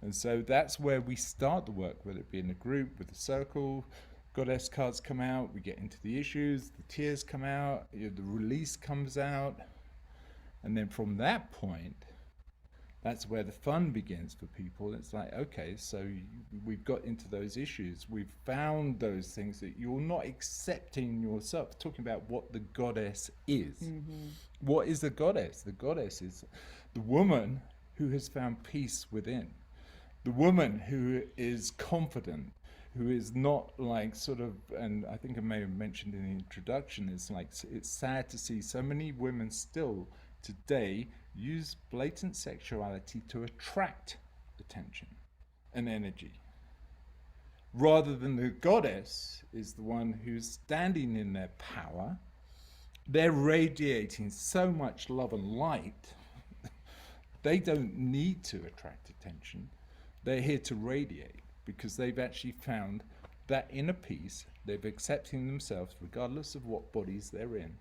And so that's where we start the work, whether it be in a group, with a circle. Goddess cards come out, we get into the issues, the tears come out, the release comes out. And then from that point, that's where the fun begins for people. It's like, okay, so we've got into those issues. We've found those things that you're not accepting yourself. Talking about what the goddess is. Mm-hmm. What is the goddess? The goddess is the woman who has found peace within. The woman who is confident, who is not like sort of, and I think I may have mentioned in the introduction, it's like, it's sad to see so many women still today use blatant sexuality to attract attention and energy, rather than the goddess is the one who's standing in their power. They're radiating so much love and light. They don't need to attract attention. They're here to radiate because they've actually found that inner peace. They're accepting themselves regardless of what bodies they're in.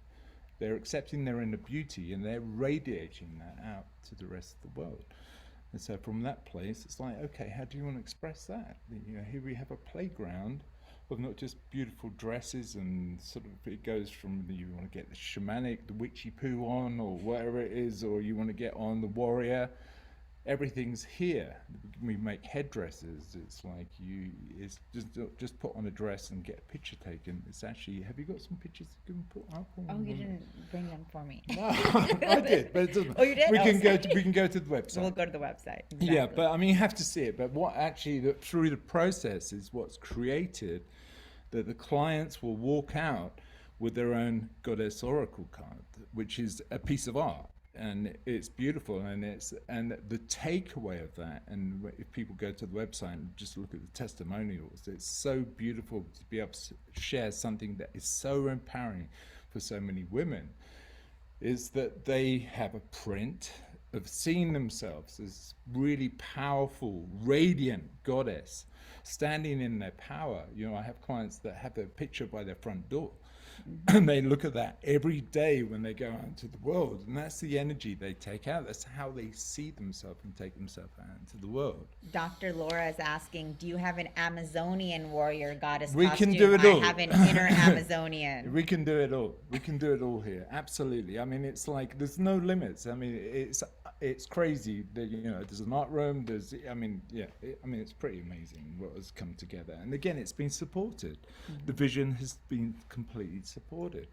They're accepting their inner beauty and they're radiating that out to the rest of the world. And so from that place, it's like, okay, how do you want to express that? You know, here we have a playground of not just beautiful dresses and sort of, it goes from you want to get the shamanic, the witchy poo on, or whatever it is, or you want to get on the warrior. Everything's here. We make headdresses. It's like it's just put on a dress and get a picture taken. It's actually, have you got some pictures you can put up? Oh, you didn't bring them for me. No, I did, but it doesn't. Oh, you did? We can go to the website. We'll go to the website. Exactly. Yeah, but I mean, you have to see it. But what actually, through the process, is what's created that the clients will walk out with their own goddess oracle card, which is a piece of art. And it's beautiful, and the takeaway of that, and if people go to the website and just look at the testimonials, it's so beautiful to be able to share something that is so empowering for so many women, is that they have a print of seeing themselves as really powerful, radiant goddess, standing in their power. You know, I have clients that have their picture by their front door, and they look at that every day when they go out into the world, and that's the energy they take out. That's how they see themselves and take themselves out into the world. Dr. Laura is asking, do you have an Amazonian warrior goddess We costume? can do it all. I have an inner Amazonian. We can do it all. We can do it all here. Absolutely. I mean, it's like there's no limits. I mean, it's crazy that, you know, there's an art room. There's, I mean, yeah. It's pretty amazing what has come together. And again, it's been supported. The vision has been completely supported.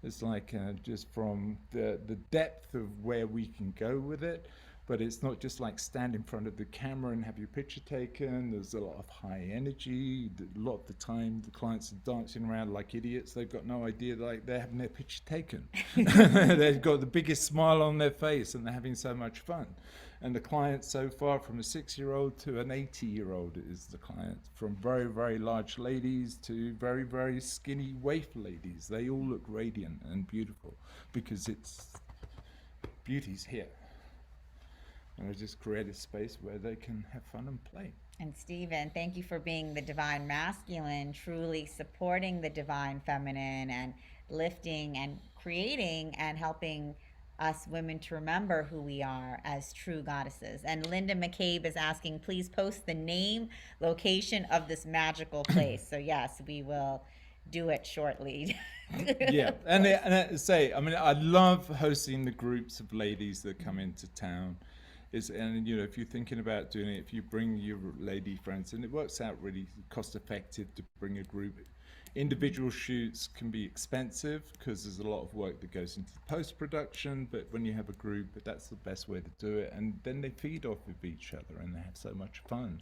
It's like just from the depth of where we can go with it. But it's not just like stand in front of the camera and have your picture taken. There's a lot of high energy. A lot of the time, the clients are dancing around like idiots. They've got no idea, like they're having their picture taken. They've got the biggest smile on their face and they're having so much fun. And the clients so far, from a 6-year-old to an 80-year-old is the client. From very, very large ladies to very, very skinny waif ladies. They all look radiant and beautiful because beauty's here. And I just create a space where they can have fun and play. And Steven, thank you for being the divine masculine, truly supporting the divine feminine and lifting and creating and helping us women to remember who we are as true goddesses. And Linda McCabe is asking, please post the name, location of this magical place. So yes, we will do it shortly. Yeah, and I say, I mean, I love hosting the groups of ladies that come into town. And you know, if you're thinking about doing it, if you bring your lady friends, and it works out really cost effective to bring a group. Individual shoots can be expensive because there's a lot of work that goes into post-production, but when you have a group, that's the best way to do it. And then they feed off of each other and they have so much fun.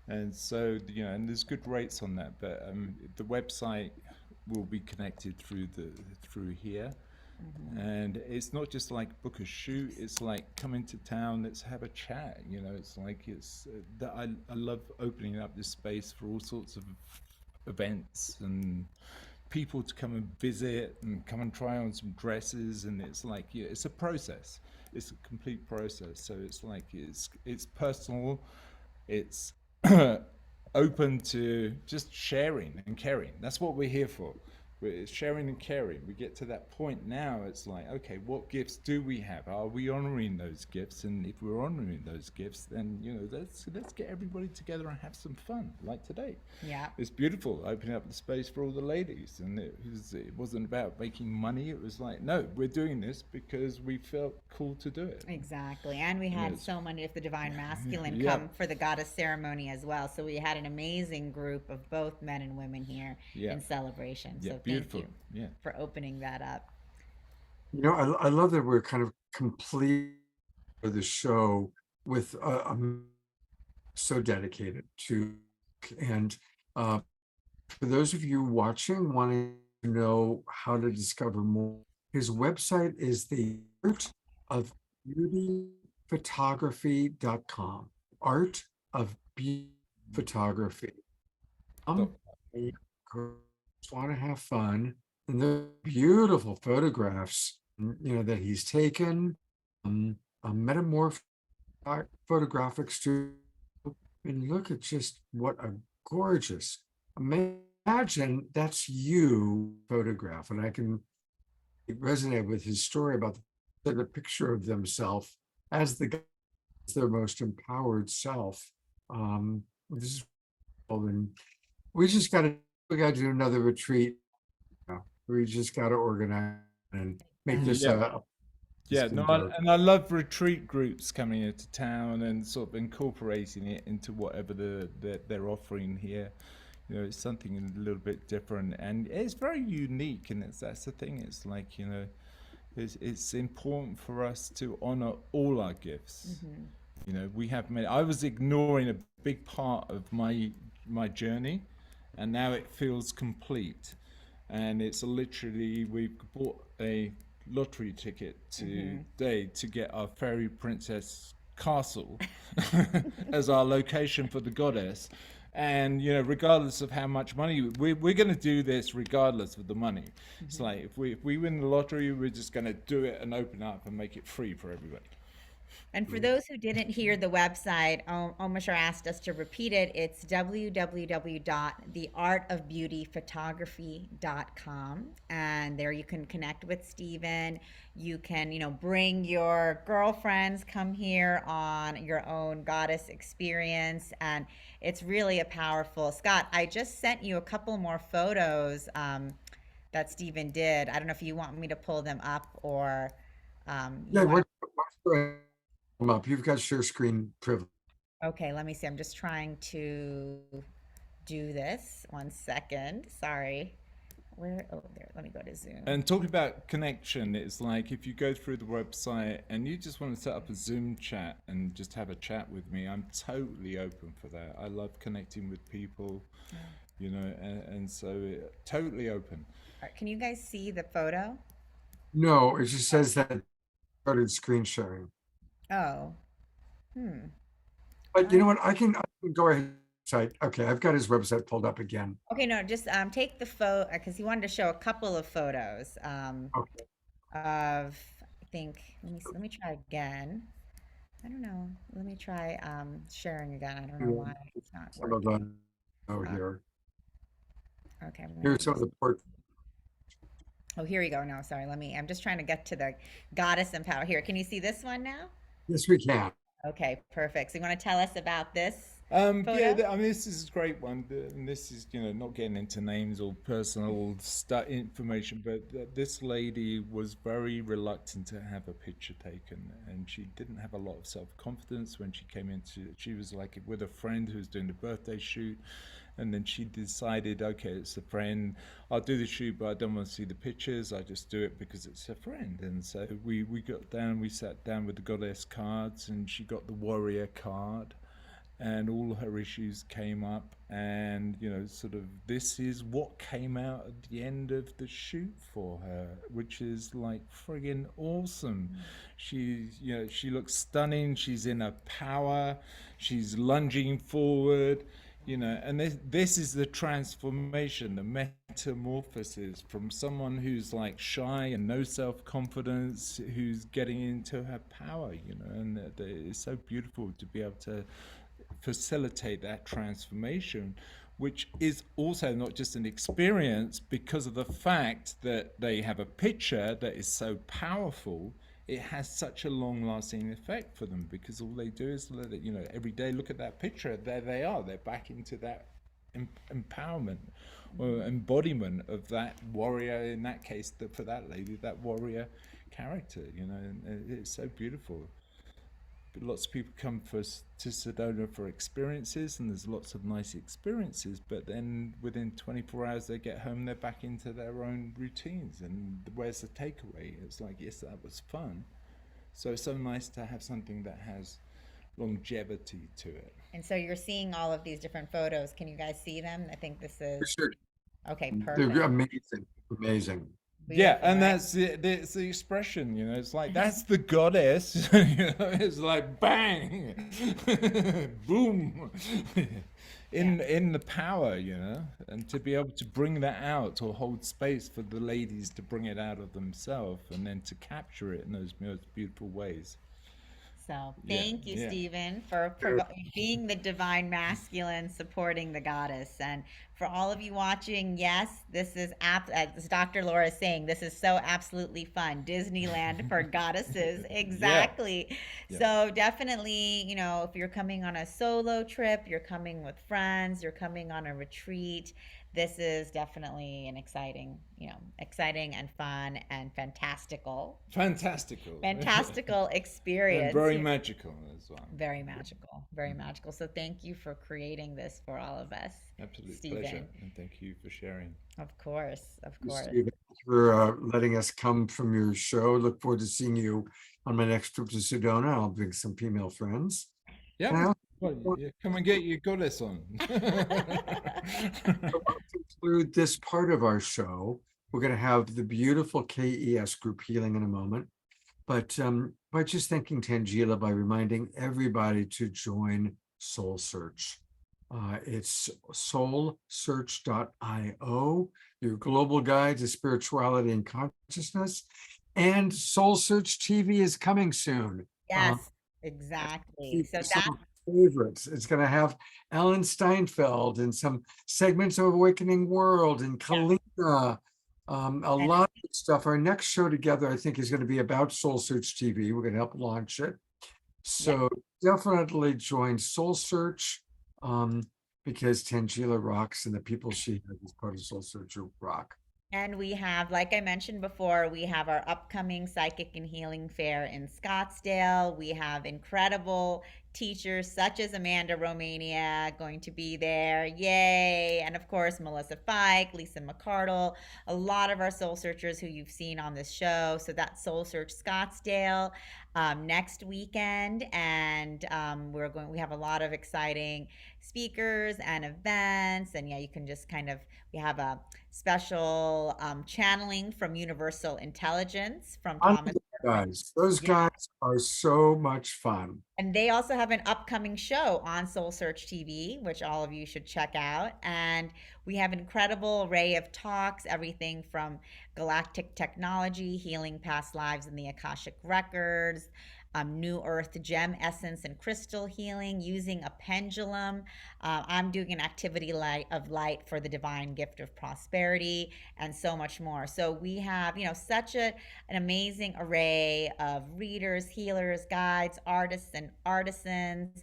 And so, you know, and there's good rates on that, but the website will be connected through here. And it's not just like book a shoot, it's like come into town, let's have a chat. You know, it's like I love opening up this space for all sorts of events and people to come and visit and come and try on some dresses. And it's like, yeah, it's a process, it's a complete process. So it's like it's personal, it's open to just sharing and caring. That's what we're here for. It's sharing and caring. We get to that point now, it's like, okay, what gifts do we have? Are we honoring those gifts? And if we're honoring those gifts, then, you know, let's get everybody together and have some fun, like today. Yeah. It's beautiful, opening up the space for all the ladies. And it wasn't about making money. It was like, no, we're doing this because we felt cool to do it. Exactly. And we had so many of the divine masculine come for the goddess ceremony as well. So we had an amazing group of both men and women here in celebration. So beautiful. Thank you for opening that up. You know, I love that we're kind of complete for the show with so dedicated to, and for those of you watching wanting to know how to discover more, his website is the artofbeautyphotography.com. Art of Beauty Photography. Just want to have fun, and the beautiful photographs, you know, that he's taken. A metamorph photographic studio, and look at just what a gorgeous. Imagine that's you photograph, and I can resonate with his story about the picture of themselves as their most empowered self. This is, and we got to do another retreat. We just got to organize and make this and I love retreat groups coming into town and sort of incorporating it into whatever they're offering here. You know, it's something a little bit different, and it's very unique. And that's the thing. It's like, you know, it's important for us to honor all our gifts. You know, we have many. I was ignoring a big part of my journey, and now it feels complete. And it's literally, we bought a lottery ticket today to get our fairy princess castle as our location for the goddess. And, you know, regardless of how much money, we're going to do this regardless of the money. It's like, if we win the lottery, we're just going to do it and open up and make it free for everybody. And for those who didn't hear the website, Omashar asked us to repeat it. It's www.theartofbeautyphotography.com. And there you can connect with Steven. You can, bring your girlfriends, come here on your own goddess experience. And it's really a powerful, Scott, I just sent you a couple more photos that Steven did. I don't know if you want me to pull them up or up. You've got share screen privilege. Okay, let me see. I'm just trying to do this. 1 second. Sorry. Where? Oh, there. Let me go to Zoom. And talking about connection, it's like if you go through the website and you just want to set up a Zoom chat and just have a chat with me, I'm totally open for that. I love connecting with people, and so totally open. All right, can you guys see the photo? No, it just says that started screen sharing. Oh. But you know what? I can go ahead. Okay, I've got his website pulled up again. Okay, no, just take the photo because he wanted to show a couple of photos Okay. of, I think, let me try again. I don't know. Let me try sharing again. I don't know why it's not working. Here. Okay. Here's some of the portraits. Oh, here we go. No, sorry. I'm just trying to get to the goddess and power. Here, can you see this one now? Yes, we can. Okay, perfect. So you want to tell us about this? Yeah, I mean, this is a great one, and this is, not getting into names or personal information, but this lady was very reluctant to have a picture taken, and she didn't have a lot of self-confidence when she came into. She was like with a friend who was doing the birthday shoot, and then she decided, okay, it's a friend. I'll do the shoot, but I don't want to see the pictures. I just do it because it's a friend. And so we sat down with the goddess cards, and she got the warrior card. And all her issues came up, and sort of this is what came out at the end of the shoot for her, which is like friggin' awesome. She looks stunning. She's in her power. She's lunging forward, and this is the transformation, the metamorphosis from someone who's like shy and no self-confidence, who's getting into her power, and it's so beautiful to be able to facilitate that transformation, which is also not just an experience because of the fact that they have a picture that is so powerful. It has such a long-lasting effect for them because all they do is every day look at that picture. There they are. They're back into that empowerment or embodiment of that warrior. In that case, for that lady, that warrior character. And it's so beautiful. Lots of people come to Sedona for experiences, and there's lots of nice experiences, but then within 24 hours they get home, they're back into their own routines, and where's the takeaway? It's like, yes, that was fun. So it's so nice to have something that has longevity to it. And so you're seeing all of these different photos. Can you guys see them? I think this is... Sure. Okay, perfect. They're amazing. Yeah, and that's the expression, it's like, that's the goddess, it's like bang, boom, in the power, and to be able to bring that out or hold space for the ladies to bring it out of themselves and then to capture it in those most beautiful ways. So thank you, Steven, for being the divine masculine, supporting the goddess. And for all of you watching, yes, this is, as Dr. Laura is saying, this is so absolutely fun. Disneyland for goddesses. Exactly. Yeah. So definitely, if you're coming on a solo trip, you're coming with friends, you're coming on a retreat, this is definitely an exciting and fun and fantastical experience. And very magical as well. Very magical. So thank you for creating this for all of us. Absolute Steven. pleasure, and thank you for sharing. Of course. Steven, thanks for letting us come from your show. Look forward to seeing you on my next trip to Sedona. I'll bring some female friends. Yeah. Come and get your goddess on. To conclude this part of our show, we're going to have the beautiful KES group healing in a moment. But by just thanking Tanjila, by reminding everybody to join SoulSearch. It's soulsearch.io, your global guide to spirituality and consciousness. And SoulSearch TV is coming soon. Yes. Exactly. So Some that of my favorites. It's going to have Alan Steinfeld and some segments of Awakening World and Kalina. A lot of good stuff. Our next show together, I think, is going to be about Soul Search TV. We're going to help launch it. So definitely join Soul Search, because Tanjila rocks and the people she has as part of Soul Search rock. And we have, like I mentioned before, we have our upcoming Psychic and Healing Fair in Scottsdale. We have incredible teachers such as Amanda Romania going to be there. Yay! And of course, Melissa Fike, Lisa McCardle, a lot of our soul searchers who you've seen on this show. So that's Soul Search Scottsdale next weekend. And we have a lot of exciting speakers and events. And yeah, you can just we have a special channeling from Universal Intelligence from Thomas. Those guys are so much fun. And they also have an upcoming show on Soul Search TV, which all of you should check out. And we have an incredible array of talks, everything from galactic technology, healing past lives in the Akashic Records, New Earth gem essence and crystal healing, using a pendulum. I'm doing an activity of light for the divine gift of prosperity, and so much more. So we have, such an amazing array of readers, healers, guides, artists, and artisans.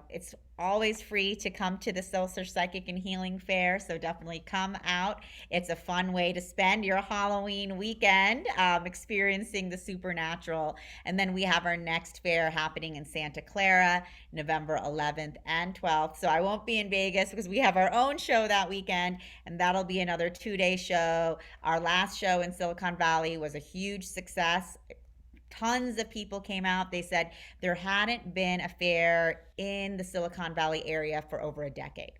It's always free to come to the Soul Search Psychic and Healing Fair, so definitely come out. It's a fun way to spend your Halloween weekend, experiencing the supernatural. And then we have our next fair happening in Santa Clara, November 11th and 12th. So I won't be in Vegas because we have our own show that weekend, and that'll be another 2-day show. Our last show in Silicon Valley was a huge success. Tons of people came out. They said there hadn't been a fair in the Silicon Valley area for over a decade.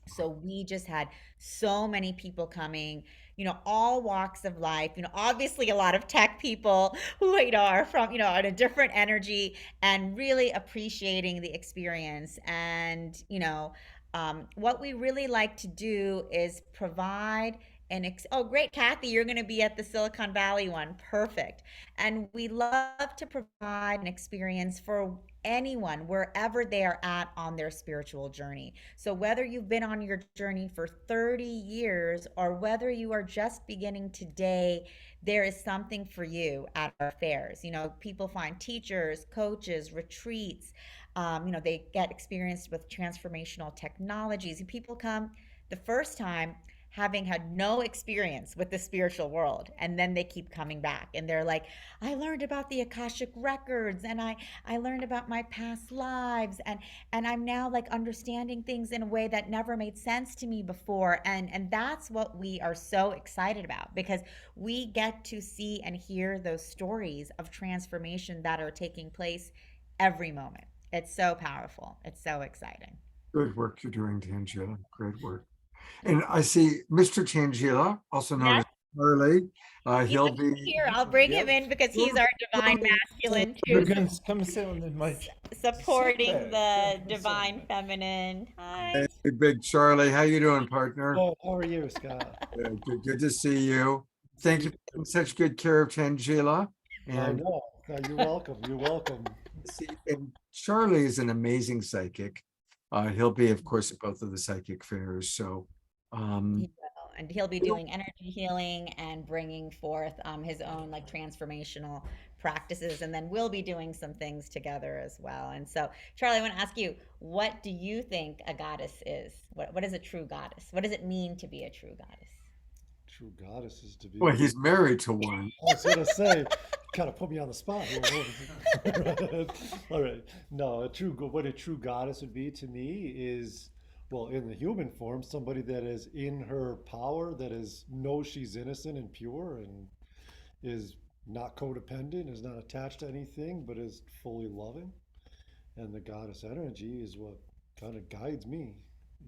So we just had so many people coming, all walks of life, obviously a lot of tech people who, are from, at a different energy, and really appreciating the experience. And, what we really like to do is provide oh, great, Kathy, you're going to be at the Silicon Valley one. Perfect. And we love to provide an experience for anyone, wherever they are at on their spiritual journey. So whether you've been on your journey for 30 years or whether you are just beginning today, there is something for you at our fairs. People find teachers, coaches, retreats. They get experienced with transformational technologies. People come the first time having had no experience with the spiritual world, and then they keep coming back and they're like, I learned about the Akashic Records, and I learned about my past lives, and I'm now like understanding things in a way that never made sense to me before. And that's what we are so excited about, because we get to see and hear those stories of transformation that are taking place every moment. It's so powerful. It's so exciting. Good work you're doing, Tanjila. Great work. And I see Mr. Tanjila, also known as Charlie. He'll be here. I'll bring him in because he's our divine masculine too. Come sit on the mic. Supporting the divine feminine. Hi. Hey, big Charlie. How you doing, partner? Oh, how are you, Scott? Good to see you. Thank you for taking such good care of Tanjila. I know. You're welcome. You're welcome. And Charlie is an amazing psychic. He'll be, of course, at both of the psychic fairs. So, and he'll be doing energy healing and bringing forth his own transformational practices. And then we'll be doing some things together as well. And so, Charlie, I want to ask you, what do you think a goddess is? What is a true goddess? What does it mean to be a true goddess? True goddess is to be. Well, he's married to one. I was going to say, kind of put me on the spot here. All right. No, what a true goddess would be to me is, well, in the human form, somebody that is in her power, that knows she's innocent and pure, and is not codependent, is not attached to anything, but is fully loving. And the goddess energy is what kind of guides me.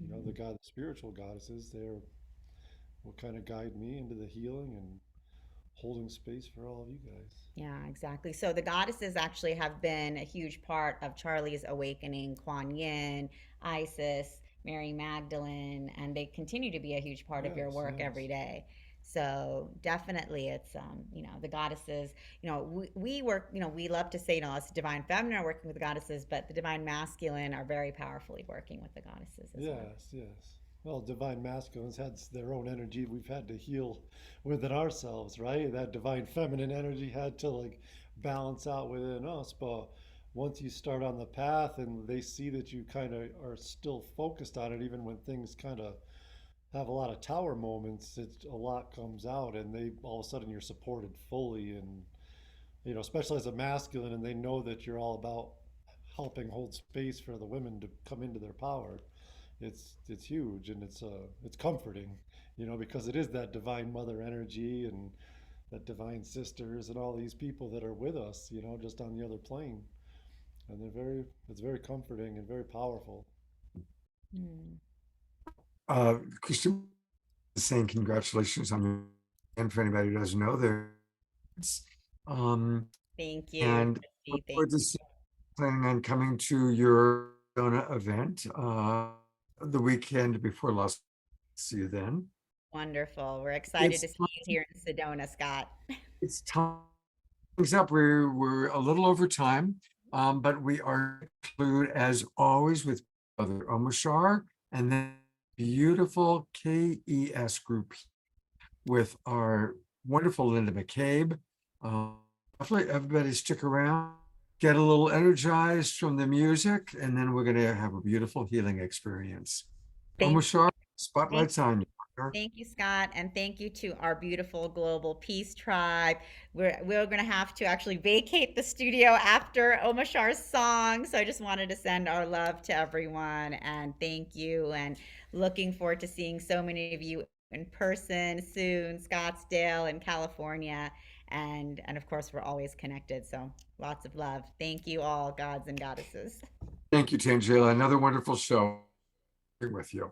The spiritual goddesses, they're what kind of guide me into the healing and holding space for all of you guys. Yeah, exactly. So the goddesses actually have been a huge part of Charlie's awakening. Kuan Yin, Isis, Mary Magdalene, and they continue to be a huge part of your work every day. So definitely it's, the goddesses, we work, we love to say, us divine feminine are working with the goddesses, but the divine masculine are very powerfully working with the goddesses as well. Yes, yes. Well, divine masculines had their own energy we've had to heal within ourselves, right? That divine feminine energy had to like balance out within us. But once you start on the path and they see that you kind of are still focused on it, even when things kind of have a lot of tower moments, a lot comes out and they all of a sudden you're supported fully. And, especially as a masculine, and they know that you're all about helping hold space for the women to come into their power. It's huge, and it's comforting, because it is that divine mother energy and that divine sisters and all these people that are with us, just on the other plane. And it's very comforting and very powerful. Christian is saying congratulations on your, and for anybody who doesn't know, there's Thank you. and Christy, look thank forward to planning on coming to your Sedona event the weekend before Las. See you then. Wonderful. We're excited It's to see you here in Sedona, Scott. It's time. Things up. We're a little over time, but we are include as always with Brother Omashar and then beautiful KES group with our wonderful Linda McCabe. Hopefully everybody stick around, get a little energized from the music, and then we're going to have a beautiful healing experience. Omashar, spotlight's on you. Thank you, Scott, and thank you to our beautiful global peace tribe. We're going to have to actually vacate the studio after Omashar's song, so I just wanted to send our love to everyone and thank you, and looking forward to seeing so many of you in person soon, Scottsdale and California, and of course we're always connected. So lots of love. Thank you all, gods and goddesses. Thank you, Tanjila. Another wonderful show with you.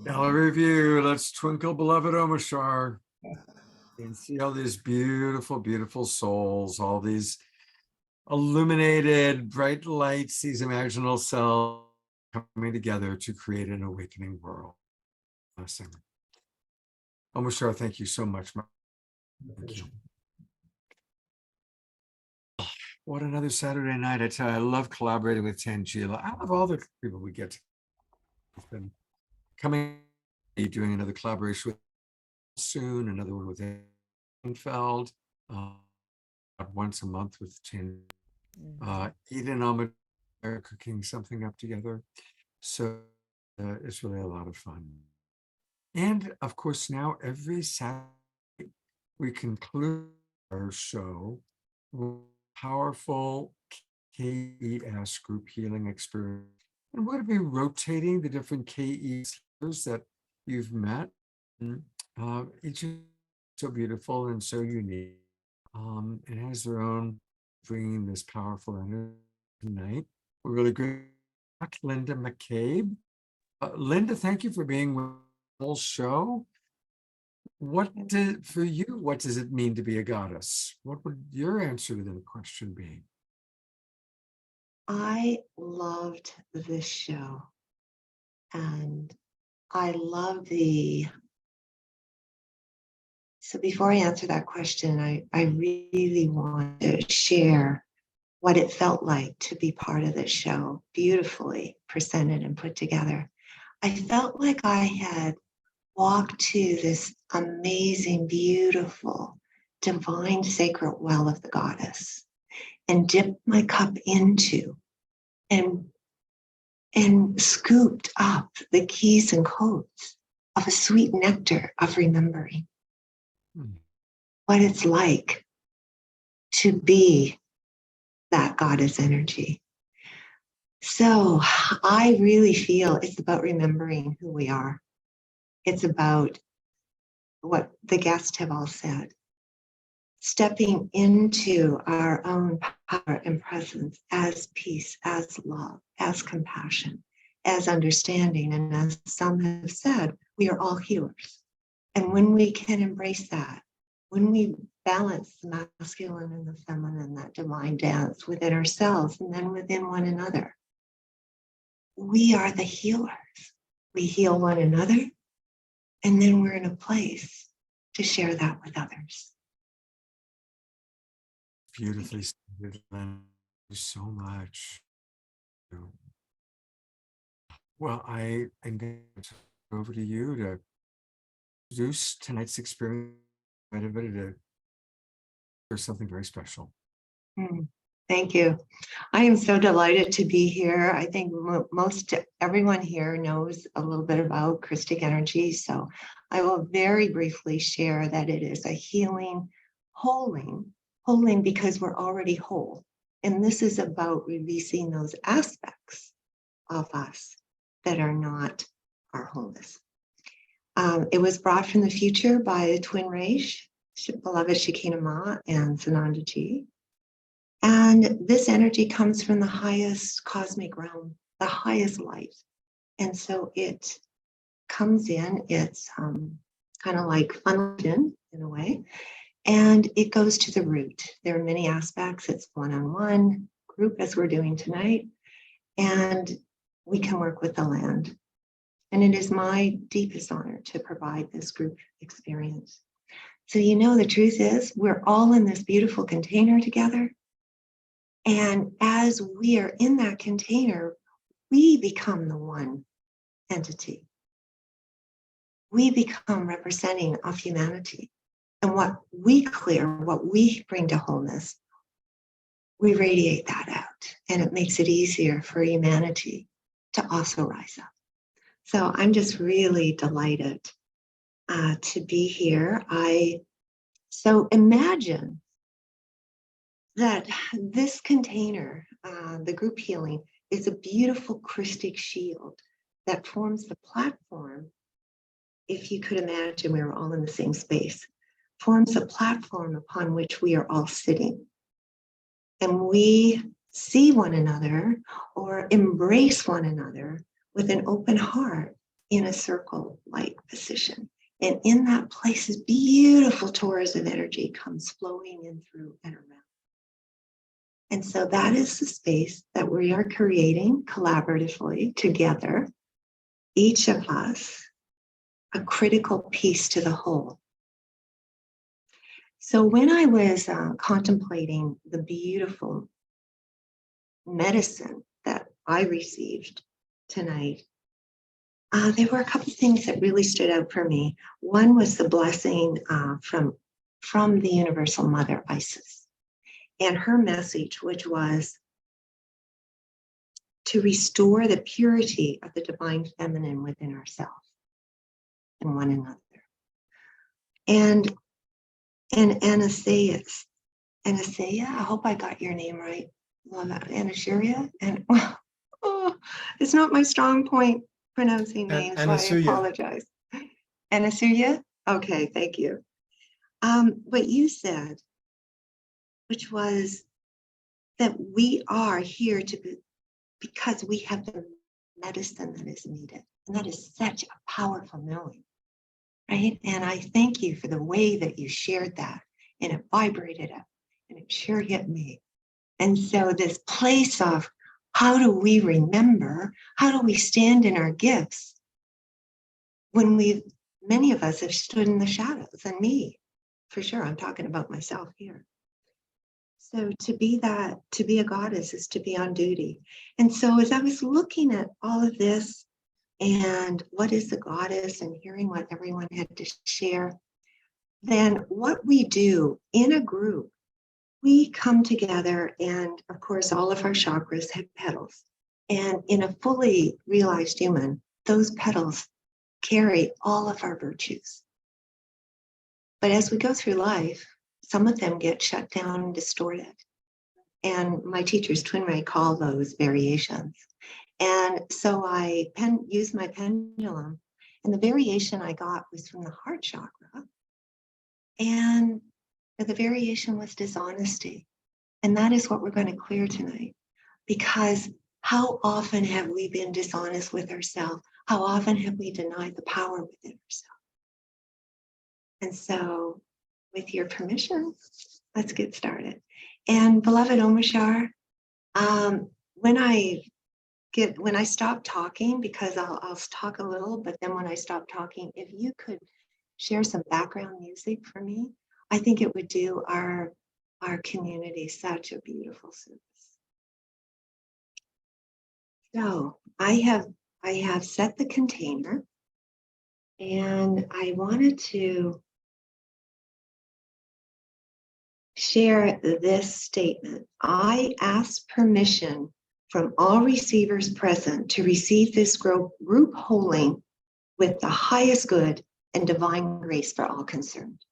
Gallery review. Let's twinkle, beloved Omashar, and see all these beautiful, beautiful souls, all these illuminated bright lights, these imaginal cells coming together to create an awakening world. Blessing. Omashar, thank you so much. Thank you. What another Saturday night. I tell you, I love collaborating with Tanjila. I love all the people we get to. It's been coming, doing another collaboration with soon, another one with Feld, once a month with Eden on cooking something up together. So it's really a lot of fun. And of course, now every Saturday we conclude our show with powerful KES group healing experience. And we're going to be rotating the different KEs that you've met. Each is so beautiful and so unique. It has their own bringing this powerful energy tonight. We're really great. Linda McCabe. Linda, thank you for being with the whole show. For you, what does it mean to be a goddess? What would your answer to the question be? I loved this show, and I love so before I answer that question, I really want to share what it felt like to be part of this show, beautifully presented and put together. I felt like I had walked to this amazing, beautiful, divine, sacred well of the goddess and dipped my cup into and scooped up the keys and codes of a sweet nectar of remembering what it's like to be that goddess energy. So I really feel it's about remembering who we are. It's about what the guests have all said. Stepping into our own power and presence as peace, as love, as compassion, as understanding. And as some have said, we are all healers. And when we can embrace that, when we balance the masculine and the feminine, that divine dance within ourselves and then within one another, we are the healers. We heal one another, and then we're in a place to share that with others. Beautifully stated, Lynn. Thank you so much. Well, I am going to turn it over to you to introduce tonight's experience. To there's something very special. Thank you. I am so delighted to be here. I think most everyone here knows a little bit about Christic energy, so I will very briefly share that it is a healing, holding because we're already whole. And this is about releasing those aspects of us that are not our wholeness. It was brought from the future by the twin rays, beloved Shekinah Ma and Sananda Ji. And this energy comes from the highest cosmic realm, the highest light. And so it comes in, it's kind of like funneled in a way, and it goes to the root. There are many aspects. It's one-on-one, group as we're doing tonight, and we can work with the land. And it is my deepest honor to provide this group experience. So the truth is we're all in this beautiful container together. And as we are in that container, we become the one entity. We become representing of humanity. And what we clear, what we bring to wholeness, we radiate that out. And it makes it easier for humanity to also rise up. So I'm just really delighted to be here. So imagine that this container, the group healing, is a beautiful Christic shield that forms the platform. If you could imagine we were all in the same space, forms a platform upon which we are all sitting. And we see one another or embrace one another with an open heart in a circle-like position. And in that place, this beautiful torus of energy comes flowing in through and around. And so that is the space that we are creating collaboratively together, each of us, a critical piece to the whole. So when I was contemplating the beautiful medicine that I received tonight, there were a couple of things that really stood out for me. One was the blessing from the Universal Mother, Isis, and her message, which was to restore the purity of the divine feminine within ourselves and one another. And Anasuya, I hope I got your name right. Anasuya, and it's not my strong point pronouncing names, so I apologize. Anasuya? Okay, thank you. What you said, which was that we are here because we have the medicine that is needed. And that is such a powerful knowing, right? And I thank you for the way that you shared that, and it vibrated up, and it sure hit me. And so this place of how do we remember, how do we stand in our gifts when many of us have stood in the shadows, and me, for sure, I'm talking about myself here. So to be a goddess is to be on duty. And so as I was looking at all of this and what is a goddess and hearing what everyone had to share, then what we do in a group, we come together, and of course, all of our chakras have petals. And in a fully realized human, those petals carry all of our virtues. But as we go through life, some of them get shut down and distorted. And my teachers, Twin Ray, call those variations. And so I used my pendulum, and the variation I got was from the heart chakra. And the variation was dishonesty. And that is what we're going to clear tonight. Because how often have we been dishonest with ourselves? How often have we denied the power within ourselves? And so, with your permission, let's get started. And beloved Omashar, when I stop talking, because I'll talk a little, but then when I stop talking, if you could share some background music for me, I think it would do our community such a beautiful service. So I have set the container, and I wanted to share this statement. I ask permission from all receivers present to receive this group holding with the highest good and divine grace for all concerned.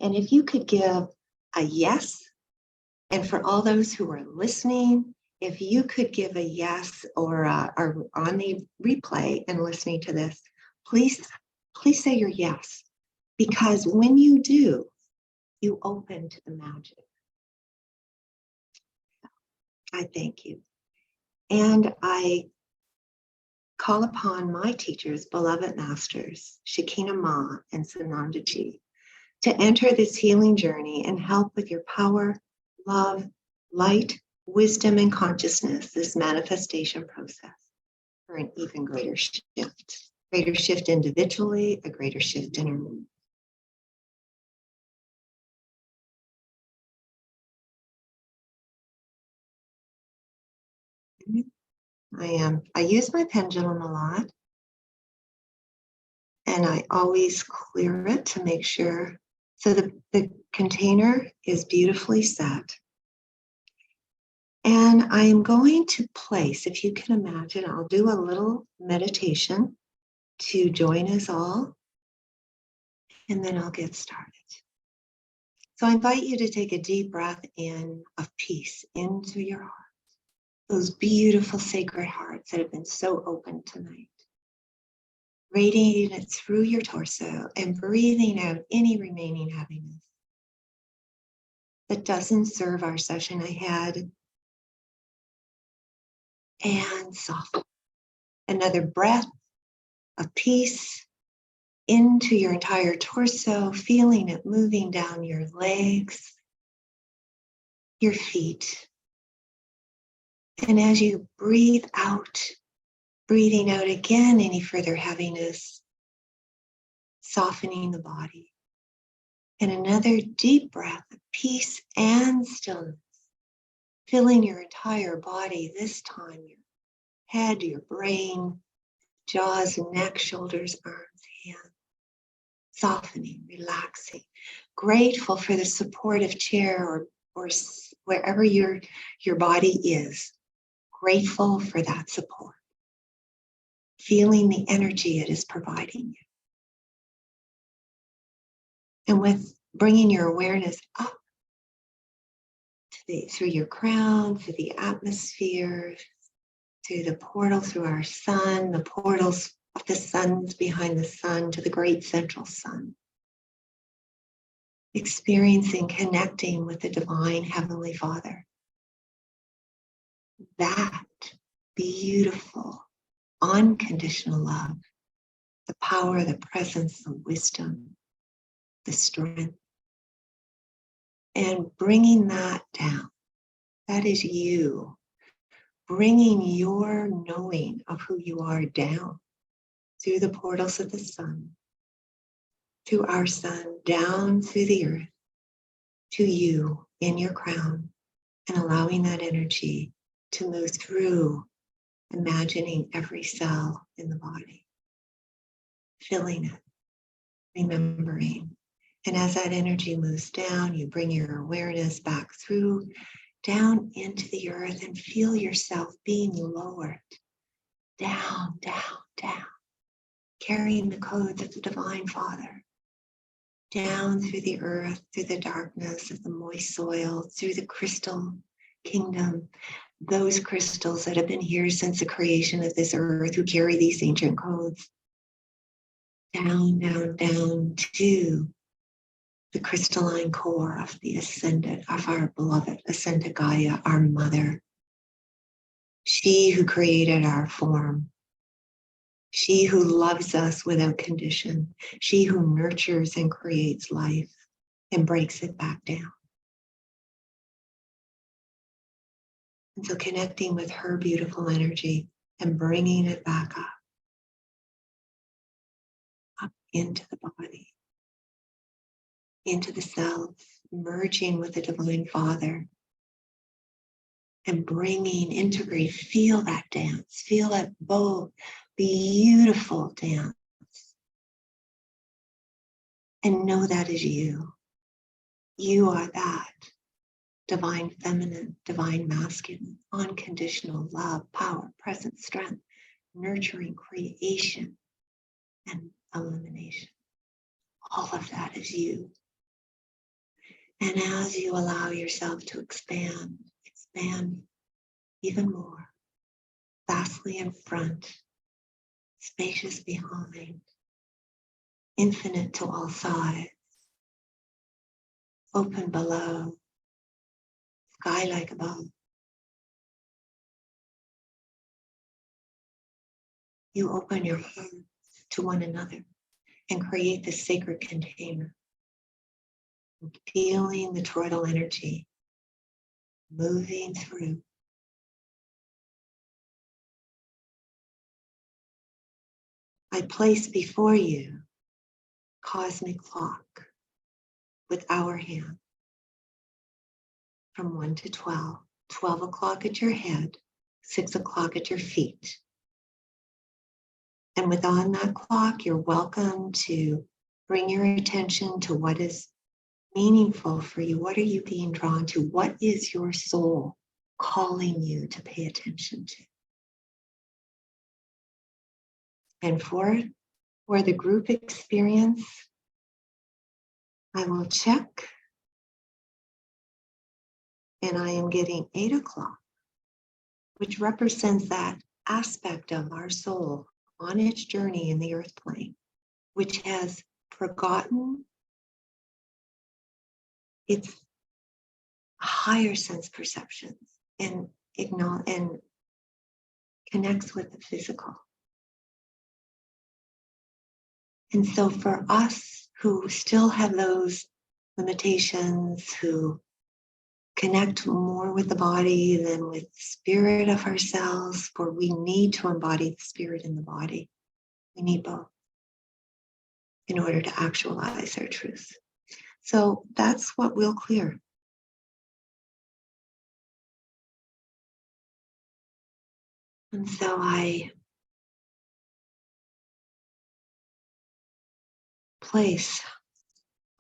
And if you could give a yes, and for all those who are listening, if you could give a yes or on the replay and listening to this, please say your yes, because when you do, you open to the magic. I thank you. And I call upon my teachers, beloved masters, Shekinah Ma and Sanandaji, to enter this healing journey and help with your power, love, light, wisdom, and consciousness, this manifestation process for an even greater shift individually, a greater shift in our movement. I use my pendulum a lot, and I always clear it to make sure So the container is beautifully set. And I'm going to place, if you can imagine, I'll do a little meditation to join us all, and then I'll get started. So I invite you to take a deep breath in of peace into your heart, those beautiful sacred hearts that have been so open tonight. Radiating it through your torso and breathing out any remaining heaviness that doesn't serve our session ahead. And soften. Another breath of peace into your entire torso, feeling it moving down your legs, your feet. And as you breathe out, breathing out again any further heaviness, softening the body. And another deep breath of peace and stillness, filling your entire body, this time your head, your brain, jaws, neck, shoulders, arms, hands. Softening, relaxing, grateful for the supportive chair or wherever your body is. Grateful for that support. Feeling the energy it is providing you. And with bringing your awareness up through your crown, through the atmosphere, through the portal, through our sun, the portals of the suns behind the sun to the great central sun. Experiencing, connecting with the divine Heavenly Father. That beautiful, unconditional love, the power, the presence, the wisdom, the strength, and bringing that down. That is you, bringing your knowing of who you are down through the portals of the sun, through our sun, down through the earth, to you in your crown, and allowing that energy to move through, imagining every cell in the body, filling it, remembering. And as that energy moves down, you bring your awareness back through, down into the earth, and feel yourself being lowered, down, down, down, carrying the codes of the Divine Father, down through the earth, through the darkness of the moist soil, through the crystal kingdom, those crystals that have been here since the creation of this earth, who carry these ancient codes, down, down, down to the crystalline core of the ascended, of our beloved ascended Gaia, our mother. She who created our form. She who loves us without condition. She who nurtures and creates life and breaks it back down. And so connecting with her beautiful energy and bringing it back up into the body, into the cells, merging with the Divine Father, and bringing, integrate, feel that dance, feel that bold, beautiful dance. And know that is you. You are that divine feminine, divine masculine, unconditional love, power, presence, strength, nurturing, creation, and elimination. All of that is you. And as you allow yourself to expand even more, vastly in front, spacious behind, infinite to all sides, open below, sky-like above. You open your heart to one another and create this sacred container, feeling the toroidal energy moving through. I place before you cosmic clock with our hand from 1 to 12, 12 o'clock at your head, 6 o'clock at your feet. And within that clock, you're welcome to bring your attention to what is meaningful for you? What are you being drawn to? What is your soul calling you to pay attention to? And for the group experience, I will check, and I am getting 8 o'clock, which represents that aspect of our soul on its journey in the earth plane, which has forgotten its higher sense perceptions and connects with the physical. And so for us who still have those limitations, who connect more with the body than with the spirit of ourselves, for we need to embody the spirit in the body. We need both in order to actualize our truth. So that's what we'll clear. And so I place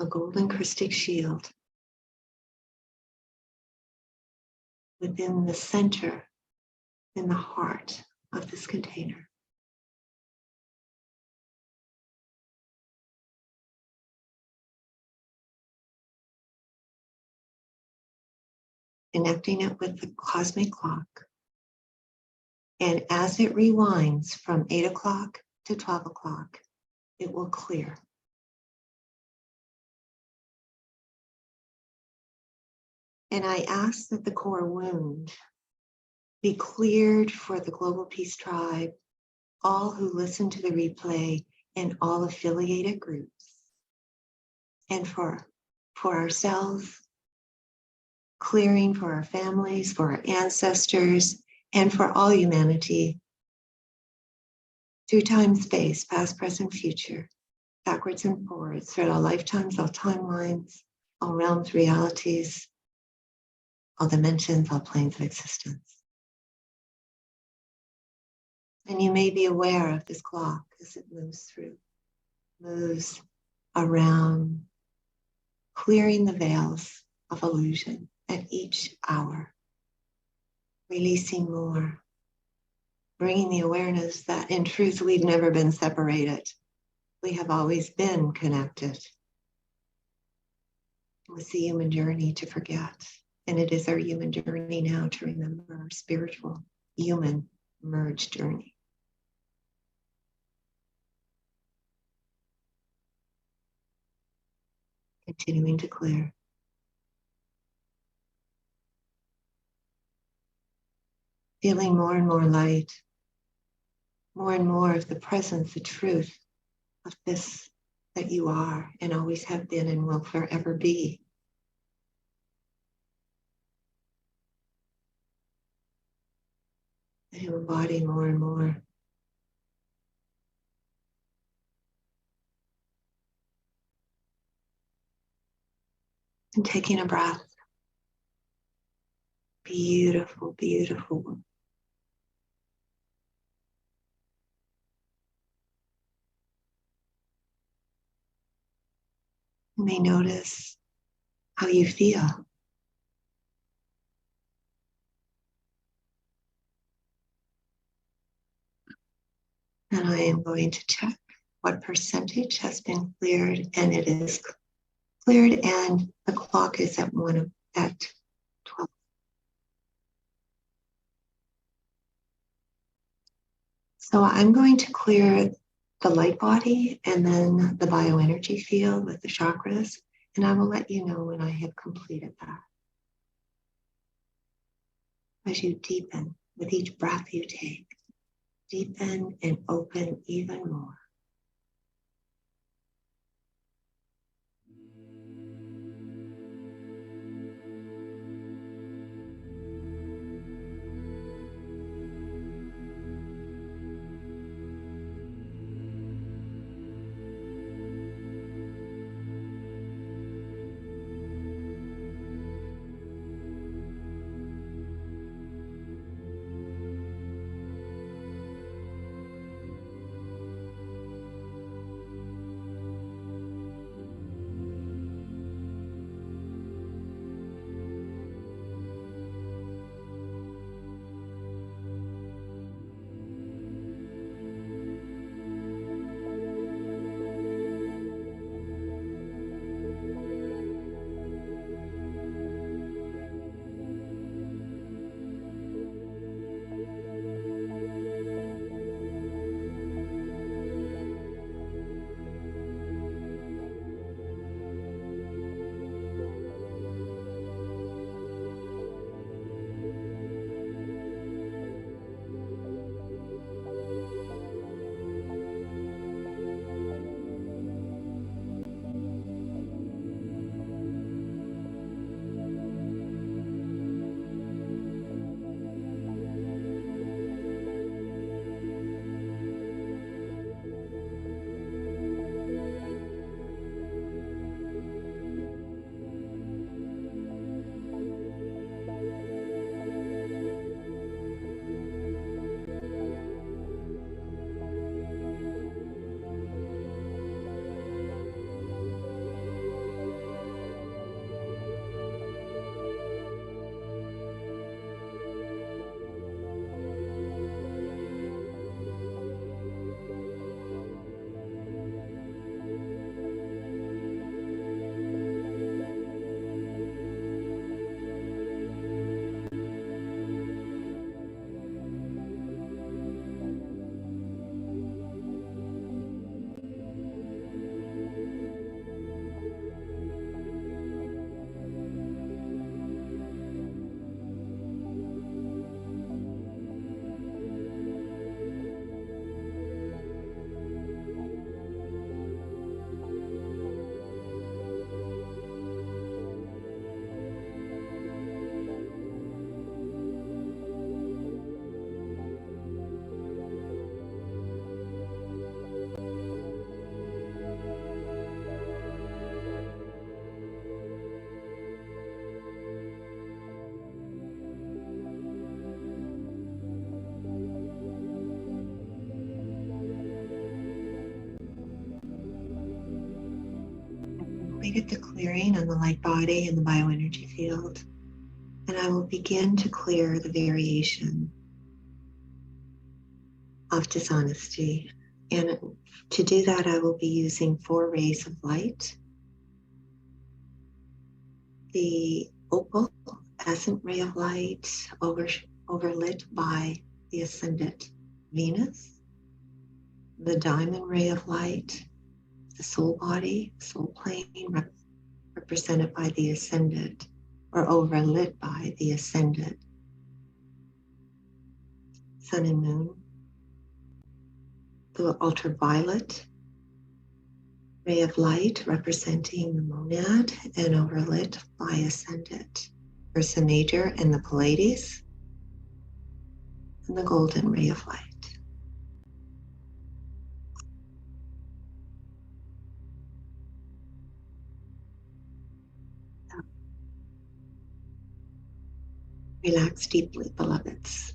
a golden Christic shield within the center, in the heart of this container. Connecting it with the cosmic clock. And as it rewinds from 8 o'clock to 12 o'clock, it will clear. And I ask that the core wound be cleared for the Global Peace Tribe, all who listen to the replay, and all affiliated groups. And for ourselves, clearing for our families, for our ancestors, and for all humanity, through time, space, past, present, future, backwards and forwards, through all lifetimes, all timelines, all realms, realities, all dimensions, all planes of existence. And you may be aware of this clock as it moves through, moves around, clearing the veils of illusion at each hour, releasing more, bringing the awareness that in truth we've never been separated. We have always been connected. It's the human journey to forget. And it is our human journey now to remember our spiritual, human, merged journey. Continuing to clear. Feeling more and more light, more and more of the presence, the truth of this that you are and always have been and will forever be. And you embody more and more. And taking a breath. Beautiful, beautiful. You may notice how you feel. And I am going to check what percentage has been cleared, and it is cleared, and the clock is at 12. So I'm going to clear the light body and then the bioenergy field with the chakras, and I will let you know when I have completed that. As you deepen with each breath you take, deepen and open even more. created the clearing on the light body and the bioenergy field. And I will begin to clear the variation of dishonesty. And to do that, I will be using 4 rays of light. The opal essence ray of light overlit by the ascendant Venus. The diamond ray of light, the soul body, soul plane, represented by the ascendant or overlit by the ascendant sun and moon. The ultraviolet ray of light representing the monad and overlit by ascendant Ursa Major and the Pleiades, and the golden ray of light. Relax deeply, beloveds.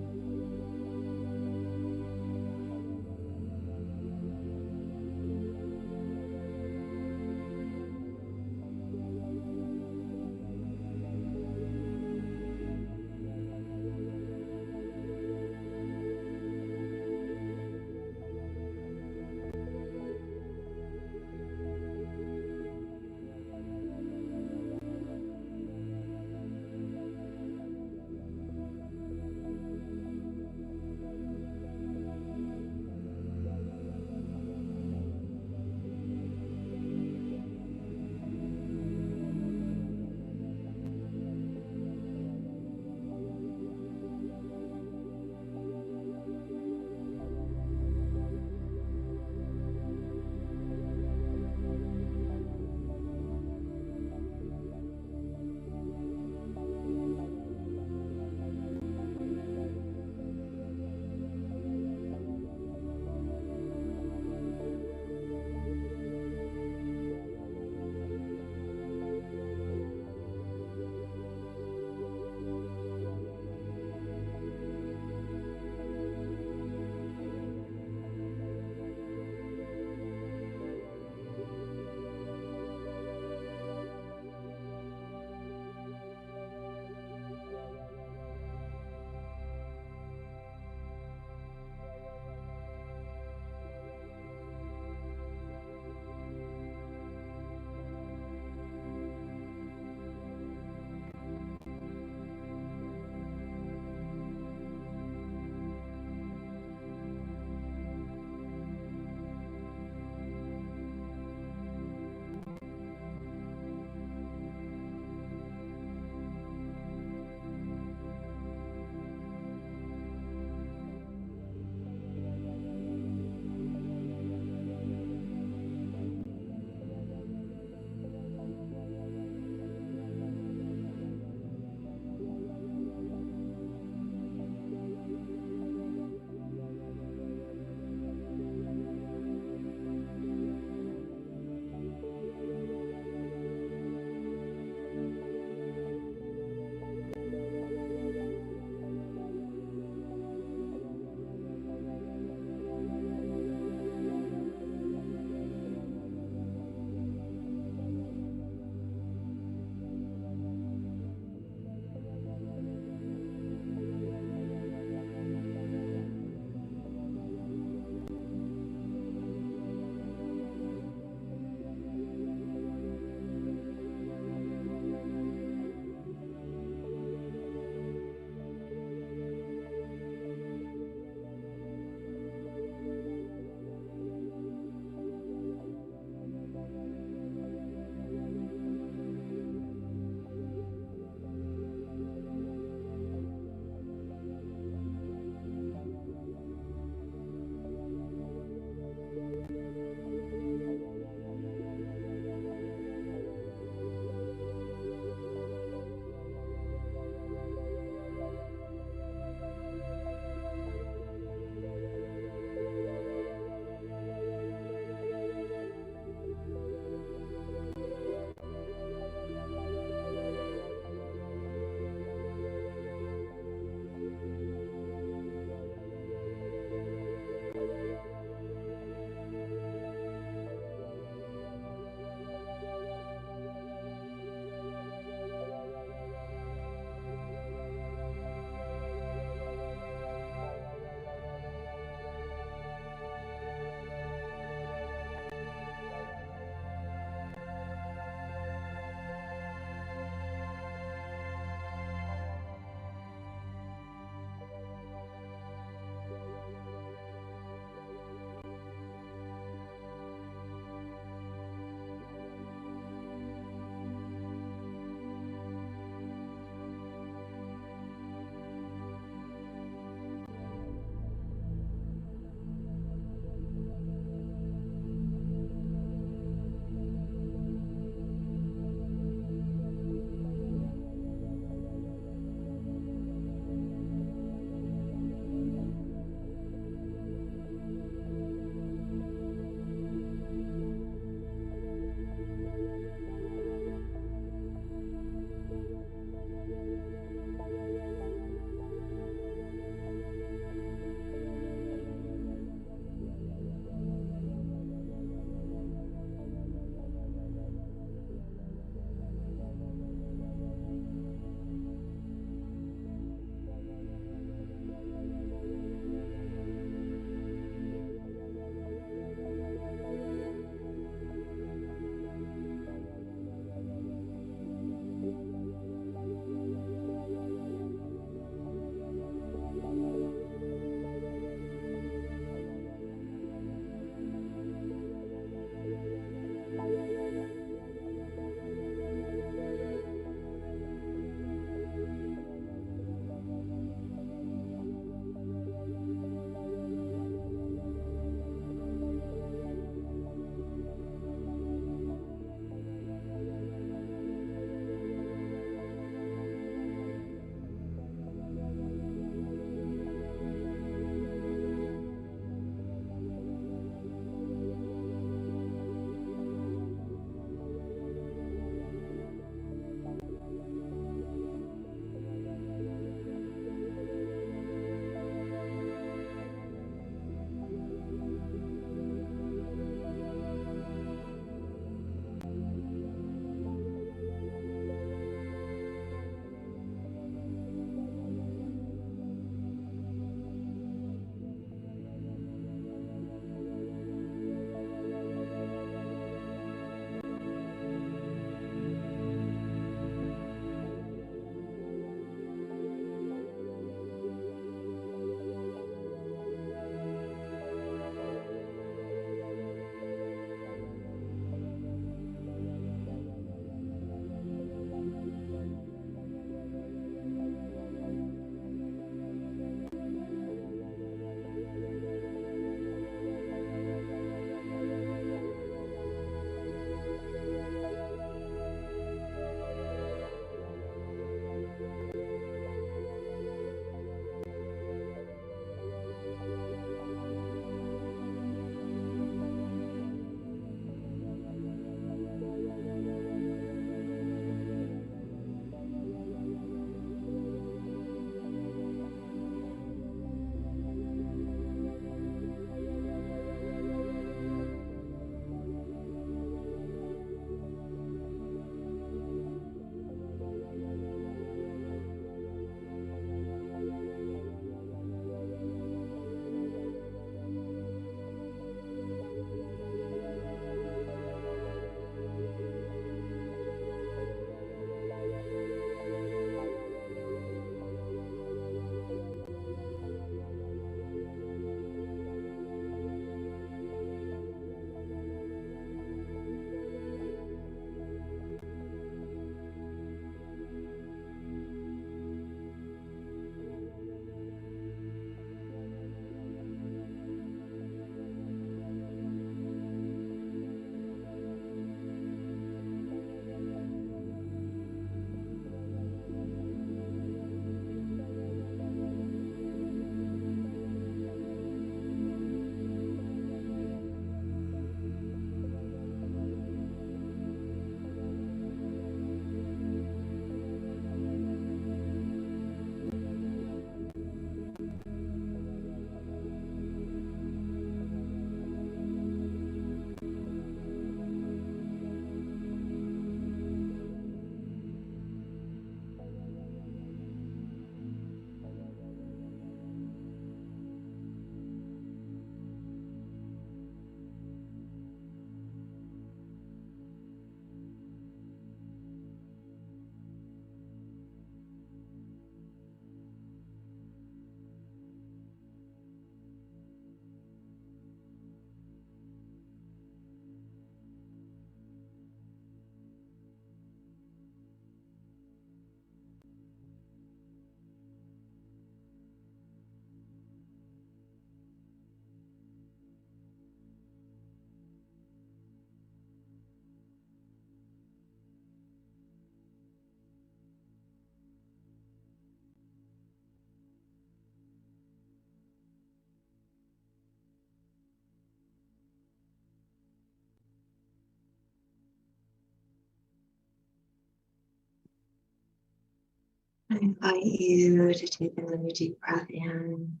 I invite you to take another deep breath in.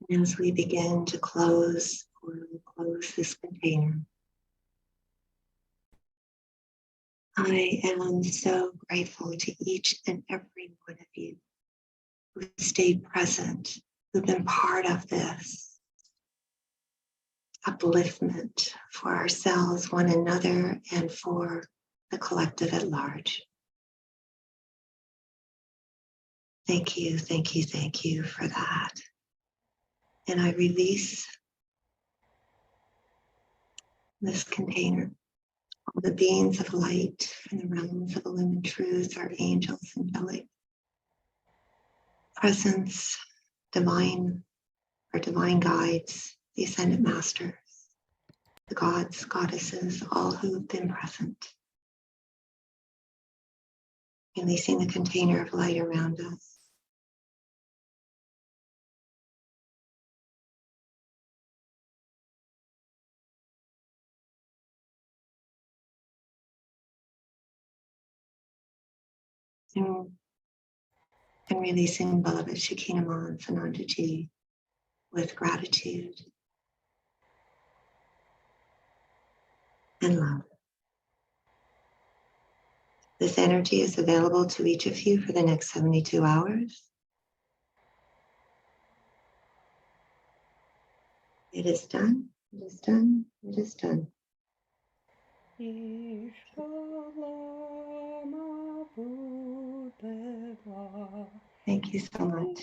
And as we begin to close, we'll close this container. I am so grateful to each and every one of you who stayed present, who've been part of this upliftment for ourselves, one another, and for the collective at large. Thank you, thank you, thank you for that. And I release this container, all the beings of light from the realms of illumined truth, our angels, angelic presence, divine, our divine guides, the ascended masters, the gods, goddesses, all who have been present. Releasing the container of light around us. And releasing beloved Shekinah and Sanandaji with gratitude and love. This energy is available to each of you for the next 72 hours. It is done, it is done, it is done. Thank you so much.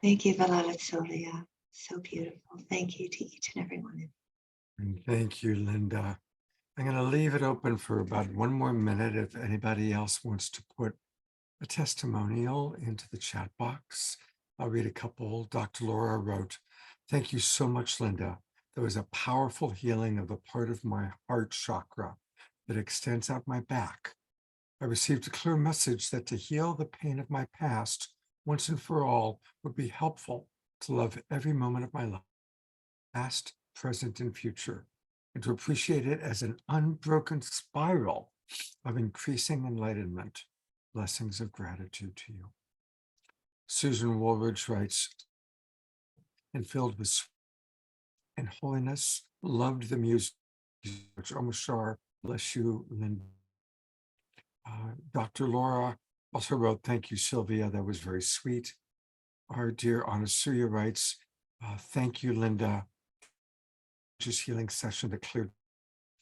Thank you, beloved Sylvia. So beautiful. Thank you to each and every one of you. And thank you, Linda. I'm going to leave it open for about one more minute if anybody else wants to put a testimonial into the chat box. I'll read a couple. Dr. Laura wrote, "Thank you so much, Linda. There was a powerful healing of the part of my heart chakra that extends out my back. I received a clear message that to heal the pain of my past once and for all would be helpful to love every moment of my life, past, present, and future, and to appreciate it as an unbroken spiral of increasing enlightenment. Blessings of gratitude to you." Susan Woolridge writes, "And filled with and holiness, loved the music." Omashar, bless you, Linda. Dr. Laura also wrote, "Thank you, Sylvia. That was very sweet." Our dear Anasuya writes, "Thank you, Linda. Just healing session that cleared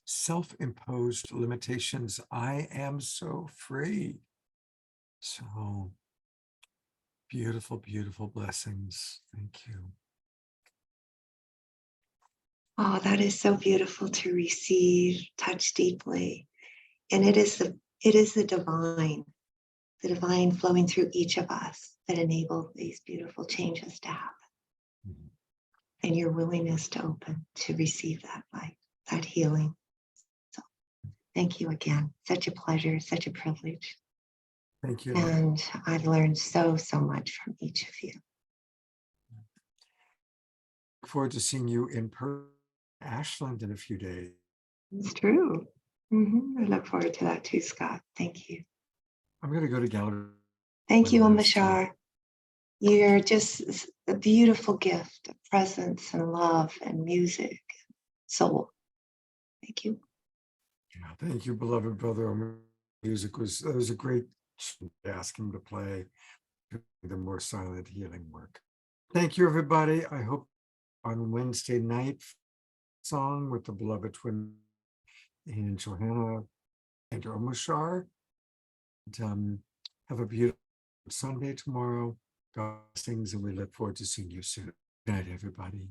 self-imposed limitations. I am so free." So beautiful, beautiful blessings. Thank you. Oh, that is so beautiful to receive, touch deeply. And it is the divine flowing through each of us that enable these beautiful changes to happen. And your willingness to open to receive that light, that healing. So thank you again. Such a pleasure, such a privilege. Thank you. And I've learned so much from each of you. Look forward to seeing you in person, Ashland, in a few days. It's true. I look forward to that too, Scott. Thank you. I'm going to go to gallery. Thank you, Omashar. You're just a beautiful gift of presence and love and music, soul. Thank you. Yeah, thank you, beloved brother. Music was a great to ask him to play the more silent healing work. Thank you, everybody. I hope on Wednesday night song with the beloved twin and Johanna and Omashar. And, have a beautiful Sunday tomorrow. God blessings, and we look forward to seeing you soon. Good night, everybody.